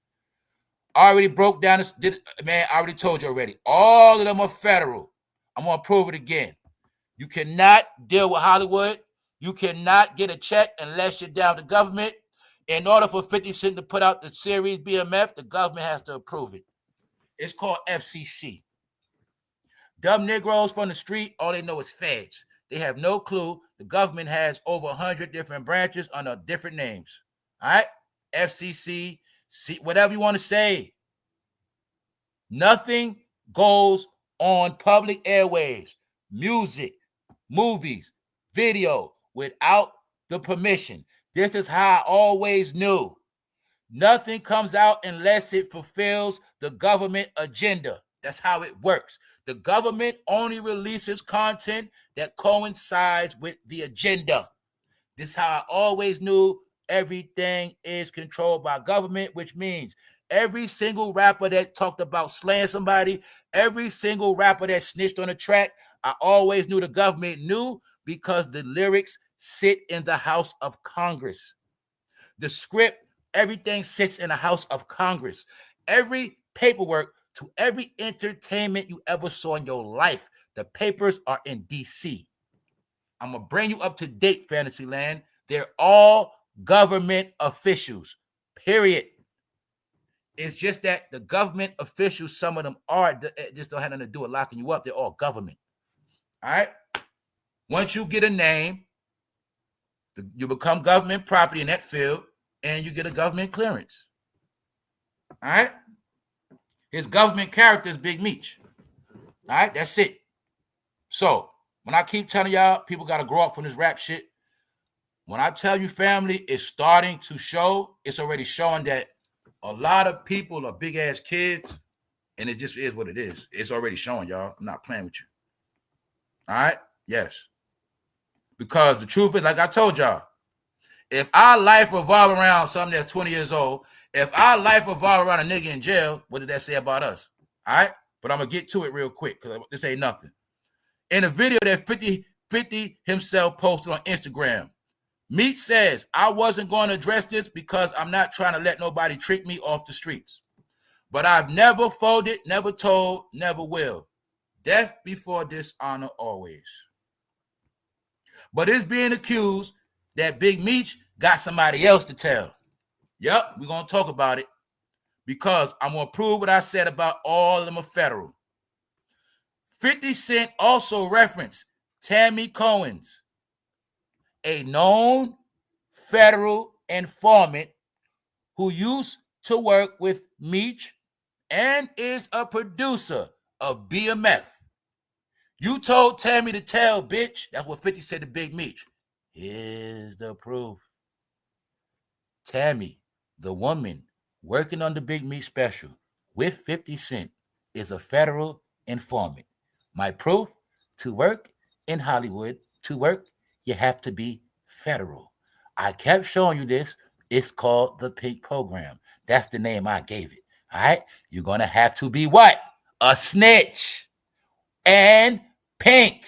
S1: I already broke down this, man, I already told you already. All of them are federal. I'm going to prove it again. You cannot deal with Hollywood. You cannot get a check unless you're down to government. In order for 50 Cent to put out the series BMF, the government has to approve it. It's called FCC. Dumb Negroes from the street, all they know is feds. They have no clue. The government has over 100 different branches under different names. All right? FCC, whatever you want to say. Nothing goes on public airways, music, movies, video without the permission. This is how I always knew. Nothing comes out unless it fulfills the government agenda. That's how it works. The government only releases content that coincides with the agenda. This is how I always knew everything is controlled by government, which means every single rapper that talked about slaying somebody, every single rapper that snitched on a track, I always knew the government knew because the lyrics sit in the House of Congress. The script, everything sits in the House of Congress. Every paperwork to every entertainment you ever saw in your life, the papers are in D.C. I'm going to bring you up to date, Fantasyland. They're all government officials, period. It's just that the government officials, some of them are, just don't have nothing to do with locking you up. They're all government. All right? Once you get a name, you become government property in that field, and you get a government clearance. All right? His government character is Big Meech. All right? That's it. So, when I keep telling y'all, people got to grow up from this rap shit. When I tell you family is starting to show, it's already showing that a lot of people are big-ass kids, and it just is what it is. It's already showing, y'all. I'm not playing with you. All right? Yes. Because the truth is, like I told y'all, if our life revolve around something that's 20 years old, if our life revolve around a nigga in jail, what did that say about us? All right? But I'm going to get to it real quick because this ain't nothing. In a video that 50 himself posted on Instagram, Meech says, I wasn't going to address this because I'm not trying to let nobody trick me off the streets. But I've never folded, never told, never will. Death before dishonor always. But it's being accused that Big Meech got somebody else to tell. Yep, we're going to talk about it because I'm going to prove what I said about all of them are federal. 50 Cent also referenced Tammy Cohen's, a known federal informant who used to work with Meech and is a producer of BMF. You told Tammy to tell, bitch. That's what 50 said to Big Meech. Here's the proof. Tammy, the woman working on the Big Meech special with 50 Cent, is a federal informant. My proof, to work in Hollywood, to work, you have to be federal. I kept showing you this. It's called the Pink Program. That's the name I gave it. All right? You're going to have to be what? A snitch. And pink.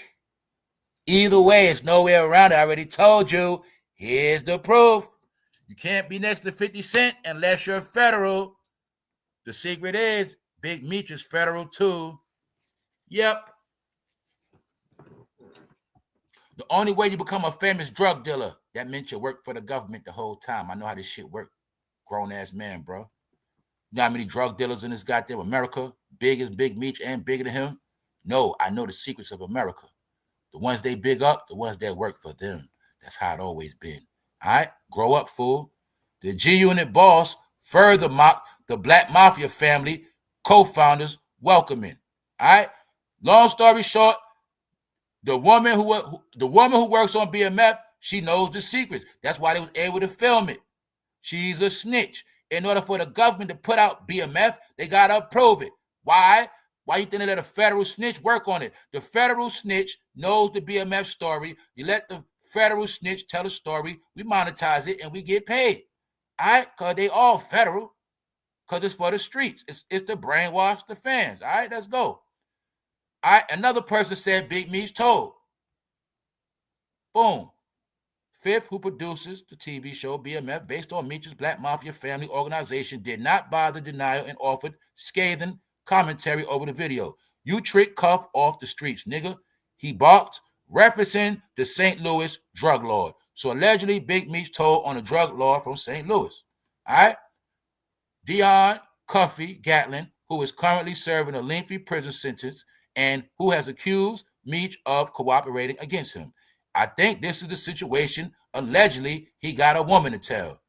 S1: Either way, it's nowhere around it. I already told you. Here's the proof. You can't be next to 50 Cent unless you're federal. The secret is Big Meech is federal too. Yep. The only way you become a famous drug dealer, that meant you worked for the government the whole time. I know how this shit works. Grown-ass man, bro. You know how many drug dealers in this goddamn America? Big as Big Meech and bigger than him? No, I know the secrets of America. The ones they big up, the ones that work for them. That's how it always been. All right? Grow up, fool. The G-Unit boss further mocked the Black Mafia family co-founders welcoming. All right? Long story short, the woman who works on BMF, she knows the secrets. That's why they was able to film it. She's a snitch. In order for the government to put out BMF, they got to approve it. Why? Why you think they let a federal snitch work on it? The federal snitch knows the BMF story. You let the federal snitch tell the story. We monetize it and we get paid. All right? Because they all federal. Because it's for the streets. It's to brainwash the fans. All right? Let's go. All right? Another person said Big Meech told. Boom. Fifth, who produces the TV show BMF based on Meech's Black Mafia family organization, did not bother denial and offered scathing commentary over the video. You trick Cuff off the streets, nigga. He balked, referencing the St. Louis drug lord. So allegedly, Big Meech told on a drug lord from St. Louis. All right? Dion Cuffy Gatlin, who is currently serving a lengthy prison sentence and who has accused Meech of cooperating against him. I think this is the situation. Allegedly, he got a woman to tell.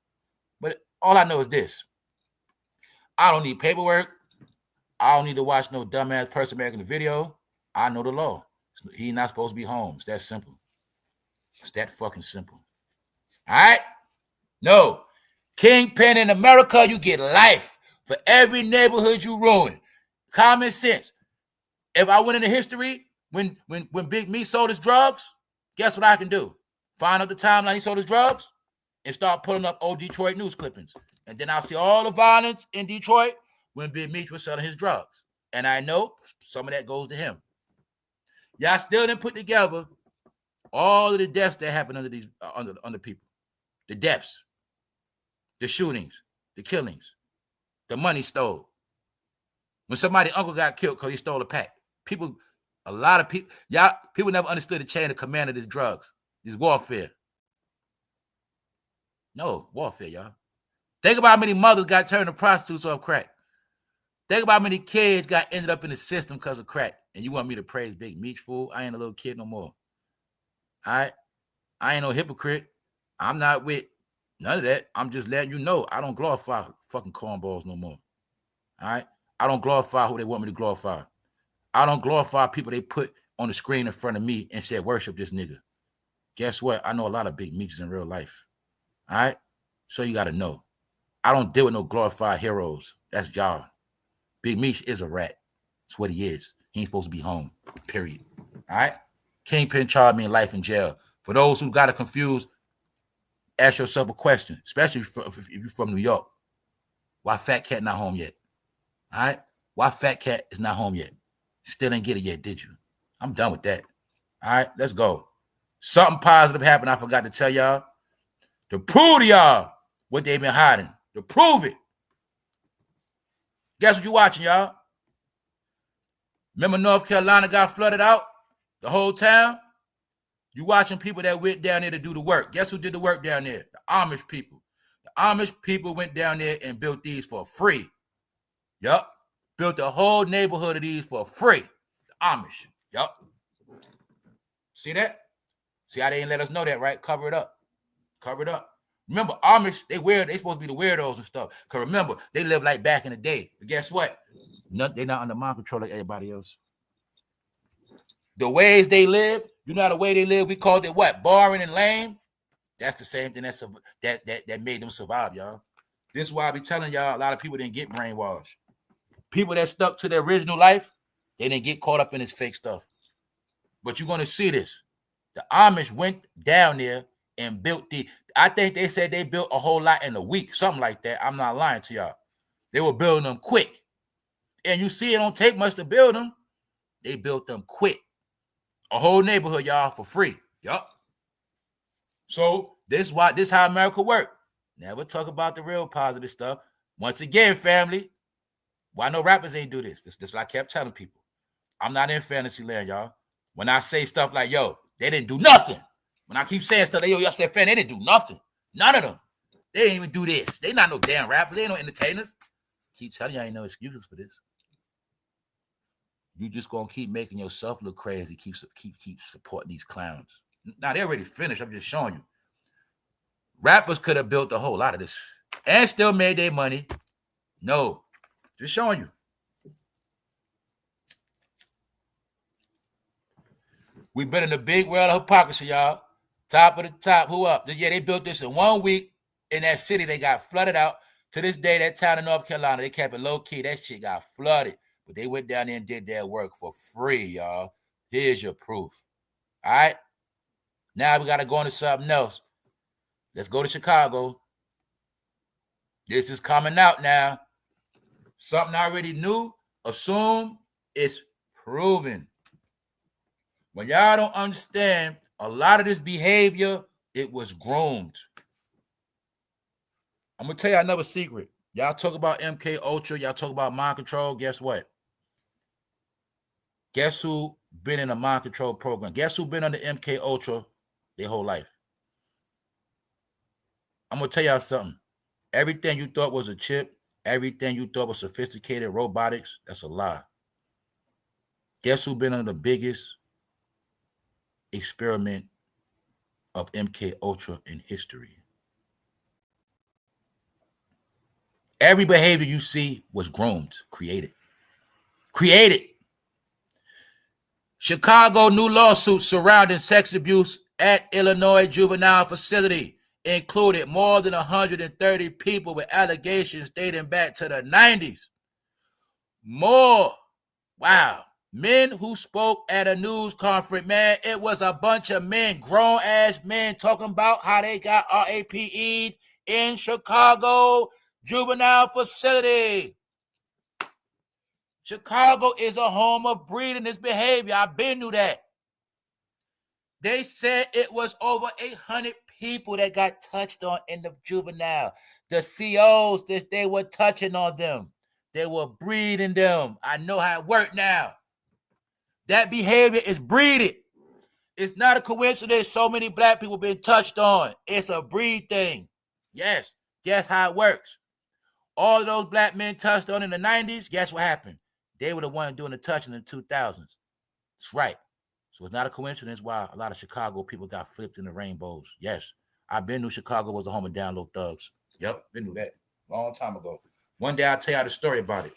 S1: But all I know is this. I don't need paperwork. I don't need to watch no dumbass person making the video. I know the law. He's not supposed to be home. It's that simple. It's that fucking simple. All right? No. Kingpin in America, you get life for every neighborhood you ruin. Common sense. If I went into history, when Big Meech sold his drugs, guess what I can do? Find out the timeline he sold his drugs and start pulling up old Detroit news clippings. And then I'll see all the violence in Detroit when Big Meech was selling his drugs. And I know some of that goes to him. Y'all still didn't put together all of the deaths that happened under these under people. The deaths, the shootings, the killings, the money stole. When somebody's uncle got killed because he stole a pack. A lot of people, people never understood the chain of command of these drugs, this warfare. No, warfare, y'all. Think about how many mothers got turned to prostitutes off crack. Think about how many kids got ended up in the system because of crack. And you want me to praise Big Meech, fool? I ain't a little kid no more. All right? I ain't no hypocrite. I'm not with none of that. I'm just letting you know I don't glorify fucking cornballs no more. All right? I don't glorify who they want me to glorify. I don't glorify people they put on the screen in front of me and said, worship this nigga. Guess what? I know a lot of Big Meechs in real life. All right? So you got to know. I don't deal with no glorified heroes. That's y'all. Big Meech is a rat. That's what he is. He ain't supposed to be home. Period. All right? Kingpin charged me in life in jail. For those who got it confused, ask yourself a question, especially if you're from New York. Why Fat Cat not home yet? All right? Why Fat Cat is not home yet? Still didn't get it yet, did you? I'm done with that. All right, let's go. Something positive happened I forgot to tell y'all. To prove to y'all what they've been hiding. To prove it. Guess what you watching, y'all? Remember North Carolina got flooded out? The whole town? You watching people that went down there to do the work. Guess who did the work down there? The Amish people. The Amish people went down there and built these for free. Yup. Built a whole neighborhood of these for free. The Amish. Yup. See that? See how they didn't let us know that, right? Cover it up. Cover it up. Remember, Amish, they supposed to be the weirdos and stuff. Because remember, they live like back in the day. But guess what? They're not under mind control like everybody else. The ways they live, you know the way they live, we called it what? Boring and lame? That's the same thing that made them survive, y'all. This is why I be telling y'all a lot of people didn't get brainwashed. People that stuck to their original life, they didn't get caught up in this fake stuff. But you're going to see this. The Amish went down there and built I think they said they built a whole lot in a week, something like that. I'm not lying to y'all. They were building them quick. And you see it don't take much to build them. They built them quick. A whole neighborhood, y'all, for free. Yup. So this is how America works. Never talk about the real positive stuff. Once again, family, why no rappers ain't do this? This is what I kept telling people. I'm not in fantasy land, y'all. When I say stuff like, yo, they didn't do nothing. When I keep saying stuff like, yo, y'all said, fan, they didn't do nothing. None of them. They didn't even do this. They not no damn rappers. They ain't no entertainers. Keep telling you, I ain't no excuses for this. You just gonna keep making yourself look crazy. Keep supporting these clowns. Now they already finished. I'm just showing you. Rappers could have built a whole lot of this and still made their money. No, just showing you. We've been in a big world of hypocrisy, y'all. Top of the top. Who up? Yeah, they built this in 1 week in that city. They got flooded out. To this day, that town in North Carolina, they kept it low key. That shit got flooded. But they went down there and did their work for free, y'all. Here's your proof. All right? Now we got to go into something else. Let's go to Chicago. This is coming out now. Something I already knew, assume, it's proven. When y'all don't understand, a lot of this behavior, it was groomed. I'm going to tell you another secret. Y'all talk about MK Ultra. Y'all talk about mind control. Guess what? Guess who been in a mind control program? Guess who been under MK Ultra their whole life? I'm going to tell y'all something. Everything you thought was a chip, everything you thought was sophisticated robotics, that's a lie. Guess who been under the biggest experiment of MK Ultra in history. Every behavior you see was groomed, created. Chicago new lawsuit surrounding sex abuse at Illinois juvenile facility included more than 130 people with allegations dating back to the 90s. More. Wow. Men who spoke at a news conference, man, it was a bunch of men, grown-ass men, talking about how they got RAPE'd in Chicago juvenile facility. Chicago is a home of breeding this behavior. I've been through that. They said it was over 800 people that got touched on in the juvenile. The COs, that they were touching on them. They were breeding them. I know how it worked now. That behavior is breeded. It's not a coincidence so many black people been touched on. It's a breed thing. Yes, guess how it works. All of those black men touched on in the 90s, guess what happened? They were the ones doing the touching in the 2000s. That's right. So it's not a coincidence why a lot of Chicago people got flipped in the rainbows. Yes, I've been to Chicago was a home of down low thugs. Yep, been through that long time ago. One day I'll tell you the story about it.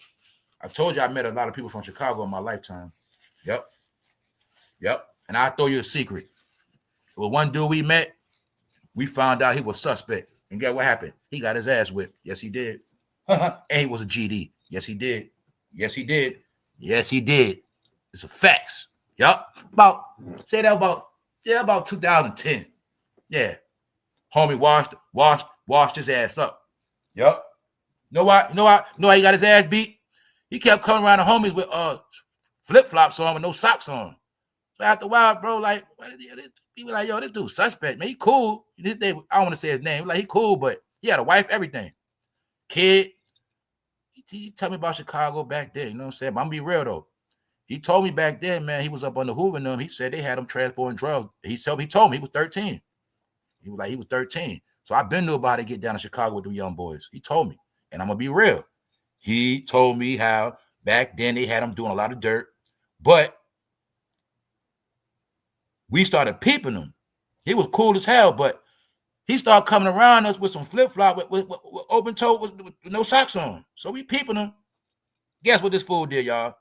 S1: I told you I met a lot of people from Chicago in my lifetime. Yep. And I'll throw you a secret. Well, one dude we met, we found out he was suspect. And guess what happened? He got his ass whipped. Yes, he did. And he was a GD. Yes, he did. Yes, he did. Yes, he did. It's a facts. Yup. About 2010. Yeah. Homie washed his ass up. Yup. Know why he got his ass beat? He kept coming around the homies with flip-flops on with no socks on. So after a while, bro, like, he was like, yo, this dude suspect, man. He cool. I don't want to say his name. Like, he cool, but he had a wife, everything. Kid. He told me about Chicago back then, you know what I'm saying? But I'm gonna be real though. He told me back then, man, he was up on the Hoover and them. He said they had him transporting drugs. He told me he was 13. He was 13. So I've been to about to get down to Chicago with them young boys. He told me, and I'm gonna be real. He told me how back then they had him doing a lot of dirt, but we started peeping him. He was cool as hell, but he started coming around us with some flip-flop with open toe with no socks on. So we peeping him. Guess what this fool did, y'all?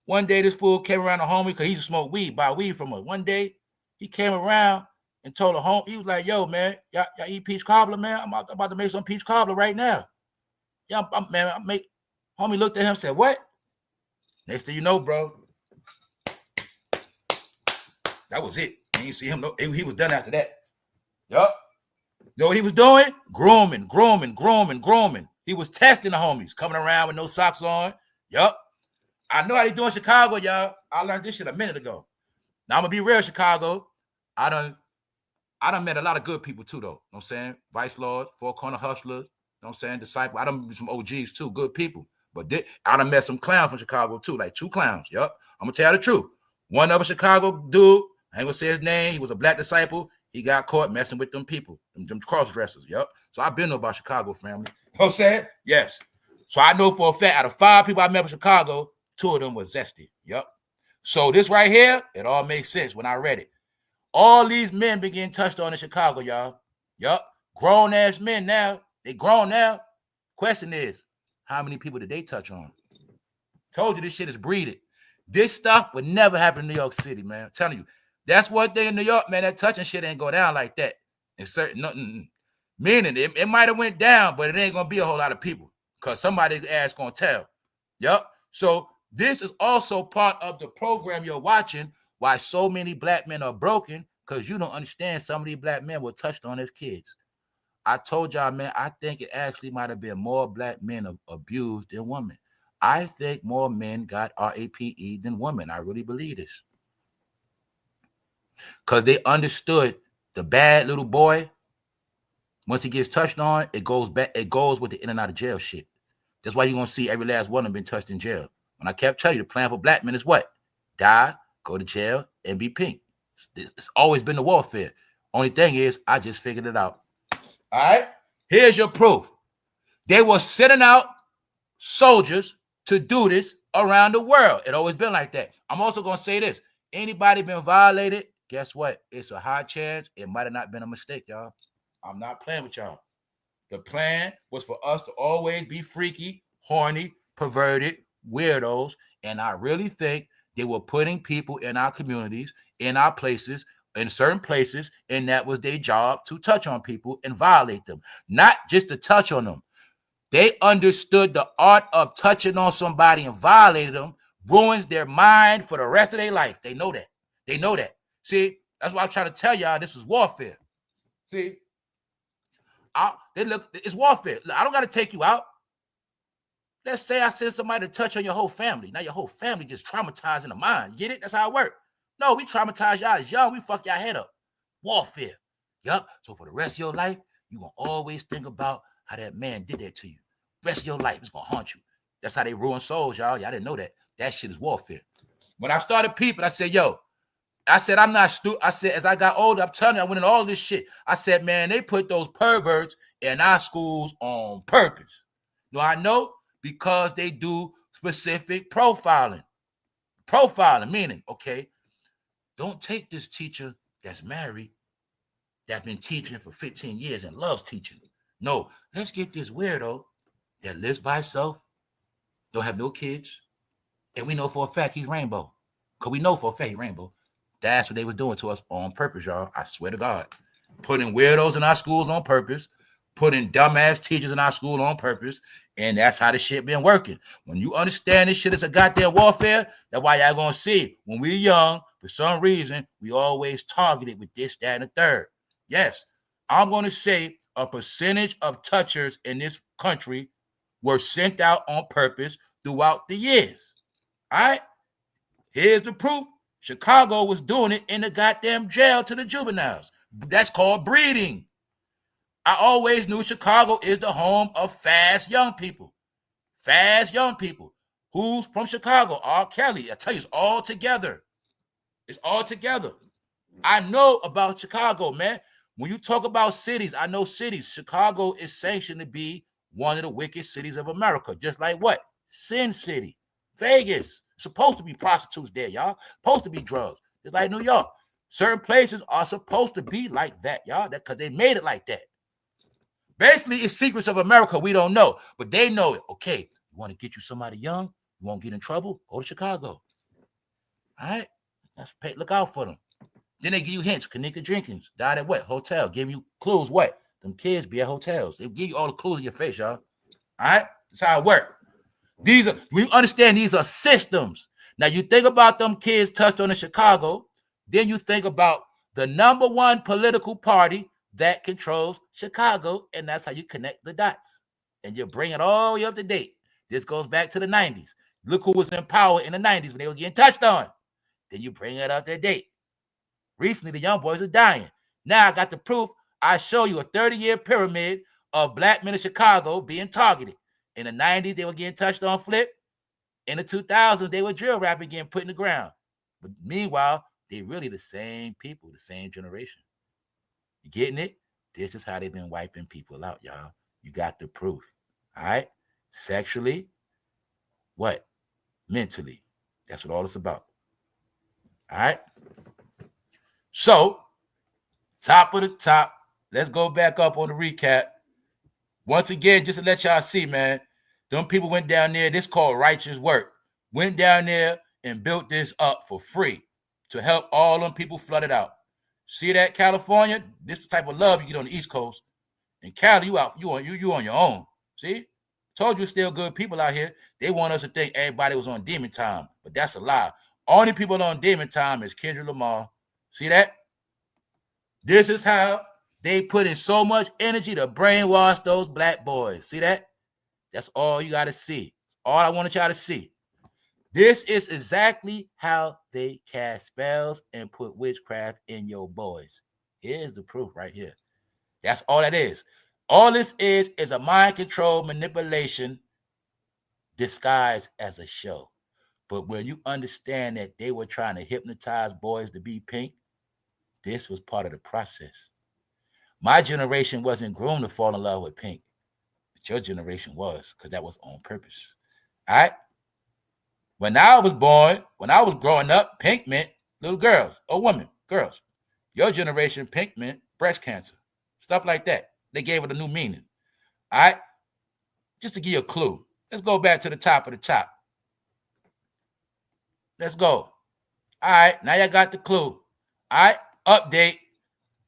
S1: One day this fool came around the homie because he used to smoke weed, buy weed from us. One day he came around and told the homie, he was like, yo, man, y'all eat peach cobbler, man? I'm about to make some peach cobbler right now. Yeah, homie looked at him and said, what? Next thing you know, bro, that was it. And you see him, he was done after that. Yup. You know what he was doing? Grooming. He was testing the homies, coming around with no socks on. Yup. I know how they do in Chicago, y'all. I learned this shit a minute ago. Now I'm gonna be real, Chicago. I done met a lot of good people too, though. You know what I'm saying? Vice Lord, Four Corner Hustler, you know what I'm saying? Disciple. I done met some OGs too, good people. But I done met some clowns from Chicago too, like 2 clowns. Yup. I'm gonna tell you the truth. One of a Chicago dude, I ain't gonna say his name, he was a black disciple. He got caught messing with them people, them cross-dressers. Yup. So I've been know about Chicago, family. You know what I'm saying? Yes. So I know for a fact, out of 5 people I met from Chicago, 2 of them was zesty. Yup. So this right here, it all makes sense when I read it. All these men been getting touched on in Chicago, y'all. Yup. Grown-ass men now. They grown now. Question is, how many people did they touch on? Told you this shit is breeded. This stuff would never happen in New York City, man. I'm telling you. That's one thing in New York, man. That touching shit ain't go down like that. In certain nothing. Meaning it might have went down, but it ain't gonna be a whole lot of people. Because somebody's ass gonna tell. Yup. So this is also part of the program you're watching, why so many black men are broken, because you don't understand some of these black men were touched on as kids. I told y'all, man, I think it actually might have been more black men abused than women. I think more men got RAPE than women. I really believe this. Because they understood the bad little boy, once he gets touched on, it goes back, it goes with the in and out of jail shit. That's why you're going to see every last one of them been touched in jail. When I kept telling you, the plan for black men is what? Die, go to jail, and be pink. It's always been the warfare. Only thing is, I just figured it out. All right? Here's your proof. They were sending out soldiers to do this around the world. It always been like that. I'm also going to say this. Anybody been violated guess what? It's a high chance it might have not been a mistake, y'all. I'm not playing with y'all. The plan was for us to always be freaky, horny, perverted, weirdos, and I really think they were putting people in our communities, in our places, in certain places, and that was their job to touch on people and violate them. Not just to touch on them. They understood the art of touching on somebody and violating them ruins their mind for the rest of their life. They know that. They know that. See, that's why I'm trying to tell y'all this is warfare. See, it's warfare. Look, I don't got to take you out. Let's say I send somebody to touch on your whole family. Now your whole family just traumatized in the mind. Get it? That's how it works. No, we traumatize y'all as young. We fuck y'all head up. Warfare. Yup. So for the rest of your life, you're going to always think about how that man did that to you. Rest of your life, it's going to haunt you. That's how they ruin souls, y'all. Y'all didn't know that. That shit is warfare. When I started peeping, I said, yo, I'm not stupid. I said, as I got older, I'm telling you, I went in all this shit. I said, man, they put those perverts in our schools on purpose. Do I know? Because they do specific profiling. Profiling, meaning, okay, don't take this teacher that's married, that's been teaching for 15 years and loves teaching. No, let's get this weirdo that lives by himself, don't have no kids, and we know for a fact he's rainbow. Because we know for a fact he's rainbow. That's what they were doing to us on purpose, y'all. I swear to God. Putting weirdos in our schools on purpose, putting dumbass teachers in our school on purpose, and that's how the shit been working. When you understand this shit is a goddamn warfare, that's why y'all gonna see when we're young, for some reason, we always targeted with this, that, and the third. Yes, I'm gonna say a percentage of touchers in this country were sent out on purpose throughout the years. All right? Here's the proof. Chicago was doing it in the goddamn jail to the juveniles. That's called breeding. I always knew Chicago is the home of fast young people. Fast young people. Who's from Chicago? R. Kelly. I tell you, it's all together. It's all together. I know about Chicago, man. When you talk about cities, I know cities. Chicago is sanctioned to be one of the wicked cities of America. Just like what? Sin City. Vegas. Supposed to be prostitutes there, y'all. Supposed to be drugs. Just like New York. Certain places are supposed to be like that, y'all. Because they made it like that. Basically, it's secrets of America we don't know. But they know it. Okay, you want to get you somebody young? You won't get in trouble? Go to Chicago. All right? Look out for them. Then they give you hints. Kanika Jenkins died at what? Hotel. Give you clues. What? Them kids be at hotels. They give you all the clues in your face, y'all. All right? That's how it works. We understand these are systems. Now, you think about them kids touched on in Chicago, then you think about the number one political party that controls Chicago, and that's how you connect the dots. And you bring it all the way up to date. This goes back to the 90s. Look who was in power in the 90s when they were getting touched on. Then you bring it up to date. Recently, the young boys are dying. Now I got the proof. I show you a 30-year pyramid of black men in Chicago being targeted. In the 90s, they were getting touched on flip. In the 2000s, they were drill rapping getting put in the ground. But meanwhile, they really the same people, the same generation. You getting it? This is how they've been wiping people out, y'all. You got the proof. All right? Sexually, what? Mentally. That's what all it's about. All right? So, top of the top, let's go back up on the recap. Once again, just to let y'all see, man, them people went down there. This called righteous work. Went down there and built this up for free to help all them people flood it out. See that, California? This is the type of love you get on the East Coast. In Cali, you on your own. See? Told you still good people out here. They want us to think everybody was on demon time, but that's a lie. Only people on demon time is Kendrick Lamar. See that? This is how they put in so much energy to brainwash those black boys. See that? That's all you got to see. All I wanted y'all to see. This is exactly how they cast spells and put witchcraft in your boys. Here's the proof right here. That's all that is. All this is a mind control manipulation disguised as a show. But when you understand that they were trying to hypnotize boys to be pink, this was part of the process. My generation wasn't groomed to fall in love with pink. But your generation was, because that was on purpose. All right? When I was born, when I was growing up, pink meant little girls or women. girls. Your generation, pink meant breast cancer. Stuff like that. They gave it a new meaning. All right? Just to give you a clue. Let's go back to the top of the top. Let's go. All right, now y'all got the clue. All right, update.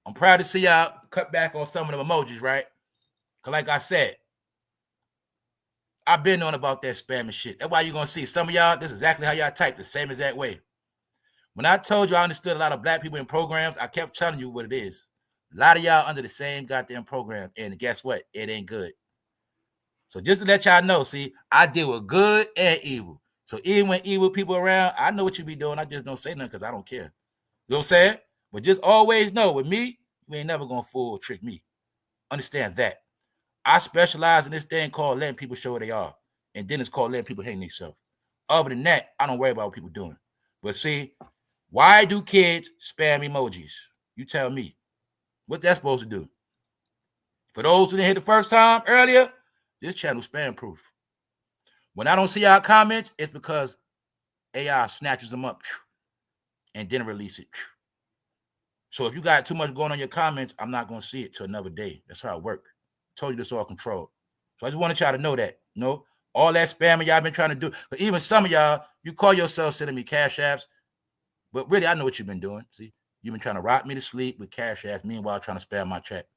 S1: I'm proud to see y'all cut back on some of the emojis, right? Because like I said, I've been on about that spamming shit. That's why you're going to see some of y'all, this is exactly how y'all type, the same exact way. When I told you I understood a lot of black people in programs, I kept telling you what it is. A lot of y'all under the same goddamn program, and guess what? It ain't good. So just to let y'all know, see, I deal with good and evil. So even when evil people around, I know what you be doing. I just don't say nothing because I don't care. You know what I'm saying? But just always know, with me, you ain't never going to fool or trick me. Understand that. I specialize in this thing called letting people show who they are. And then it's called letting people hang themselves. Other than that, I don't worry about what people doing. But see, why do kids spam emojis? You tell me. What's that supposed to do? For those who didn't hit the first time earlier, this channel spam proof. When I don't see our comments, it's because AI snatches them up and then release it. So if you got too much going on your comments, I'm not going to see it till another day. That's how it works. Told you this all controlled. So I just wanted y'all to know that. You know, all that spamming y'all been trying to do. But even some of y'all, you call yourself sending me cash apps. But really, I know what you've been doing. See, you've been trying to rock me to sleep with cash apps, meanwhile trying to spam my chat.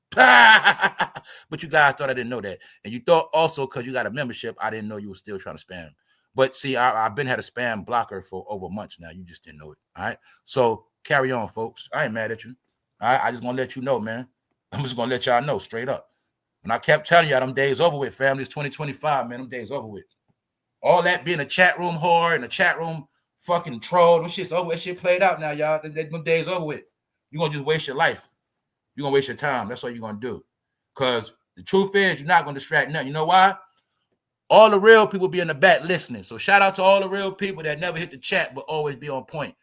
S1: But you guys thought I didn't know that. And you thought also because you got a membership, I didn't know you were still trying to spam. But see, I've been had a spam blocker for over months now. You just didn't know it. All right. So carry on, folks. I ain't mad at you. All right. I just want to let you know, man. I'm just going to let y'all know straight up. And I kept telling y'all, them days over with, family. It's 2025, man. Them days over with. All that being a chat room whore and a chat room fucking troll, them shit's over. That shit played out now, y'all. Them days over with. You're going to just waste your life. You're going to waste your time. That's what you're going to do. Because the truth is, you're not going to distract nothing. You know why? All the real people be in the back listening. So shout out to all the real people that never hit the chat but always be on point.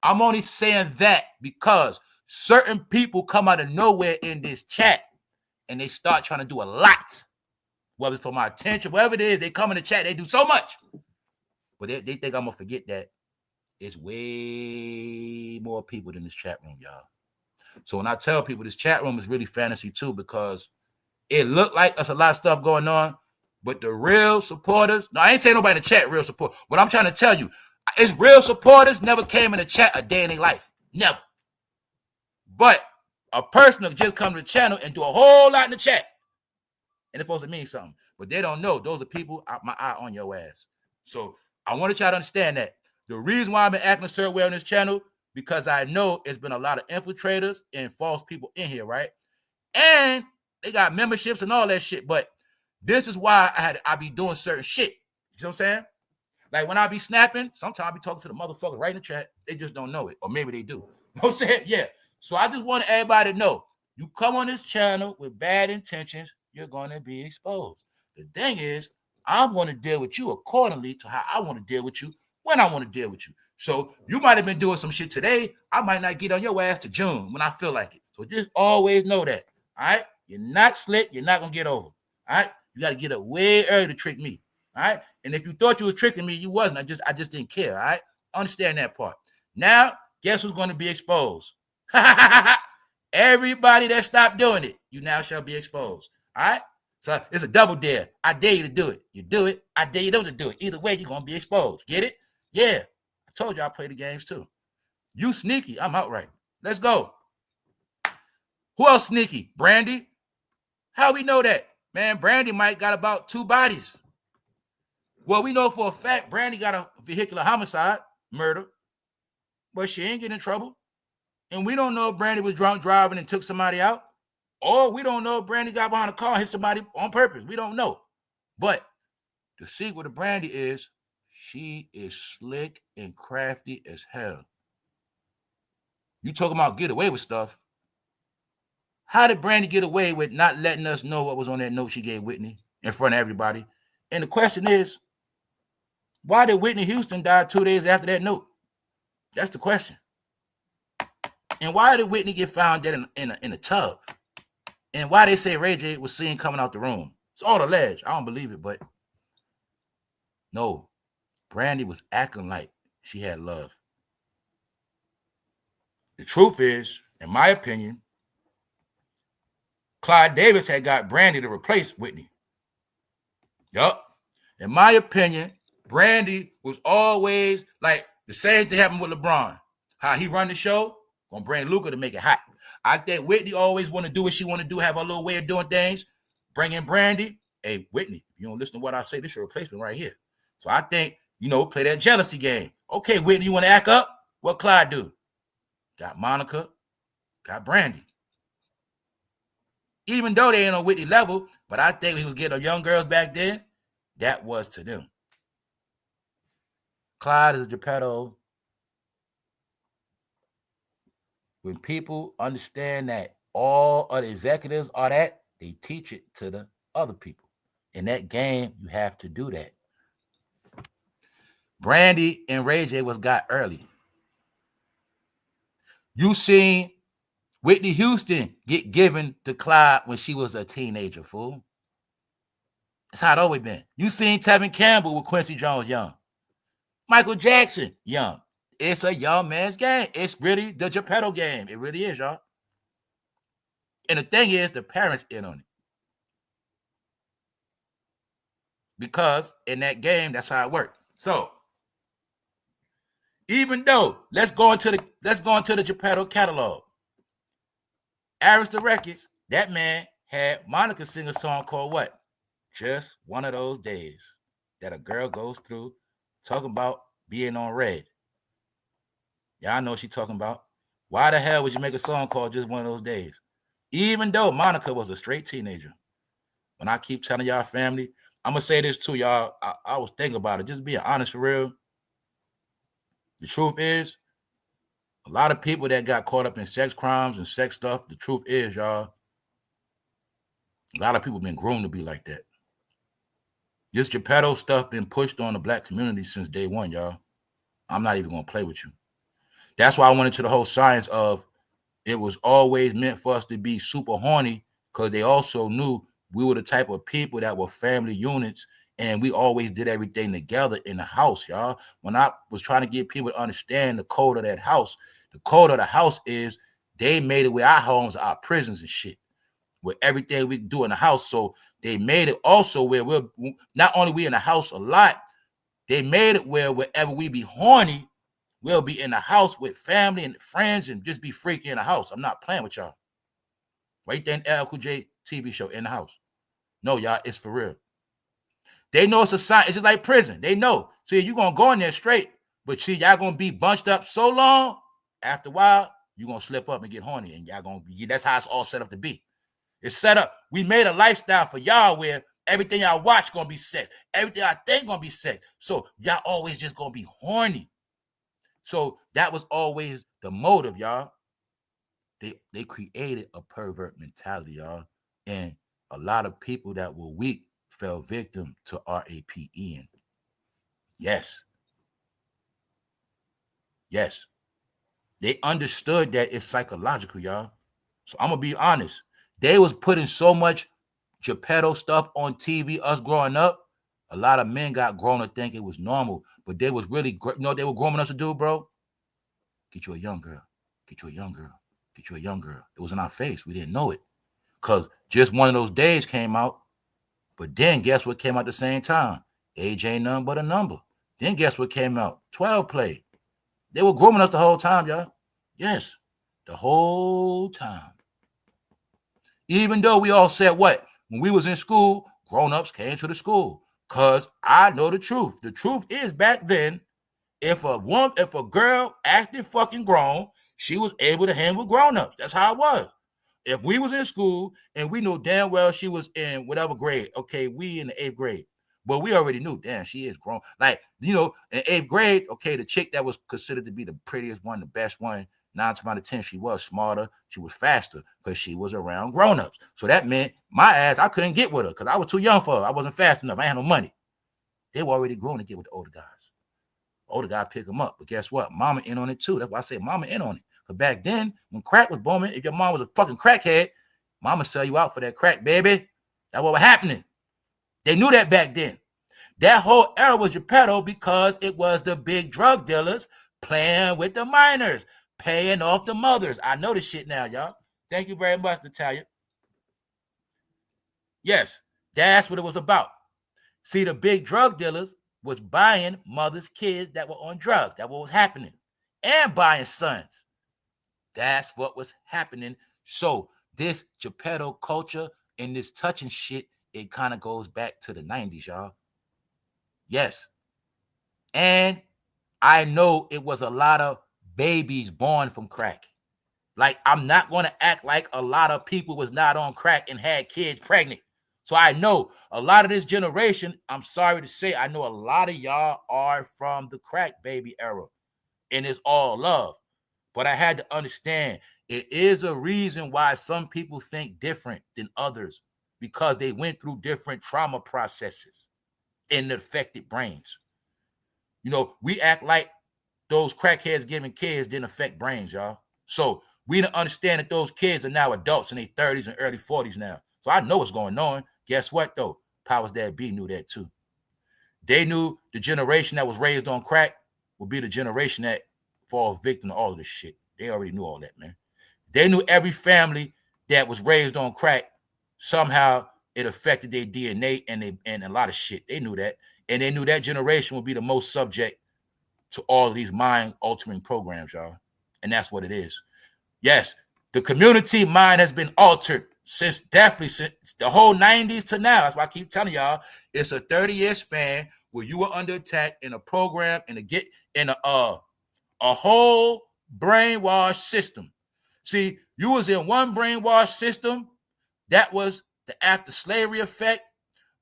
S1: I'm only saying that because certain people come out of nowhere in this chat and they start trying to do a lot. Whether it's for my attention, whatever it is, they come in the chat, they do so much. But they think I'm going to forget that it's way more people than this chat room, y'all. So when I tell people this chat room is really fantasy too, because it looked like there's a lot of stuff going on, but the real supporters, no, I ain't saying nobody in the chat real support. What I'm trying to tell you is real supporters never came in the chat a day in their life. Never. But a person will just come to the channel and do a whole lot in the chat. And it's supposed to mean something. But they don't know. Those are people, my eye on your ass. So I wanted y'all to understand that. The reason why I've been acting a certain way on this channel, because I know it's been a lot of infiltrators and false people in here, right? And they got memberships and all that shit. But this is why I be doing certain shit. You know what I'm saying? Like when I be snapping, sometimes I be talking to the motherfucker right in the chat. They just don't know it. Or maybe they do. You know what I'm saying? Yeah. So I just want everybody to know, you come on this channel with bad intentions, you're going to be exposed. The thing is, I'm going to deal with you accordingly to how I want to deal with you when I want to deal with you. So you might have been doing some shit today. I might not get on your ass to June when I feel like it. So just always know that. All right? You're not slick. You're not going to get over. All right? You got to get up way early to trick me. All right? And if you thought you were tricking me, you wasn't. I just didn't care. All right? Understand that part. Now, guess who's going to be exposed? Everybody that stopped doing it, you now shall be exposed. All right? So it's a double dare. I dare you to do it. You do it. I dare you not to do it. Either way, you're going to be exposed. Get it? Yeah. I told you I play the games too. You sneaky. I'm outright. Let's go. Who else sneaky? Brandy? How we know that? Man, Brandy might got about 2 bodies. Well, we know for a fact Brandy got a vehicular homicide, murder, but she ain't getting in trouble. And we don't know if Brandy was drunk driving and took somebody out. Or we don't know if Brandy got behind a car and hit somebody on purpose. We don't know. But the secret of Brandy is she is slick and crafty as hell. You talking about get away with stuff. How did Brandy get away with not letting us know what was on that note she gave Whitney in front of everybody? And the question is, why did Whitney Houston die 2 days after that note? That's the question. And why did Whitney get found dead in a tub? And why they say Ray J was seen coming out the room? It's all alleged. I don't believe it, but no. Brandy was acting like she had love. The truth is, in my opinion, Clive Davis had got Brandy to replace Whitney. Yup. In my opinion, Brandy was always like the same thing happened with LeBron. How he run the show, gonna bring LUKA to make it hot. I think Whitney always want to do what she want to do, have a little way of doing things. Bring in Brandy. Hey, Whitney, if you don't listen to what I say, this is your replacement right here. So I think, play that jealousy game. Okay, Whitney, you want to act up? What Clyde do? Got Monica, got Brandy. Even though they ain't on Whitney level, but I think he was getting young girls back then. That was to them. Clyde is a Geppetto. When people understand that all of the executives are that, they teach it to the other people. In that game, you have to do that. Brandy and Ray J was got early. You seen Whitney Houston get given to Clyde when she was a teenager, fool. That's how it always been. You seen Tevin Campbell with Quincy Jones young. Michael Jackson young. It's a young man's game. It's really the Geppetto game. It really is, y'all. And the thing is, the parents in on it. Because in that game, that's how it worked. So, even though, let's go into the Geppetto catalog. Arista Records, that man had Monica sing a song called what? Just One of Those Days that a girl goes through, talking about being on red. Y'all know what she's talking about. Why the hell would you make a song called Just One of Those Days? Even though Monica was a straight teenager. When I keep telling y'all family, I'm going to say this too, y'all. I was thinking about it. Just being honest for real. The truth is, a lot of people that got caught up in sex crimes and sex stuff, the truth is, y'all, a lot of people been groomed to be like that. This Geppetto stuff been pushed on the black community since day one, y'all. I'm not even going to play with you. That's why I went into the whole science of it was always meant for us to be super horny, because they also knew we were the type of people that were family units, and we always did everything together in the house, y'all. When I was trying to get people to understand the code of that house, the code of the house is they made it where our homes are our prisons and shit, where everything we do in the house. So they made it also where we're not only we in the house a lot, they made it where wherever we be horny, we'll be in the house with family and friends and just be freaky in the house. I'm not playing with y'all. Right there in LL J TV show, In the House. No, y'all, it's for real. They know it's a sign. It's just like prison. They know. See, you're going to go in there straight, but see, y'all going to be bunched up so long, after a while, you're going to slip up and get horny, and y'all going to be, that's how it's all set up to be. It's set up. We made a lifestyle for y'all where everything y'all watch going to be sex. Everything I think going to be sex. So y'all always just going to be horny. So that was always the motive, y'all. They created a pervert mentality, y'all. And a lot of people that were weak fell victim to RAPN. Yes. Yes. They understood that it's psychological, y'all. So I'm going to be honest. They was putting so much Geppetto stuff on TV, us growing up. A lot of men got grown to think it was normal. But they was really, you know what they were grooming us to do, bro? Get you a young girl. Get you a young girl. Get you a young girl. It was in our face. We didn't know it. Because Just One of Those Days came out. But then guess what came out at the same time? Age Ain't Nothing But a Number. Then guess what came out? 12 Play. They were grooming us the whole time, y'all. Yes. The whole time. Even though we all said what? When we was in school, grown-ups came to the school. Because I know the truth. The truth is back then, if a girl acted fucking grown, she was able to hang with grown-ups. That's how it was. If we was in school and we knew damn well she was in whatever grade, okay, we in the 8th grade. But we already knew, damn, she is grown. Like, in 8th grade, okay, the chick that was considered to be the prettiest one, the best one, 9 times out of 10, she was smarter, she was faster, because she was around grown-ups. So that meant my ass, I couldn't get with her because I was too young for her. I wasn't fast enough. I had no money. They were already grown to get with the older guys. Older guy pick them up. But guess what? Mama in on it too. That's why I say mama in on it. But back then, when crack was booming, if your mom was a fucking crackhead, mama sell you out for that crack, baby. That's what was happening. They knew that back then. That whole era was Geppetto because it was the big drug dealers playing with the minors, paying off the mothers. I know this shit now, y'all. Thank you very much, Natalia. Yes, that's what it was about. See, the big drug dealers was buying mothers' kids that were on drugs. That's what was happening. And buying sons. That's what was happening. So this Geppetto culture and this touching shit, it kind of goes back to the 90s, y'all. Yes. And I know it was a lot of babies born from crack. Like, I'm not going to act like a lot of people was not on crack and had kids pregnant. So I know a lot of this generation, I'm sorry to say, I know a lot of y'all are from the crack baby era. And it's all love. But I had to understand, it is a reason why some people think different than others, because they went through different trauma processes in the affected brains. You know, we act like those crackheads giving kids didn't affect brains, y'all. So we don't understand that those kids are now adults in their 30s and early 40s now. So I know what's going on. Guess what, though? Powers that be knew that, too. They knew the generation that was raised on crack would be the generation that fall victim to all of this shit. They already knew all that, man. They knew every family that was raised on crack, somehow it affected their DNA and a lot of shit. They knew that. And they knew that generation would be the most subject to all of these mind-altering programs, y'all. And that's what it is. Yes, the community mind has been altered since the whole 90s to now. That's why I keep telling y'all, it's a 30-year span where you were under attack in a program and a whole brainwash system. See, you was in one brainwash system. That was the after slavery effect.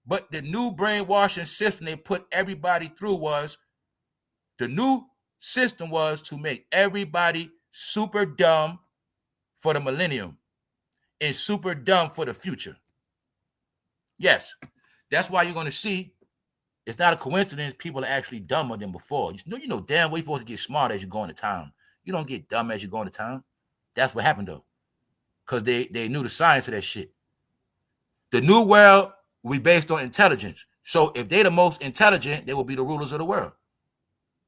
S1: But the new brainwashing system they put everybody through was, the new system was to make everybody super dumb for the millennium and super dumb for the future. Yes, that's why you're going to see, it's not a coincidence people are actually dumber than before. You know damn well you're supposed to get smart as you go into town. You don't get dumb as you go into town. That's what happened, though, because they knew the science of that shit. The new world will be based on intelligence. So if they're the most intelligent, they will be the rulers of the world.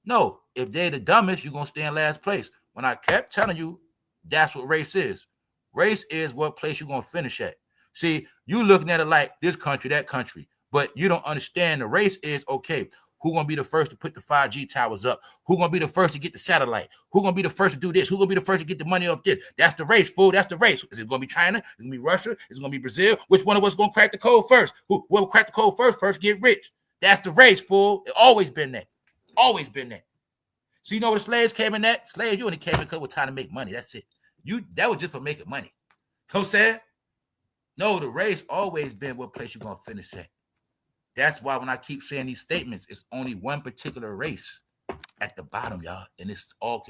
S1: No, if they're the dumbest, you're going to stay in last place. When I kept telling you, that's what race is. Race is what place you're going to finish at. See, you looking at it like this country, that country, but you don't understand the race is, okay, who's going to be the first to put the 5G towers up? Who's going to be the first to get the satellite? Who's going to be the first to do this? Who's going to be the first to get the money off this? That's the race, fool. That's the race. Is it going to be China? Is it going to be Russia? Is it going to be Brazil? Which one of us going to crack the code first? Whoever crack the code first get rich. That's the race, fool. It's always been that. Always been that. So you know what the slaves came in that? Slaves, you only came in because it was time to make money. That's it. That was just for making money. You know what I'm saying? No, the race always been what place you're going to finish at. That's why when I keep saying these statements, it's only one particular race at the bottom, y'all. And it's all,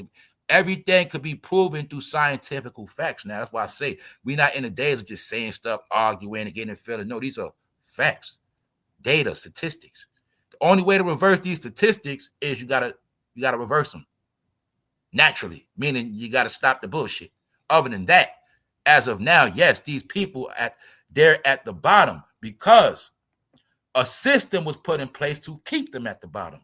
S1: everything could be proven through scientific facts now. That's why I say we're not in the days of just saying stuff, arguing and getting feelings. No, these are facts, data, statistics. The only way to reverse these statistics is you gotta reverse them naturally, meaning you gotta stop the bullshit. Other than that, as of now, yes, these people they're at the bottom because a system was put in place to keep them at the bottom.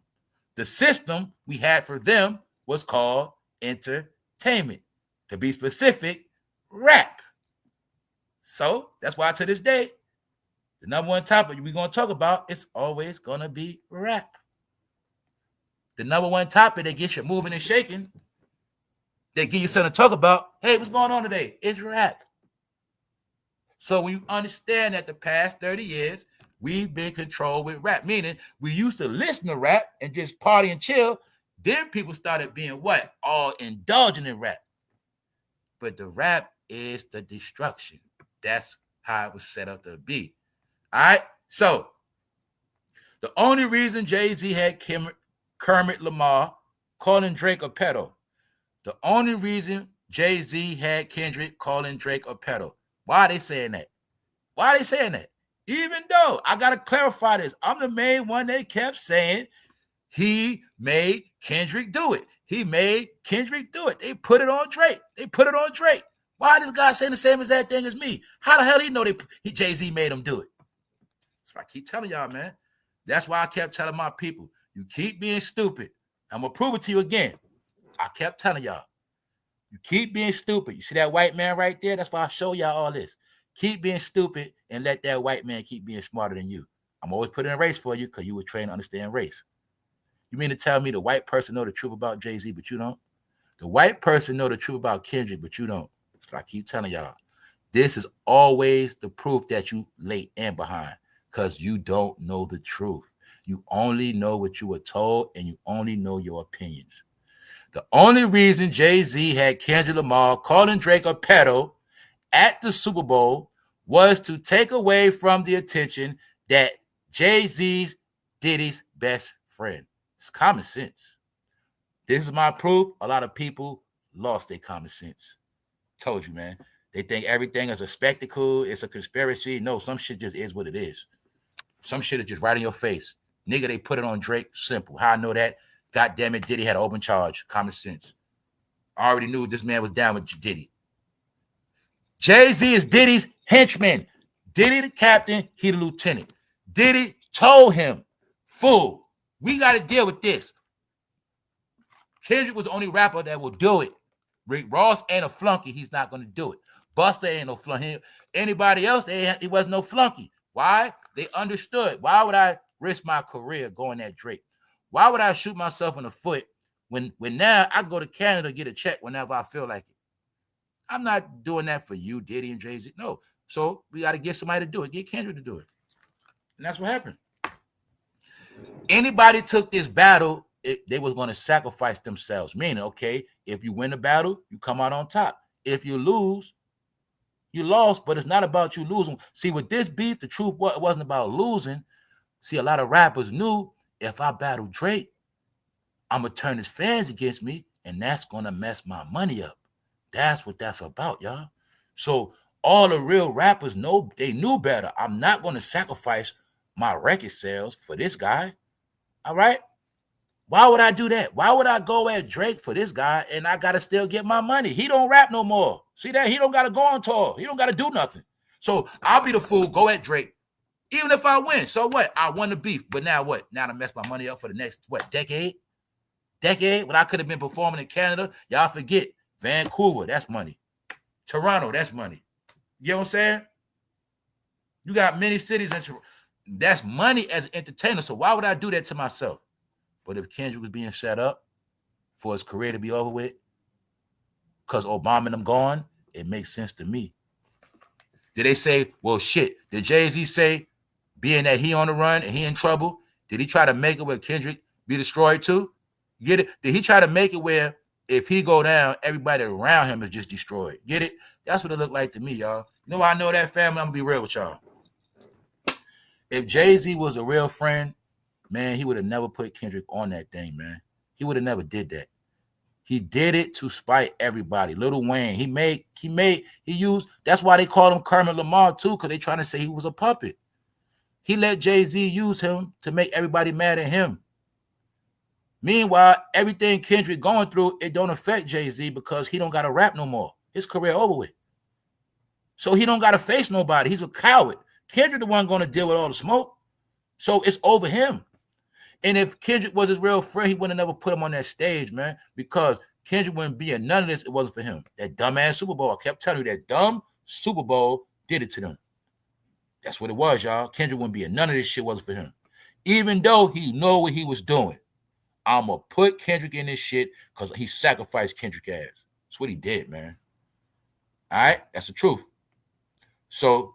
S1: The system we had for them was called entertainment. To be specific, rap. So that's why to this day, the number one topic we're going to talk about is always going to be rap. The number one topic that gets you moving and shaking, that give you something to talk about, hey, what's going on today? It's rap. So when you understand that the past 30 years, we've been controlled with rap, meaning we used to listen to rap and just party and chill. Then people started being what? All indulging in rap. But the rap is the destruction. That's how it was set up to be. All right? So the only reason Jay-Z had Kermit Lamar calling Drake a pedo, the only reason Jay-Z had Kendrick calling Drake a pedo, why are they saying that? Why are they saying that? Even though, I got to clarify this, I'm the main one they kept saying he made Kendrick do it. He made Kendrick do it. They put it on Drake. They put it on Drake. Why this guy saying the same exact thing as me? How the hell he know Jay-Z made him do it? That's why I keep telling y'all, man. That's why I kept telling my people, you keep being stupid. I'm going to prove it to you again. I kept telling y'all, You keep being stupid. You see that white man right there? That's why I show y'all all this. Keep being stupid and let that white man keep being smarter than you. I'm always putting a race for you because you were trained to understand race. You mean to tell me the white person know the truth about Jay-Z, but you don't? The white person know the truth about Kendrick, but you don't. So I keep telling y'all, this is always the proof that you late and behind because you don't know the truth. You only know what you were told and you only know your opinions. The only reason Jay-Z had Kendrick Lamar calling Drake a pedo at the Super Bowl was to take away from the attention that Jay-Z's Diddy's best friend. It's common sense. This is my proof. A lot of people lost their common sense. Told you, man. They think everything is a spectacle. It's a conspiracy. No, some shit just is what it is. Some shit is just right in your face. Nigga, they put it on Drake. Simple. How I know that? God damn it, Diddy had an open charge. Common sense. I already knew this man was down with Diddy. Jay-Z is Diddy's henchman. Diddy the captain, he the lieutenant. Diddy told him, fool, we got to deal with this. Kendrick was the only rapper that will do it. Rick Ross ain't a flunky. He's not going to do it. Busta ain't no flunky. Anybody else, he wasn't no flunky. Why? They understood. Why would I risk my career going at Drake? Why would I shoot myself in the foot when now I go to Canada to get a check whenever I feel like it? I'm not doing that for you, Diddy and Jay-Z. No. So we got to get somebody to do it. Get Kendrick to do it. And that's what happened. Anybody took this battle, they was going to sacrifice themselves. Meaning, okay, if you win the battle, you come out on top. If you lose, you lost, but it's not about you losing. See, with this beef, the truth wasn't about losing. See, a lot of rappers knew if I battle Drake, I'm going to turn his fans against me, and that's going to mess my money up. That's what that's about, y'all. So all the real rappers know, they knew better. I'm not going to sacrifice my record sales for this guy. All right? Why would I do that? Why would I go at Drake for this guy and I got to still get my money? He don't rap no more. See that? He don't got to go on tour. He don't got to do nothing. So I'll be the fool, go at Drake. Even if I win, so what? I won the beef. But now what? Now to mess my money up for the next, decade? Decade? When I could have been performing in Canada, y'all forget. Vancouver, that's money. Toronto, that's money. You know what I'm saying? You got many cities in Toronto. That's money as an entertainer. So why would I do that to myself? But if Kendrick was being set up for his career to be over with, because Obama and them gone, it makes sense to me. Did they say, well, shit, did Jay-Z say, being that he on the run and he in trouble, did he try to make it where Kendrick be destroyed too? Get it? Did he try to make it where if he go down, everybody around him is just destroyed? Get it? That's what it looked like to me, y'all. You know, I know that family. I'm going to be real with y'all. If Jay-Z was a real friend, man, he would have never put Kendrick on that thing, man. He would have never did that. He did it to spite everybody. Lil Wayne, he used, that's why they called him Kermit Lamar too, because they trying to say he was a puppet. He let Jay-Z use him to make everybody mad at him. Meanwhile, everything Kendrick going through, it don't affect Jay-Z because he don't got to rap no more. His career over with. So he don't got to face nobody. He's a coward. Kendrick the one going to deal with all the smoke. So it's over him. And if Kendrick was his real friend, he wouldn't have never put him on that stage, man, because Kendrick wouldn't be in none of this. It wasn't for him. That dumbass Super Bowl, I kept telling you, that dumb Super Bowl did it to them. That's what it was, y'all. Kendrick wouldn't be in none of this shit. Wasn't for him. Even though he know what he was doing. I'm going to put Kendrick in this shit because he sacrificed Kendrick ass. That's what he did, man. All right? That's the truth. So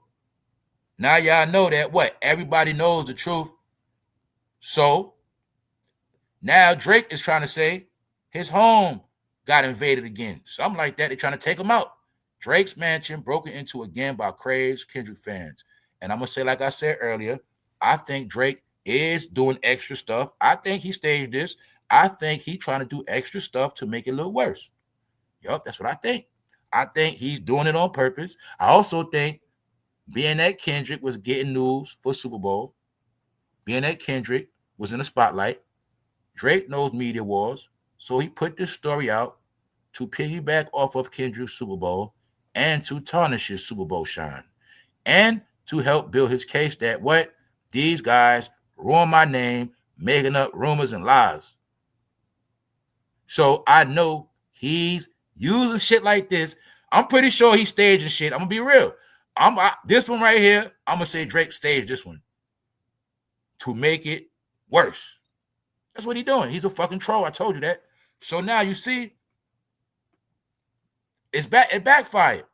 S1: now y'all know that what? Everybody knows the truth. So now Drake is trying to say his home got invaded again. Something like that. They're trying to take him out. Drake's mansion broken into again by crazed Kendrick fans. And I'm going to say, like I said earlier, I think Drake is doing extra stuff. I think he staged this. I think he's trying to do extra stuff to make it a little worse. Yup, that's what I think. I think he's doing it on purpose. I also think being that Kendrick was getting news for Super Bowl, being that Kendrick was in the spotlight, Drake knows media wars, so he put this story out to piggyback off of Kendrick's Super Bowl and to tarnish his Super Bowl shine and to help build his case that what? These guys ruin my name, making up rumors and lies. So I know he's using shit like this. I'm pretty sure he's staging shit. I'm gonna be real. This one right here, I'm gonna say Drake staged this one to make it worse. That's what he's doing. He's a fucking troll. I told you that. So now you see, it backfired.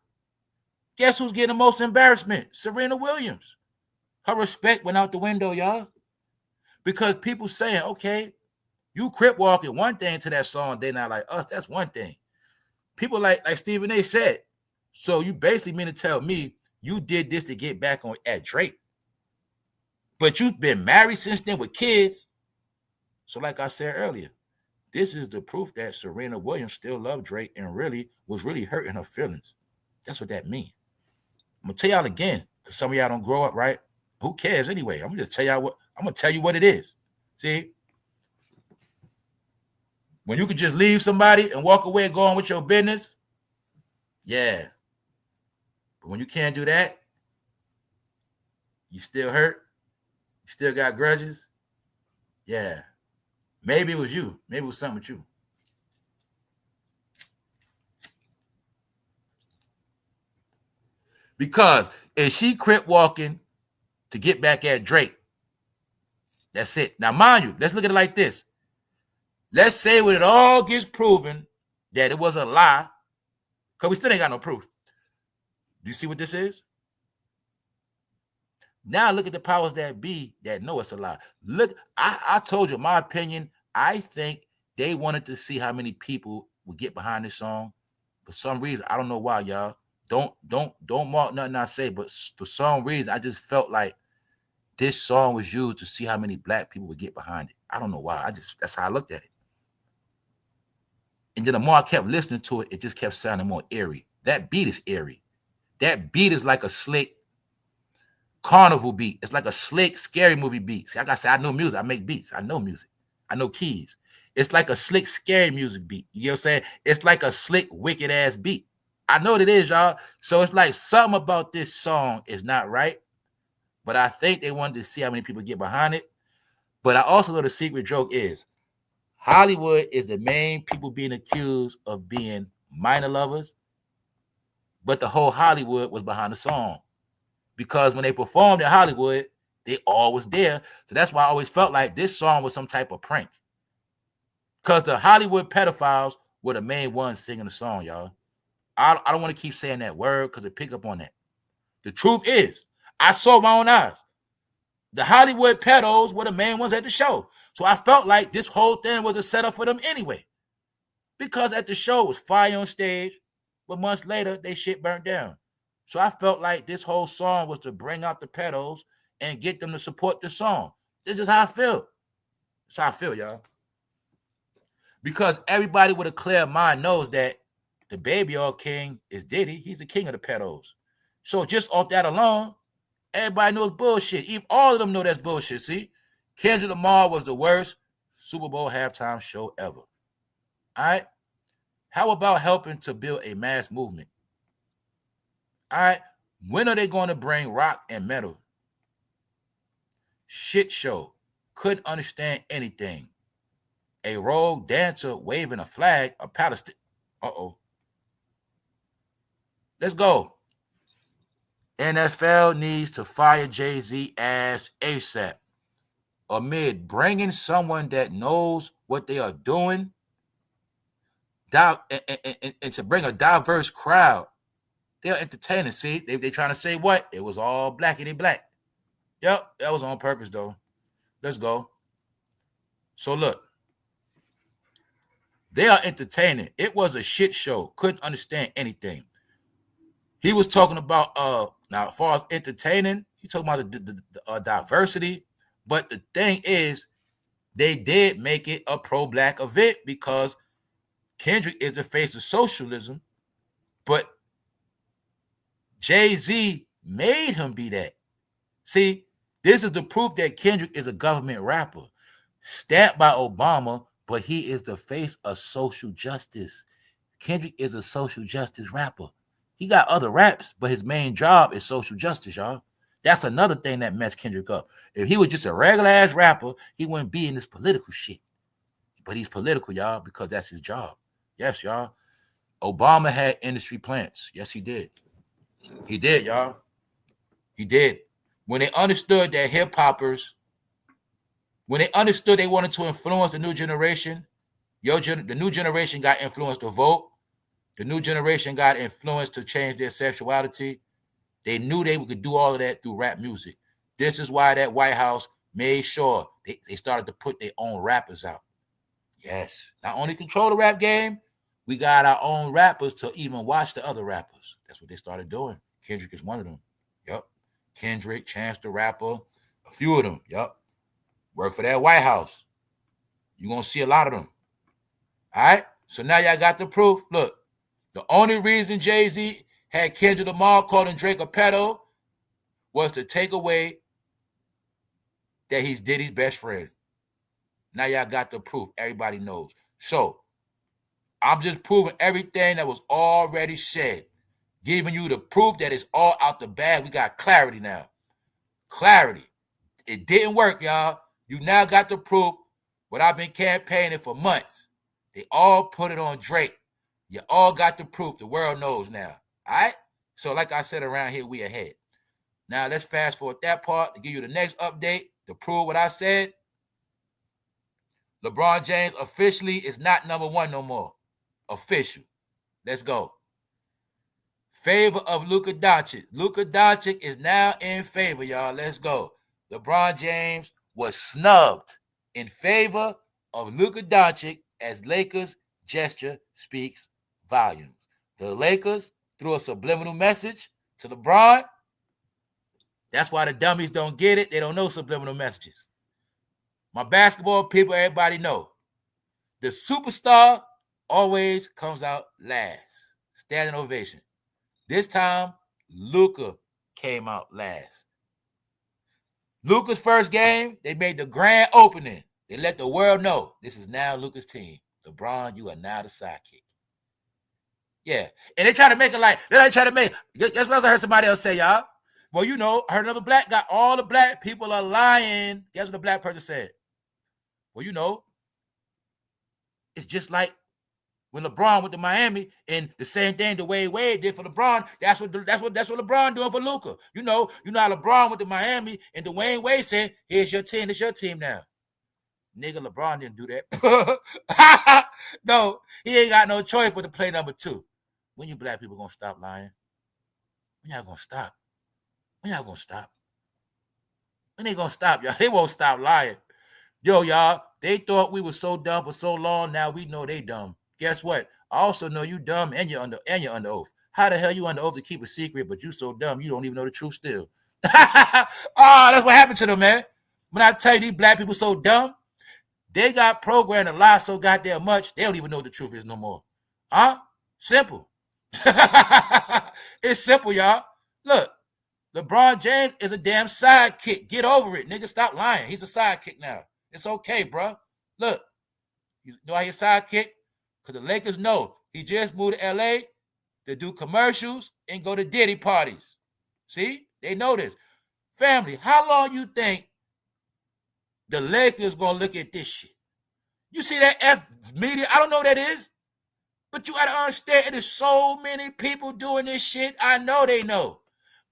S1: Guess who's getting the most embarrassment? Serena Williams. Her respect went out the window, y'all. Because people saying, okay, you crip walking one thing to that song, they not like us. That's one thing. People like Stephen A said, so you basically mean to tell me you did this to get back on at Drake. But you've been married since then with kids. So like I said earlier, this is the proof that Serena Williams still loved Drake and really was really hurting her feelings. That's what that means. I'm gonna tell y'all again, because some of y'all don't grow up, right? Who cares anyway? I'm gonna just tell y'all what it is. See? When you could just leave somebody and walk away and go on with your business, yeah. But when you can't do that, you still hurt, you still got grudges, yeah. Maybe it was you. Maybe it was something with you. Because if she crip walking to get back at Drake, that's it. Now, mind you, let's look at it like this. Let's say when it all gets proven that it was a lie, because we still ain't got no proof. Do you see what this is? Now look at the powers that be that know it's a lie. Look, I told you my opinion. I think they wanted to see how many people would get behind this song. For some reason, I don't know why, y'all. Don't mark nothing I say, but for some reason, I just felt like this song was used to see how many black people would get behind it. I don't know why. That's how I looked at it. And then the more I kept listening to it, it just kept sounding more eerie. That beat is eerie. That beat is like a slick carnival beat. It's like a slick, scary movie beat. See, like I said, I know music. I make beats. I know music. I know keys. It's like a slick, scary music beat. You know what I'm saying? It's like a slick, wicked-ass beat. I know what it is, y'all. So it's like something about this song is not right. But I think they wanted to see how many people get behind it. But I also know the secret joke is Hollywood is the main people being accused of being minor lovers. But the whole Hollywood was behind the song. Because when they performed in Hollywood, they all was there. So that's why I always felt like this song was some type of prank. Because the Hollywood pedophiles were the main ones singing the song, y'all. I don't want to keep saying that word because it pick up on that. The truth is, I saw my own eyes. The Hollywood pedos were the main ones at the show. So I felt like this whole thing was a setup for them anyway. Because at the show, it was fire on stage, but months later, they shit burnt down. So I felt like this whole song was to bring out the pedos and get them to support the song. This is how I feel. That's how I feel, y'all. Because everybody with a clear mind knows that the baby oil king is Diddy. He's the king of the pedos. So just off that alone, everybody knows bullshit. Even all of them know that's bullshit. See, Kendrick Lamar was the worst Super Bowl halftime show ever. All right. How about helping to build a mass movement? All right. When are they going to bring rock and metal? Shit show. Couldn't understand anything. A rogue dancer waving a flag of Palestine. Uh-oh. Let's go. NFL needs to fire Jay-Z ass ASAP. Amid bringing someone that knows what they are doing and to bring a diverse crowd. They're entertaining. See, they trying to say what? It was all blackity black. Yep, that was on purpose, though. Let's go. So, look. They are entertaining. It was a shit show. Couldn't understand anything. He was talking about, now, as far as entertaining, he talking about the diversity. But the thing is, they did make it a pro-black event because Kendrick is the face of socialism, but Jay-Z made him be that. See, this is the proof that Kendrick is a government rapper, stabbed by Obama, but he is the face of social justice. Kendrick is a social justice rapper. He got other raps, but his main job is social justice, y'all. That's another thing that messed Kendrick up. If he was just a regular-ass rapper, he wouldn't be in this political shit. But he's political, y'all, because that's his job. Yes, y'all. Obama had industry plants. Yes, he did. He did, y'all. He did. When they understood that hip-hoppers, when they understood they wanted to influence the new generation, the new generation got influenced to vote. The new generation got influenced to change their sexuality. They knew they could do all of that through rap music. This is why that White House made sure they started to put their own rappers out. Yes. Not only control the rap game, we got our own rappers to even watch the other rappers. That's what they started doing. Kendrick is one of them. Yep. Kendrick, Chance the Rapper, a few of them. Yep. Work for that White House. You're going to see a lot of them. All right? So now y'all got the proof. Look, the only reason Jay-Z had Kendrick Lamar calling Drake a pedo was to take away that he's Diddy's best friend. Now y'all got the proof. Everybody knows. So I'm just proving everything that was already said. Giving you the proof that it's all out the bag. We got clarity now. Clarity. It didn't work, y'all. You now got the proof. What I've been campaigning for months. They all put it on Drake. You all got the proof. The world knows now. All right? So like I said, around here, we ahead. Now let's fast forward that part to give you the next update to prove what I said. LeBron James officially is not number one no more. Official. Let's go. Favor of Luka Doncic. Luka Doncic is now in favor, y'all. Let's go. LeBron James was snubbed in favor of Luka Doncic as Lakers gesture speaks volumes. The Lakers threw a subliminal message to LeBron. That's why the dummies don't get it. They don't know subliminal messages. My basketball people, everybody know. The superstar always comes out last. Standing ovation. This time, Luka came out last. Luka's first game, they made the grand opening. They let the world know this is now Luka's team. LeBron, you are now the sidekick. Yeah. And they try to make it like, guess what I heard somebody else say, y'all? Well, you know, I heard another black guy, all the black people are lying. Guess what the black person said? Well, you know, it's just like when LeBron went to Miami, and the same thing the way Wade did for LeBron. That's what LeBron doing for Luka. You know how LeBron went to Miami, and Dwayne Wade said, "Here's your team. It's your team now." Nigga, LeBron didn't do that. No, he ain't got no choice but to play number two. When you black people gonna stop lying? When y'all gonna stop? When y'all gonna stop? When they gonna stop, y'all? They won't stop lying. Yo, y'all, they thought we were so dumb for so long. Now we know they dumb. Guess what? I also know you dumb and you're under oath. How the hell you under oath to keep a secret, but you so dumb you don't even know the truth still? Oh, that's what happened to them, man. When I tell you these black people so dumb, they got programmed to lie so goddamn much, they don't even know what the truth is no more. Huh? Simple. It's simple, y'all. Look, LeBron James is a damn sidekick. Get over it, nigga. Stop lying. He's a sidekick now. It's okay, bro. Look, you know why he's a sidekick? Because the Lakers know he just moved to LA to do commercials and go to Diddy parties. See? They know this. Family, how long you think the Lakers going to look at this shit? You see that F media? I don't know what that is. But you got to understand, it is so many people doing this shit. I know they know.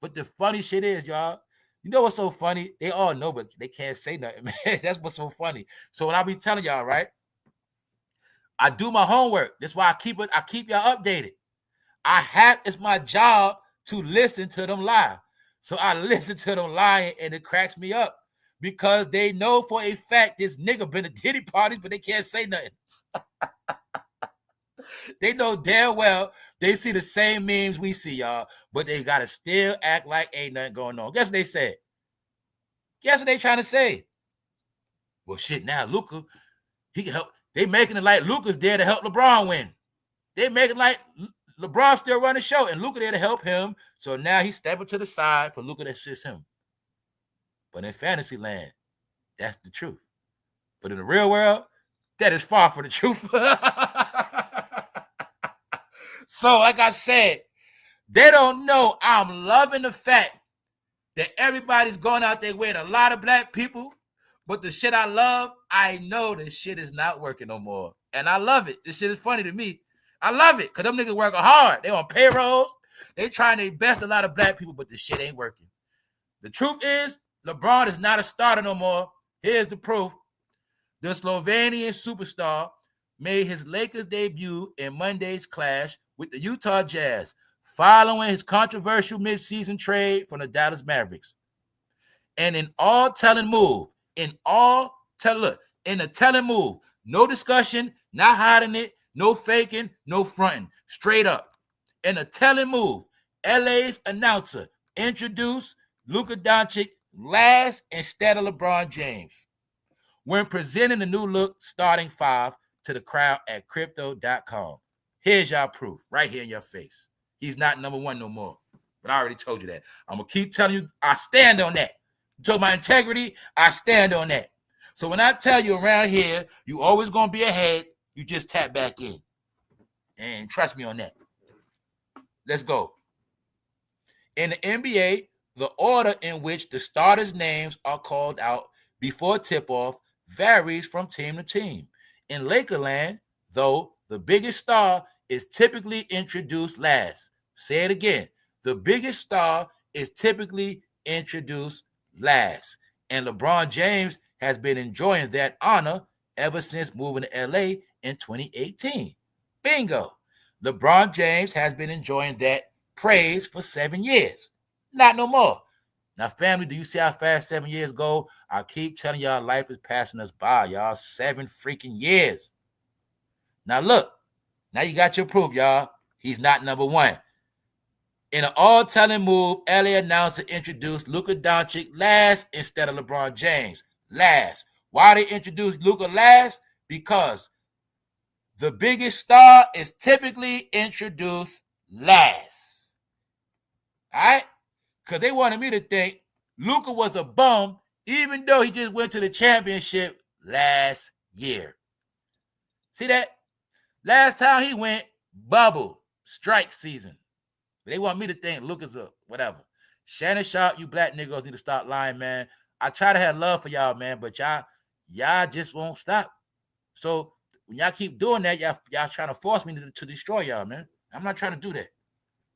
S1: But the funny shit is, y'all, you know what's so funny? They all know, but they can't say nothing, man. That's what's so funny. So when I be telling y'all, right, I do my homework. That's why I keep y'all updated. It's my job to listen to them lie. So I listen to them lying, and it cracks me up because they know for a fact this nigga been to Diddy parties, but they can't say nothing. They know damn well they see the same memes we see, y'all, but they gotta still act like ain't nothing going on. Guess what they said? Guess what they trying to say? Well, shit, now Luka, he can help. They making it like Luka's there to help LeBron win. They making like LeBron still run the show and Luka there to help him. So now he's stepping to the side for Luka to assist him. But in fantasy land, that's the truth. But in the real world, that is far from the truth. So, like I said, they don't know I'm loving the fact that everybody's going out there with a lot of black people, but the shit I love, I know this shit is not working no more. And I love it. This shit is funny to me. I love it because them niggas working hard. They on payrolls. They trying their best, a lot of black people, but the shit ain't working. The truth is, LeBron is not a starter no more. Here's the proof. The Slovenian superstar made his Lakers debut in Monday's clash with the Utah Jazz following his controversial midseason trade from the Dallas Mavericks. And in a telling move, no discussion, not hiding it, no faking, no fronting, straight up. In a telling move, LA's announcer introduced Luka Doncic last instead of LeBron James when presenting the new look starting five to the crowd at crypto.com. Here's y'all proof right here in your face. He's not number one no more. But I already told you that. I'm going to keep telling you, I stand on that. To my integrity, I stand on that. So when I tell you around here, you always going to be ahead, you just tap back in. And trust me on that. Let's go. In the NBA, the order in which the starters' names are called out before tip-off varies from team to team. In Lakerland, though, the biggest star is typically introduced last. Say it again. The biggest star is typically introduced last. And LeBron James has been enjoying that honor ever since moving to LA in 2018. Bingo. LeBron James has been enjoying that praise for 7 years. Not no more. Now, family, do you see how fast 7 years go? I keep telling y'all life is passing us by, y'all. 7 freaking years. Now, look. Now you got your proof, y'all. He's not number one. In an all-telling move, LA announcer introduced Luka Doncic last instead of LeBron James. Last. Why they introduced Luka last? Because the biggest star is typically introduced last. All right? Because they wanted me to think Luka was a bum, even though he just went to the championship last year. See that? Last time he went, bubble, strike season. They want me to think Luka's a whatever. Shannon Sharp, you black niggas need to stop lying, man. I try to have love for y'all, man, but y'all just won't stop. So when y'all keep doing that, y'all trying to force me to destroy y'all, man. I'm not trying to do that.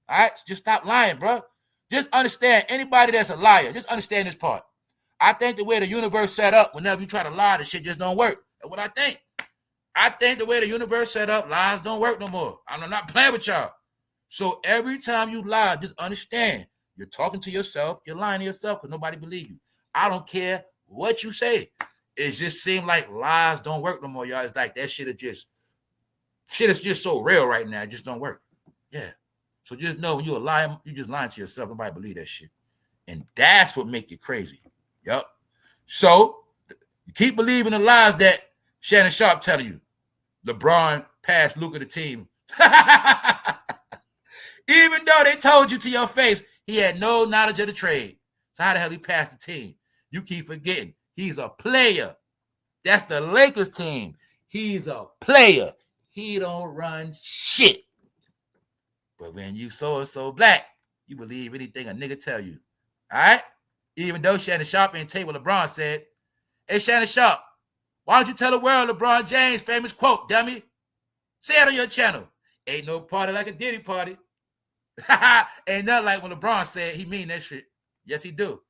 S1: All right? So just stop lying, bro. Just understand, anybody that's a liar, just understand this part. I think the way the universe set up, whenever you try to lie, the shit just don't work. That's what I think. I think the way the universe set up, lies don't work no more. I'm not playing with y'all. So every time you lie, just understand, you're talking to yourself, you're lying to yourself because nobody believes you. I don't care what you say. It just seems like lies don't work no more, y'all. It's like that shit is just so real right now. It just don't work. Yeah. So just know when you're lying, you're just lying to yourself. Nobody believe that shit. And that's what make you crazy. Yep. So you keep believing the lies that Shannon Sharp telling you. LeBron passed Luka the team. Even though they told you to your face he had no knowledge of the trade. So how the hell he passed the team? You keep forgetting. He's a player. That's the Lakers team. He's a player. He don't run shit. But when you so black, you believe anything a nigga tell you. All right? Even though Shannon Sharp ain't take what LeBron said. Hey, Shannon Sharp, why don't you tell the world LeBron James' famous quote, dummy? Say it on your channel. Ain't no party like a Diddy party. Ain't nothing like when LeBron said he mean that shit. Yes, he do.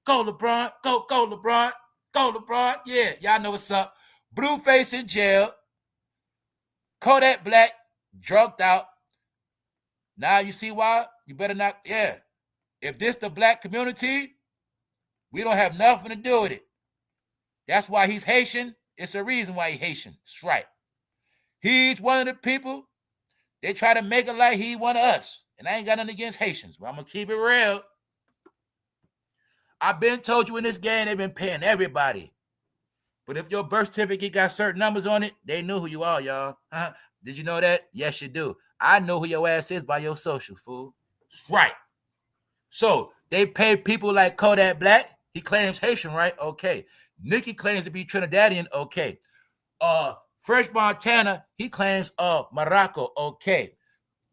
S1: Go, LeBron. Go, LeBron. Go, LeBron. Yeah, y'all know what's up. Blueface in jail. Kodak Black drugged out. Now you see why? You better not. Yeah. If this the black community, we don't have nothing to do with it. That's why he's Haitian. It's a reason why he's Haitian. That's right. He's one of the people. They try to make it like he one of us. And I ain't got nothing against Haitians, but I'm going to keep it real. I've been told you in this game, they've been paying everybody. But if your birth certificate got certain numbers on it, they know who you are, y'all. Did you know that? Yes, you do. I know who your ass is by your social, fool. Right. So they pay people like Kodak Black. He claims Haitian, right? Okay. Nicki claims to be Trinidadian. Okay. Fresh Montana, he claims Morocco. Okay.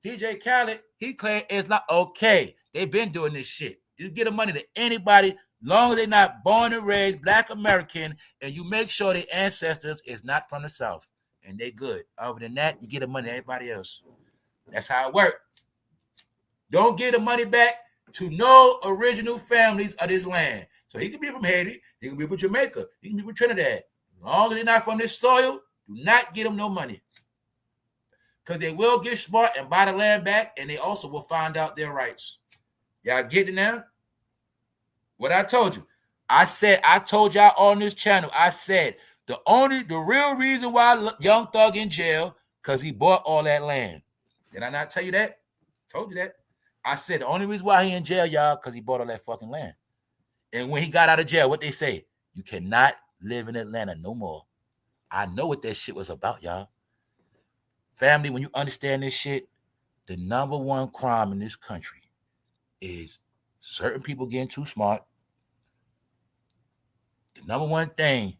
S1: DJ Khaled, he claims it's not okay. They've been doing this shit. You get the money to anybody, long as they're not born and raised Black American, and you make sure their ancestors is not from the South. and they good. Other than that, you get the money to everybody else. That's how it works. Don't give the money back to no original families of this land. So he can be from Haiti, he can be from Jamaica, he can be from Trinidad. As long as they're not from this soil, do not get them no money. Because they will get smart and buy the land back, and they also will find out their rights. Y'all get it now? What I told you. I told y'all on this channel, I said, the real reason why Young Thug in jail, because he bought all that land. Did I not tell you that? Told you that. I said the only reason why he in jail, y'all, because he bought all that fucking land. And when he got out of jail, what they say? You cannot live in Atlanta no more. I know what that shit was about, y'all. Family, when you understand this shit, the number one crime in this country is certain people getting too smart. The number one thing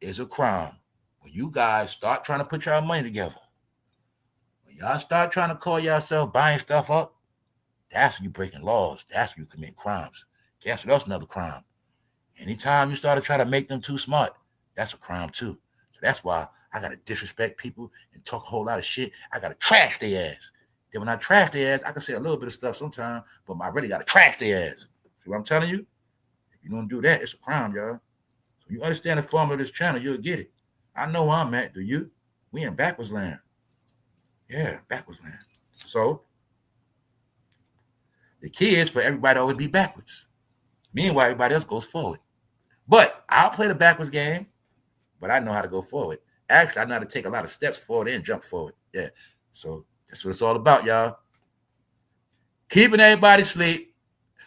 S1: is a crime. When you guys start trying to put your money together, when y'all start trying to call yourself buying stuff up, that's when you're breaking laws. That's when you commit crimes. Guess what else? Another crime. Anytime you start to try to make them too smart, that's a crime too. So that's why I got to disrespect people and talk a whole lot of shit. I got to trash their ass. Then when I trash their ass, I can say a little bit of stuff sometimes, but I really got to trash their ass. See what I'm telling you? If you don't do that, it's a crime, y'all. So you understand the formula of this channel, you'll get it. I know where I'm at, do you? We in backwards land. Yeah, backwards land. So the key is for everybody to always be backwards. Meanwhile, everybody else goes forward. But I'll play the backwards game, but I know how to go forward. Actually, I know how to take a lot of steps forward and jump forward. Yeah. So that's what it's all about, y'all. Keeping everybody asleep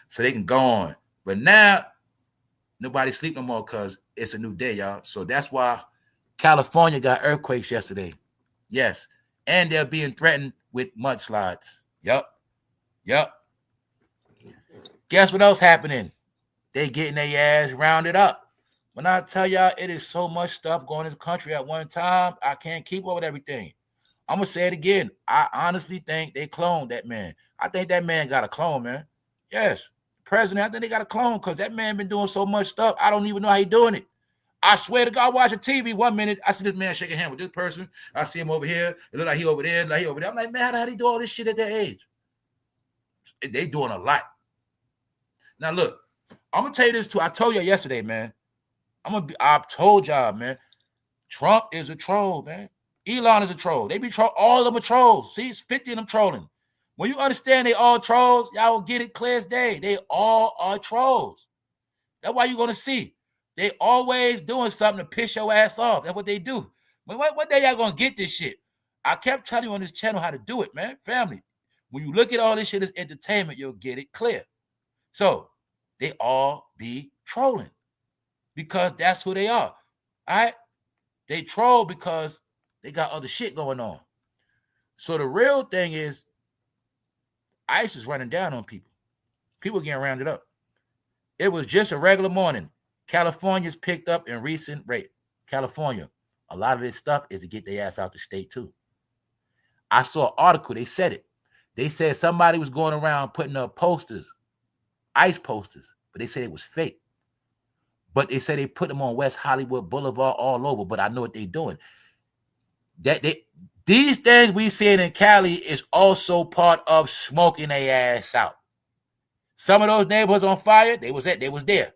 S1: so they can go on. But now, nobody sleep no more because it's a new day, y'all. So that's why California got earthquakes yesterday. Yes. And they're being threatened with mudslides. Yup. Guess what else happening? They getting their ass rounded up. When I tell y'all, it is so much stuff going in the country at one time, I can't keep up with everything. I'm going to say it again. I honestly think they cloned that man. I think that man got a clone, man. Yes. President, I think they got a clone because that man been doing so much stuff. I don't even know how he doing it. I swear to God, watching TV 1 minute, I see this man shaking hand with this person. I see him over here. It look like he over there, like he over there. I'm like, man, how the hell he do all this shit at that age? They doing a lot. Now, look, I'm going to tell you this too. I told you yesterday, man. I've told y'all, man. Trump is a troll, man. Elon is a troll. They be troll. All of them are trolls. See, it's 50 of them trolling. When you understand they all trolls, y'all will get it clear as day. They all are trolls. That's why you're going to see. They always doing something to piss your ass off. That's what they do. But what day y'all going to get this shit? I kept telling you on this channel how to do it, man. Family. When you look at all this shit as entertainment, you'll get it clear. So they all be trolling because that's who they are. All right? They troll because they got other shit going on. So the real thing is ICE is running down on people. People getting rounded up. It was just a regular morning. California's picked up in recent rate. California, a lot of this stuff is to get their ass out the state too. I saw an article. They said it. They said somebody was going around putting up posters, ICE posters, but they said it was fake. But they said they put them on West Hollywood Boulevard all over, but I know what they're doing. These things we seeing in Cali is also part of smoking their ass out. Some of those neighborhoods on fire, they was there.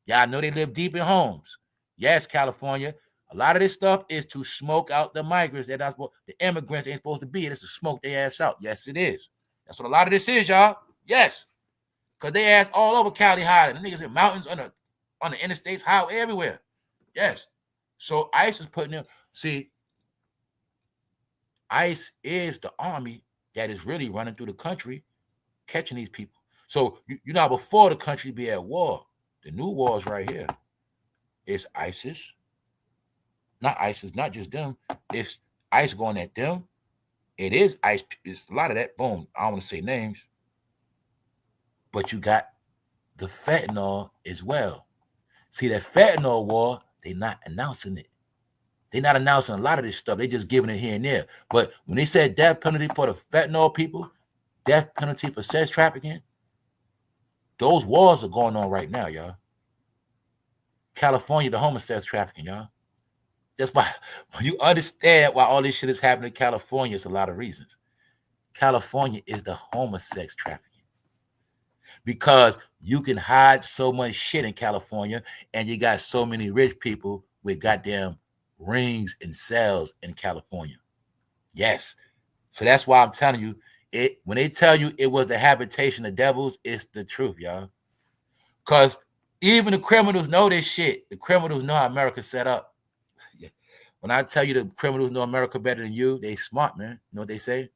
S1: Y'all know they live deep in homes. Yes, California. A lot of this stuff is to smoke out the migrants. They're not supposed, the immigrants ain't supposed to be. It's to smoke their ass out. Yes, it is. That's what a lot of this is, y'all. Yes. Because they ass all over Cali hiding. The niggas in mountains on the interstates, highway, everywhere. Yes. So ICE is putting them. See, ICE is the army that is really running through the country, catching these people. So you know, before the country be at war, the new war is right here. It's ISIS. Not ISIS, not just them. It's ICE going at them. It is ICE. It's a lot of that. Boom. I don't want to say names. But you got the fentanyl as well. See, that fentanyl war, they're not announcing it. They're not announcing a lot of this stuff. They're just giving it here and there. But when they said death penalty for the fentanyl people, death penalty for sex trafficking, those wars are going on right now, y'all. California, the home of sex trafficking, y'all. That's why when you understand why all this shit is happening in California, it's a lot of reasons. California is the home of sex trafficking because you can hide so much shit in California, and you got so many rich people with goddamn rings and cells in California. Yes. So that's why I'm telling you, it when they tell you it was the habitation of devils, it's the truth, y'all. Because even the criminals know this shit. The criminals know how America's set up. When I tell you the criminals know America better than you, they smart, man. You know what they say?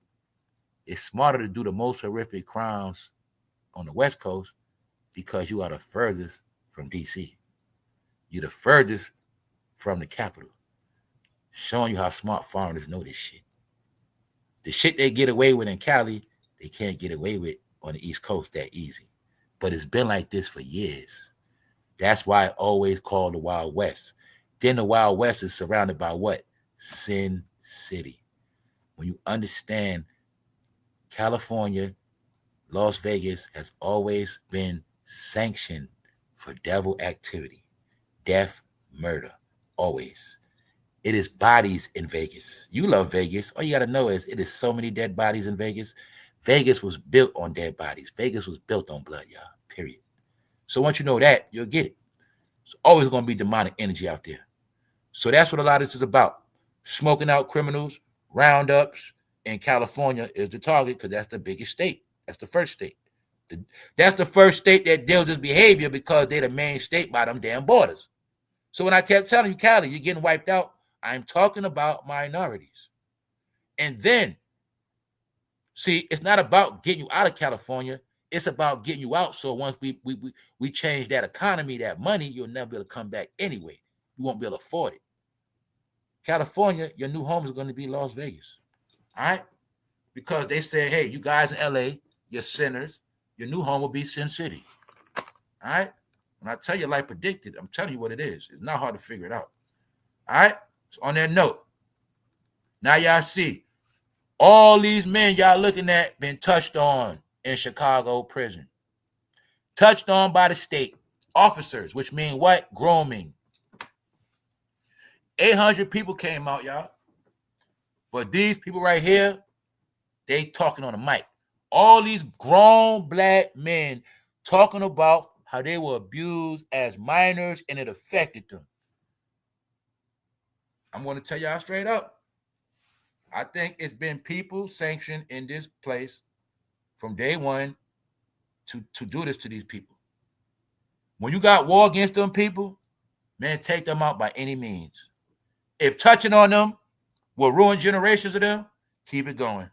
S1: It's smarter to do the most horrific crimes on the West Coast because you are the furthest from DC. You're the furthest from the capital. Showing you how smart foreigners know this shit. The shit they get away with in Cali, they can't get away with on the East Coast that easy. But it's been like this for years. That's why I always call the Wild West. Then the Wild West is surrounded by what? Sin City. When you understand California, Las Vegas has always been sanctioned for devil activity, death, murder, always. It is bodies in Vegas. You love Vegas. All you got to know is it is so many dead bodies in Vegas. Vegas was built on dead bodies. Vegas was built on blood, y'all, period. So once you know that, you'll get it. It's always going to be demonic energy out there. So that's what a lot of this is about. Smoking out criminals, roundups in California is the target because that's the biggest state. That's the first state. That's the first state that deals with behavior because they're the main state by them damn borders. So when I kept telling you, Cali, you're getting wiped out, I'm talking about minorities. And then, see, it's not about getting you out of California. It's about getting you out. So once we change that economy, that money, you'll never be able to come back anyway. You won't be able to afford it. California, your new home is going to be Las Vegas. All right? Because they say, hey, you guys in LA, you're sinners. Your new home will be Sin City. All right? When I tell you like predicted, I'm telling you what it is. It's not hard to figure it out. All right? So on that note, now y'all see, all these men y'all looking at been touched on in Chicago prison. Touched on by the state officers, which mean what? Grooming. 800 people came out, y'all. But these people right here, they talking on the mic. All these grown black men talking about how they were abused as minors and it affected them. I'm going to tell y'all straight up. I think it's been people sanctioned in this place from day one to do this to these people. When you got war against them people, man, take them out by any means. If touching on them will ruin generations of them, keep it going.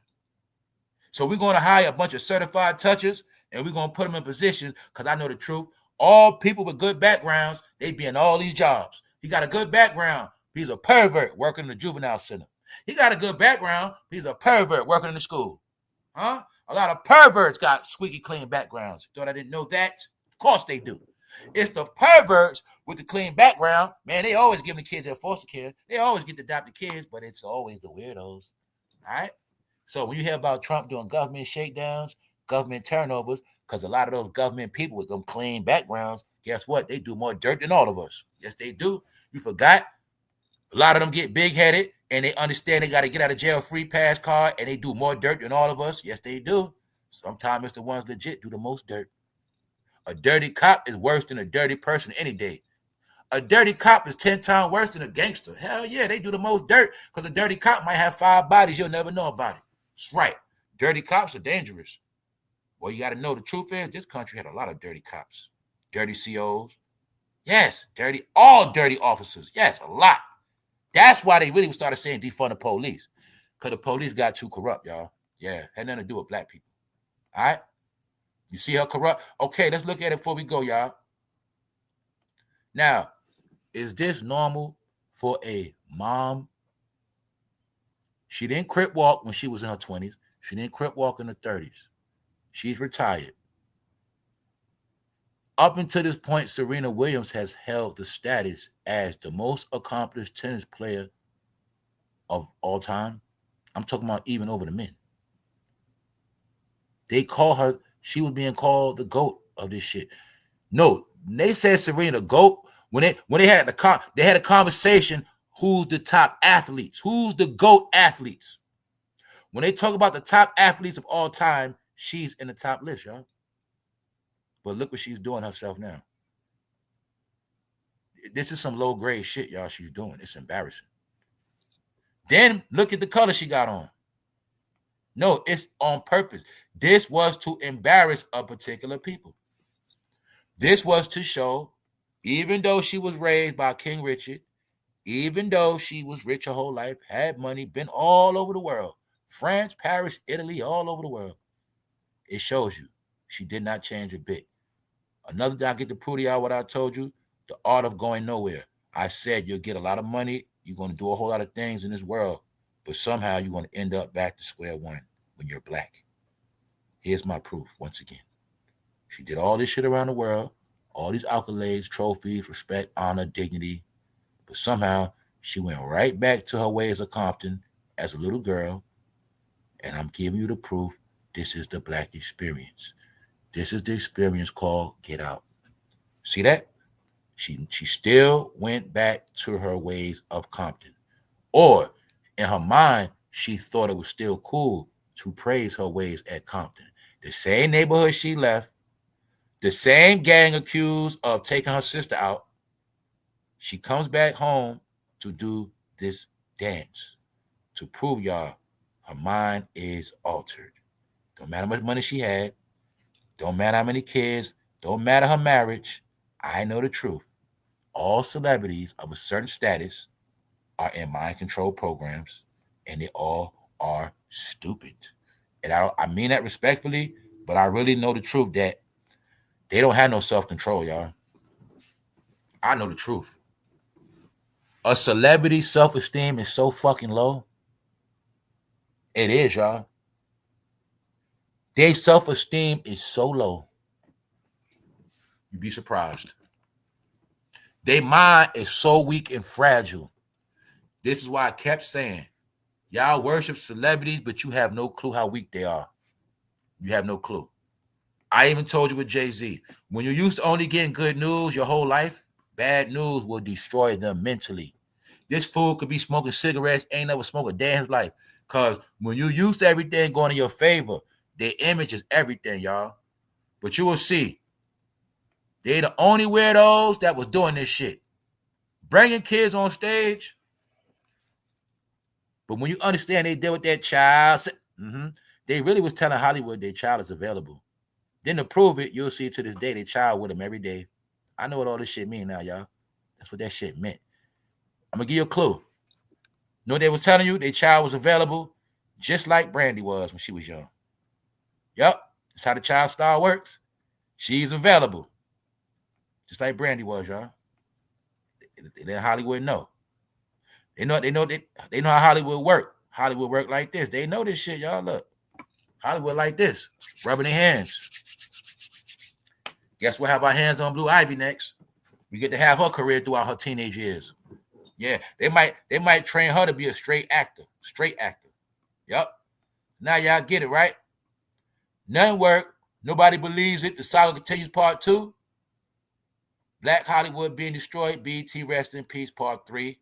S1: So we're going to hire a bunch of certified touchers, and we're going to put them in positions because I know the truth. All people with good backgrounds, they be in all these jobs. He got a good background. He's a pervert working in the juvenile center. He got a good background. He's a pervert working in the school. Huh? A lot of perverts got squeaky clean backgrounds. Thought I didn't know that? Of course they do. It's the perverts with the clean background. Man, they always give the kids their foster care. They always get the adopted kids, but it's always the weirdos. All right? So when you hear about Trump doing government shakedowns, government turnovers, because a lot of those government people with them clean backgrounds, guess what? They do more dirt than all of us. Yes, they do. You forgot? A lot of them get big-headed, and they understand they got to get out of jail free pass card, and they do more dirt than all of us. Yes, they do. Sometimes it's the ones legit do the most dirt. A dirty cop is worse than a dirty person any day. A dirty cop is 10 times worse than a gangster. Hell yeah, they do the most dirt because a dirty cop might have 5 bodies. You'll never know about it. That's right. Dirty cops are dangerous. Well, you got to know the truth is this country had a lot of dirty cops. Dirty COs. Yes, all dirty officers. Yes, a lot. That's why they really started saying defund the police. Because the police got too corrupt, y'all. Yeah, had nothing to do with black people. All right? You see how corrupt? Okay, let's look at it before we go, y'all. Now, is this normal for a mom? She didn't crip walk when she was in her 20s. She didn't crip walk in her 30s. She's retired. Up until this point, Serena Williams has held the status as the most accomplished tennis player of all time. I'm talking about even over the men. They call her, she was being called the GOAT of this shit. No, they said Serena GOAT when they had a conversation. who's the top athletes, who's the GOAT athletes. When they talk about the top athletes of all time, she's in the top list, y'all. But look what she's doing herself now. This is some low-grade shit, y'all, she's doing. It's embarrassing. Then look at the color she got on. No, it's on purpose. This was to embarrass a particular people. This was to show, even though she was raised by King Richard, even though she was rich her whole life, had money, been all over the world, France, Paris, Italy, all over the world, it shows you she did not change a bit. Another thing I get to prove to y'all what I told you, the art of going nowhere. I said you'll get a lot of money, you're going to do a whole lot of things in this world, but somehow you're going to end up back to square one when you're black. Here's my proof once again. She did all this shit around the world, all these accolades, trophies, respect, honor, dignity, but somehow she went right back to her ways of Compton as a little girl, and I'm giving you the proof. This is the black experience. This is the experience called Get Out. See that? She still went back to her ways of Compton. Or in her mind, she thought it was still cool to praise her ways at Compton. The same neighborhood she left, the same gang accused of taking her sister out. She comes back home to do this dance to prove y'all her mind is altered. Don't matter how much money she had. Don't matter how many kids. Don't matter her marriage. I know the truth. All celebrities of a certain status are in mind control programs, and they all are stupid. And I mean that respectfully, but I really know the truth that they don't have no self-control, y'all. I know the truth. A celebrity's self-esteem is so fucking low. It is, y'all. Their self-esteem is so low. You'd be surprised. Their mind is so weak and fragile. This is why I kept saying, y'all worship celebrities, but you have no clue how weak they are. You have no clue. I even told you with Jay-Z, when you're used to only getting good news your whole life, bad news will destroy them mentally. This fool could be smoking cigarettes, ain't never smoked a day in his life. Because when you're used to everything going in your favor, their image is everything, y'all. But you will see, they the only weirdos that was doing this shit. Bringing kids on stage. But when you understand they deal with that child, they really was telling Hollywood their child is available. Then to prove it, you'll see to this day their child with them every day. I know what all this shit mean now, y'all. That's what that shit meant. I'm going to give you a clue. You know what they was telling you? Their child was available just like Brandy was when she was young. Yep, that's how the child star works. She's available. Just like Brandy was, y'all. They let Hollywood know. They know how Hollywood work. Hollywood work like this. They know this shit, y'all. Look. Hollywood like this. Rubbing their hands. Guess we'll have our hands on Blue Ivy next. We get to have her career throughout her teenage years. Yeah, they might train her to be a straight actor. Yep. Now y'all get it, right? None work. Nobody believes it. The saga continues part 2. Black Hollywood being destroyed. BET rest in peace part 3.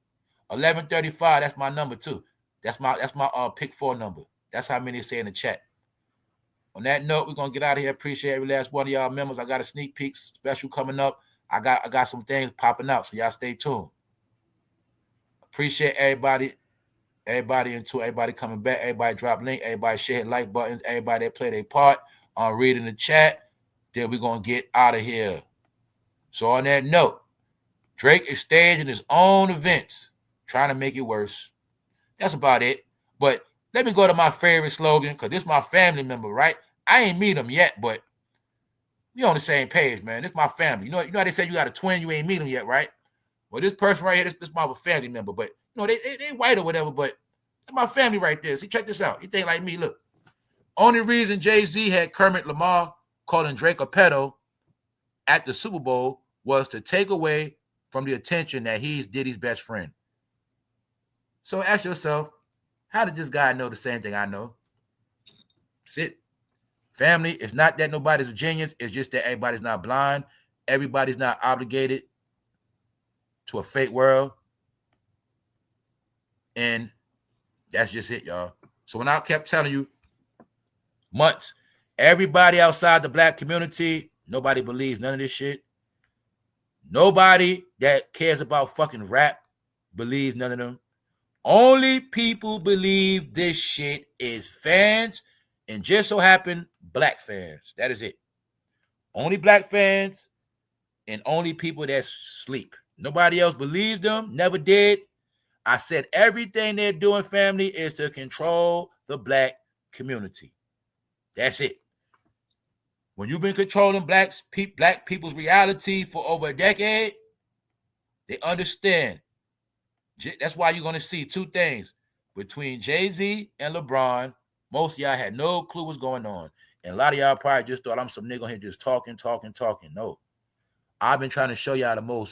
S1: 1135. That's my number too. That's my pick 4 number. That's how many say in the chat. On that note, we're gonna get out of here. Appreciate every last one of y'all members. I got a sneak peek special coming up. I got some things popping out, so y'all stay tuned. Appreciate everybody coming back. Everybody drop link. Everybody share, hit like buttons. Everybody that play their part on reading the chat. Then we're gonna get out of here. So on that note, Drake is staging his own events, trying to make it worse. That's about it. But let me go to my favorite slogan, because this is my family member, right? I ain't meet him yet, but we on the same page, man. This is my family. You know how they say you got a twin, you ain't meet him yet, right? Well, this person right here, this is my family member, but they white or whatever, but that's my family right there. See, check this out. You think like me, look. Only reason Jay-Z had Kermit Lamar calling Drake a pedo at the Super Bowl was to take away from the attention that he's Diddy's best friend. So ask yourself, how did this guy know the same thing I know? That's it. Family, it's not that nobody's a genius. It's just that everybody's not blind. Everybody's not obligated to a fake world. And that's just it, y'all. So when I kept telling you months, everybody outside the black community, nobody believes none of this shit. Nobody that cares about fucking rap believes none of them. Only people believe this shit is fans, and just so happen black fans. That is it. Only black fans and only people that sleep. Nobody else believes them, never did. I said everything they're doing, family, is to control the black community. That's it. When you've been controlling black people's reality for over a decade, they understand. That's why you're going to see two things. Between Jay-Z and LeBron, most of y'all had no clue what's going on. And a lot of y'all probably just thought I'm some nigga here just talking. No. I've been trying to show y'all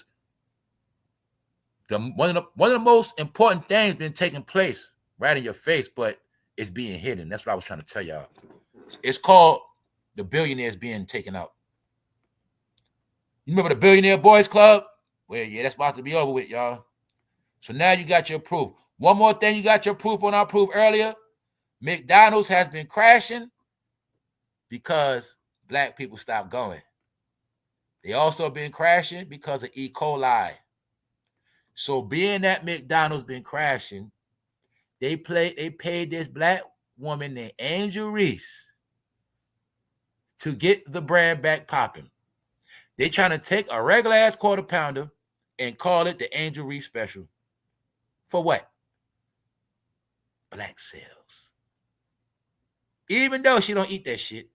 S1: one of the most important things been taking place right in your face, but it's being hidden. That's what I was trying to tell y'all. It's called the billionaires being taken out. You remember the Billionaire Boys Club? Well, yeah, that's about to be over with, y'all. So now you got your proof. One more thing you got your proof on our proof earlier. McDonald's has been crashing because black people stopped going. They also been crashing because of E. coli. So being that McDonald's been crashing, they paid this black woman named Angel Reese to get the brand back popping. They trying to take a regular ass quarter pounder and call it the Angel Reese special. For what? Black sales. Even though she don't eat that shit,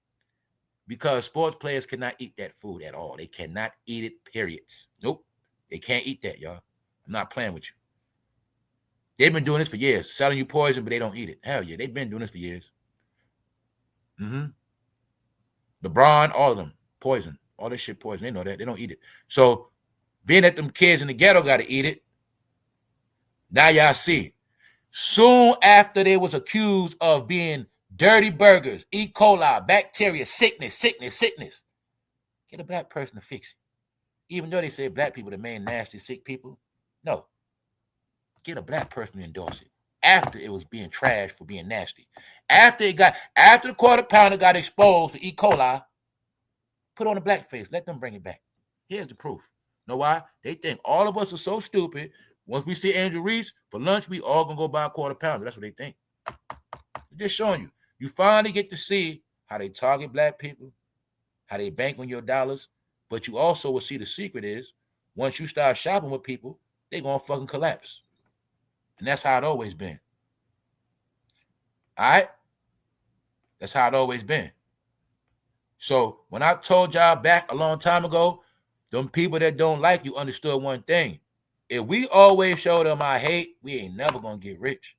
S1: because sports players cannot eat that food at all. They cannot eat it, period. Nope. They can't eat that, y'all. I'm not playing with you. They've been doing this for years, selling you poison, but they don't eat it. Hell yeah, they've been doing this for years. LeBron, all of them, poison. All this shit poison. They know that. They don't eat it. So being that them kids in the ghetto got to eat it, now y'all see. Soon after they was accused of being dirty burgers, E. coli, bacteria, sickness. Get a black person to fix it. Even though they say black people the main nasty, sick people. No. Get a black person to endorse it. After it was being trashed for being nasty. After the quarter pounder got exposed to E. coli, put on a black face. Let them bring it back. Here's the proof. Know why? They think all of us are so stupid. Once we see Angel Reese for lunch, we all gonna go buy a quarter pounder. That's what they think. They're just showing you. You finally get to see how they target black people, how they bank on your dollars, but you also will see the secret is once you start shopping with people, they're gonna fucking collapse. And that's how it always been. All right? That's how it always been. So when I told y'all back a long time ago, them people that don't like you understood one thing. If we always show them our hate, we ain't never gonna get rich.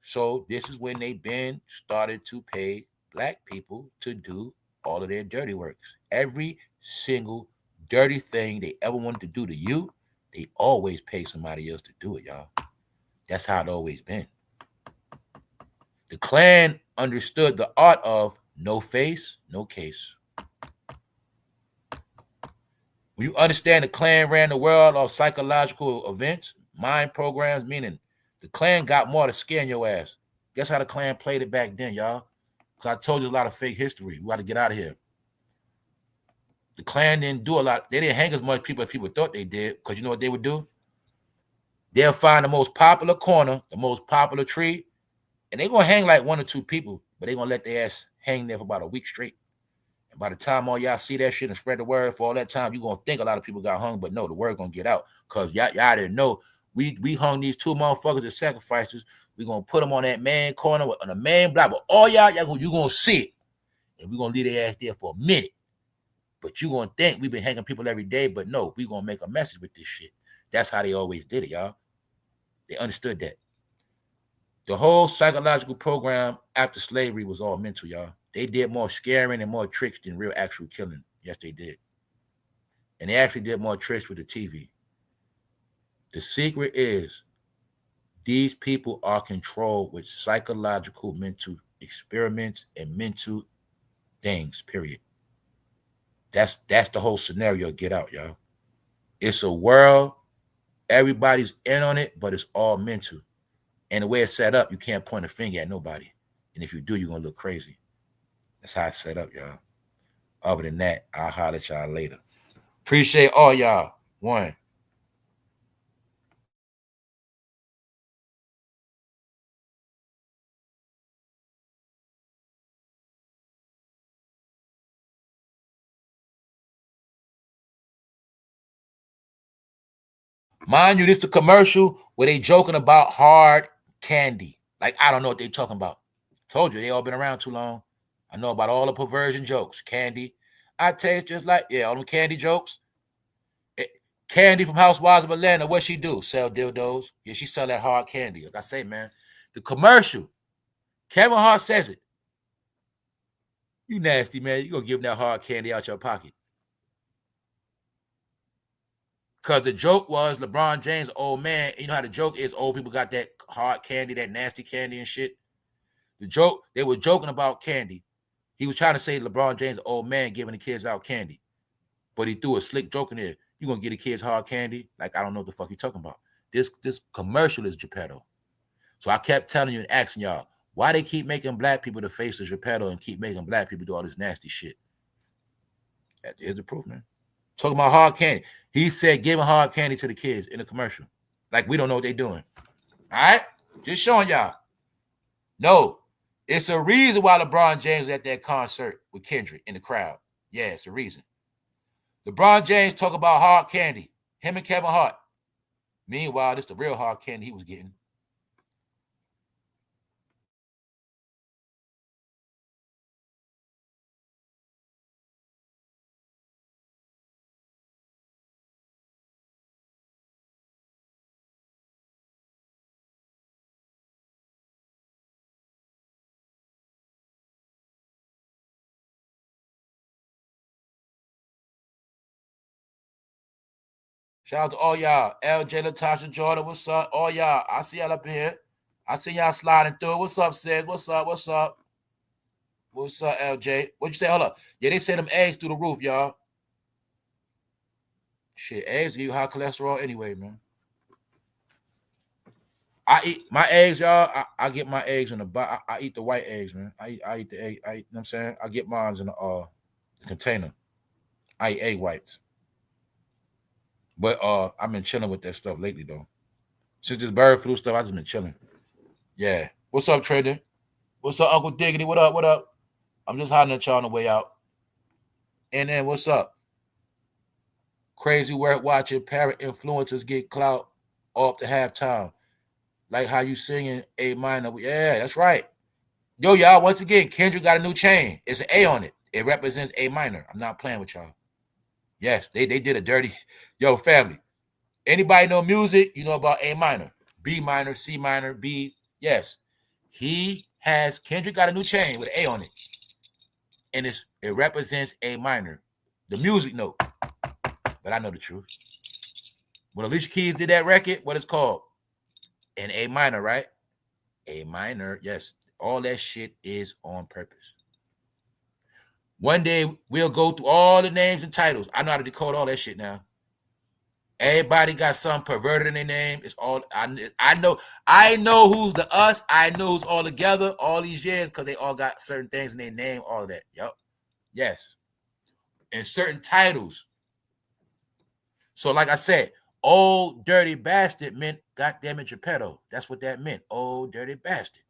S1: So this is when they been started to pay black people to do all of their dirty works. Every single dirty thing they ever wanted to do to you, they always pay somebody else to do it, y'all. That's how it always been. The Klan understood the art of no face, no case. When you understand the Klan ran the world of psychological events, mind programs, meaning the Klan got more to scare in your ass. Guess how the Klan played it back then, y'all? Because I told you a lot of fake history. We got to get out of here. The Klan didn't do a lot. They didn't hang as much people as people thought they did. Because you know what they would do? They'll find the most popular corner, the most popular tree, and they're going to hang like one or two people, but they're going to let their ass hang there for about a week straight. And by the time all y'all see that shit and spread the word for all that time, you're going to think a lot of people got hung, but no, the word going to get out. Because y'all didn't know. We hung these two motherfuckers as sacrifices. We're going to put them on that man corner on a man block. But all y'all you're going to see it. And we're going to leave their ass there for a minute. But you're going to think we've been hanging people every day. But no, we're going to make a message with this shit. That's how they always did it, y'all. They understood that. The whole psychological program after slavery was all mental, y'all. They did more scaring and more tricks than real actual killing. Yes, they did. And they actually did more tricks with the TV. The secret is these people are controlled with psychological mental experiments and mental things, period. That's the whole scenario. Get out, y'all. It's a world. Everybody's in on it, but it's all mental. And the way it's set up, you can't point a finger at nobody. And if you do, you're going to look crazy. That's how it's set up, y'all. Other than that, I'll holler at y'all later. Appreciate all y'all. One. Mind you, this is the commercial where they joking about hard candy. Like, I don't know what they talking about. Told you, they all been around too long. I know about all the perversion jokes. Candy. I taste just like, yeah, all them candy jokes. Candy from Housewives of Atlanta, what she do? Sell dildos. Yeah, she sell that hard candy. Like I say, man, the commercial, Kevin Hart says it. You nasty, man. You gonna give them that hard candy out your pocket. Because the joke was LeBron James, old man. You know how the joke is, old people got that hard candy, that nasty candy and shit. The joke, they were joking about candy. He was trying to say LeBron James, old man, giving the kids out candy. But he threw a slick joke in there. You gonna get the kids hard candy? Like, I don't know what the fuck you talking about. This commercial is Geppetto. So I kept telling you and asking y'all, why they keep making black people the face of Geppetto and keep making black people do all this nasty shit? Here's the proof, man. Talking about hard candy. He said giving hard candy to the kids in the commercial. Like, we don't know what they're doing. All right? Just showing y'all. No, it's a reason why LeBron James was at that concert with Kendrick in the crowd. Yeah, it's a reason. LeBron James talk about hard candy. Him and Kevin Hart. Meanwhile, this the real hard candy he was getting. Shout out to all y'all. LJ, Latasha, Jordan, what's up? All y'all. I see y'all up here. I see y'all sliding through. What's up, Sid? What's up? What's up? What's up, LJ? What'd you say? Hold up. Yeah, they say them eggs through the roof, y'all. Shit, eggs give you high cholesterol anyway, man. I eat my eggs, y'all. I get my eggs in the box. I eat the white eggs, man. I eat the egg. You know what I'm saying? I get mine in the container. I eat egg whites. But I've been chilling with that stuff lately, though. Since this bird flu stuff, I just been chilling. Yeah. What's up, Trader? What's up, Uncle Diggity? What up? What up? I'm just hiding at y'all on the way out. And then what's up? Crazy work watching parent influencers get clout off the halftime. Like how you singing A minor. Yeah, that's right. Yo, y'all, once again, Kendrick got a new chain. It's an A on it. It represents A minor. I'm not playing with y'all. Yes, they did a dirty. Yo, family. Anybody know music? You know about A minor, B minor, C minor, B. Yes. Kendrick got a new chain with an A on it. And it represents A minor. The music note. But I know the truth. When Alicia Keys did that record, what it's called? An A minor, right? A minor, yes. All that shit is on purpose. One day we'll go through all the names and titles. I know how to decode all that shit now. Everybody got something perverted in their name. It's all I know. I know who's the us. I know who's all together all these years because they all got certain things in their name. All of that. Yep. Yes. And certain titles. So, like I said, old dirty bastard meant goddamn it, Geppetto. That's what that meant. Old dirty bastard.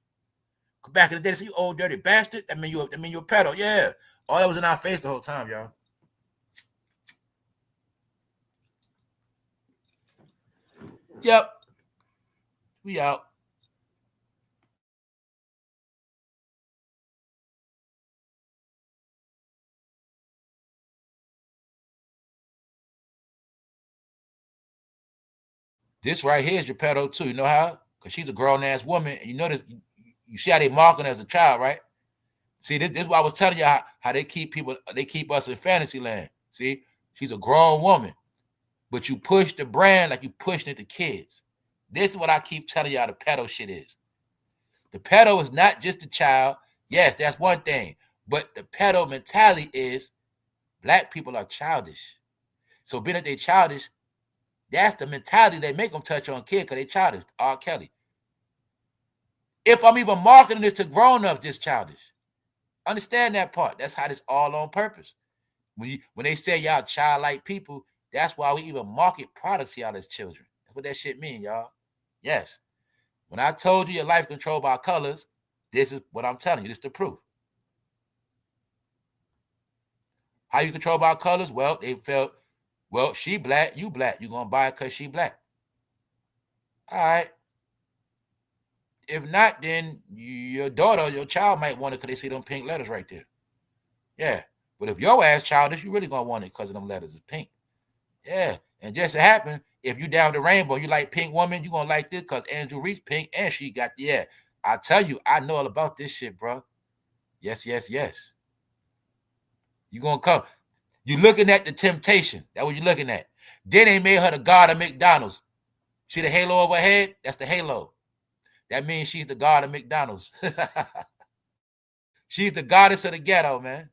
S1: Back in the day, they say you old dirty bastard. That mean you're a pedo. Yeah. All that was in our face the whole time, y'all. Yep. We out. This right here is your pedo too. You know how? Because she's a grown ass woman. And you notice, you see how they marking as a child, right? See, this is what I was telling you how they keep us in fantasy land. See, she's a grown woman, but you push the brand like you pushing it to kids. This is what I keep telling y'all the pedo shit is. The pedo is not just a child. Yes, that's one thing. But the pedo mentality is black people are childish. So being that they childish, that's the mentality they make them touch on kids because they childish. R. Kelly. If I'm even marketing this to grown-ups, this childish. Understand that part. That's how this all on purpose. When they say y'all childlike people, that's why we even market products to y'all as children. That's what that shit mean, y'all. Yes. When I told you your life controlled by colors, this is what I'm telling you. This is the proof. How you control by colors? Well, they felt, well, she black, you black. You gonna buy it because she black. All right. If not, then your daughter, your child might want it because they see them pink letters right there. Yeah. But if your ass childish, you really gonna want it because of them letters. It's pink. Yeah. And just to happen, if you down the rainbow, you like pink woman, you gonna like this because Andrew Reed's pink and she got, yeah. I tell you, I know all about this shit, bro. Yes, yes, yes. You gonna come. You looking at the temptation. That's what you're looking at. Then they made her the god of McDonald's. See the halo over her head? That's the halo. That means she's the god of McDonald's. She's the goddess of the ghetto, man.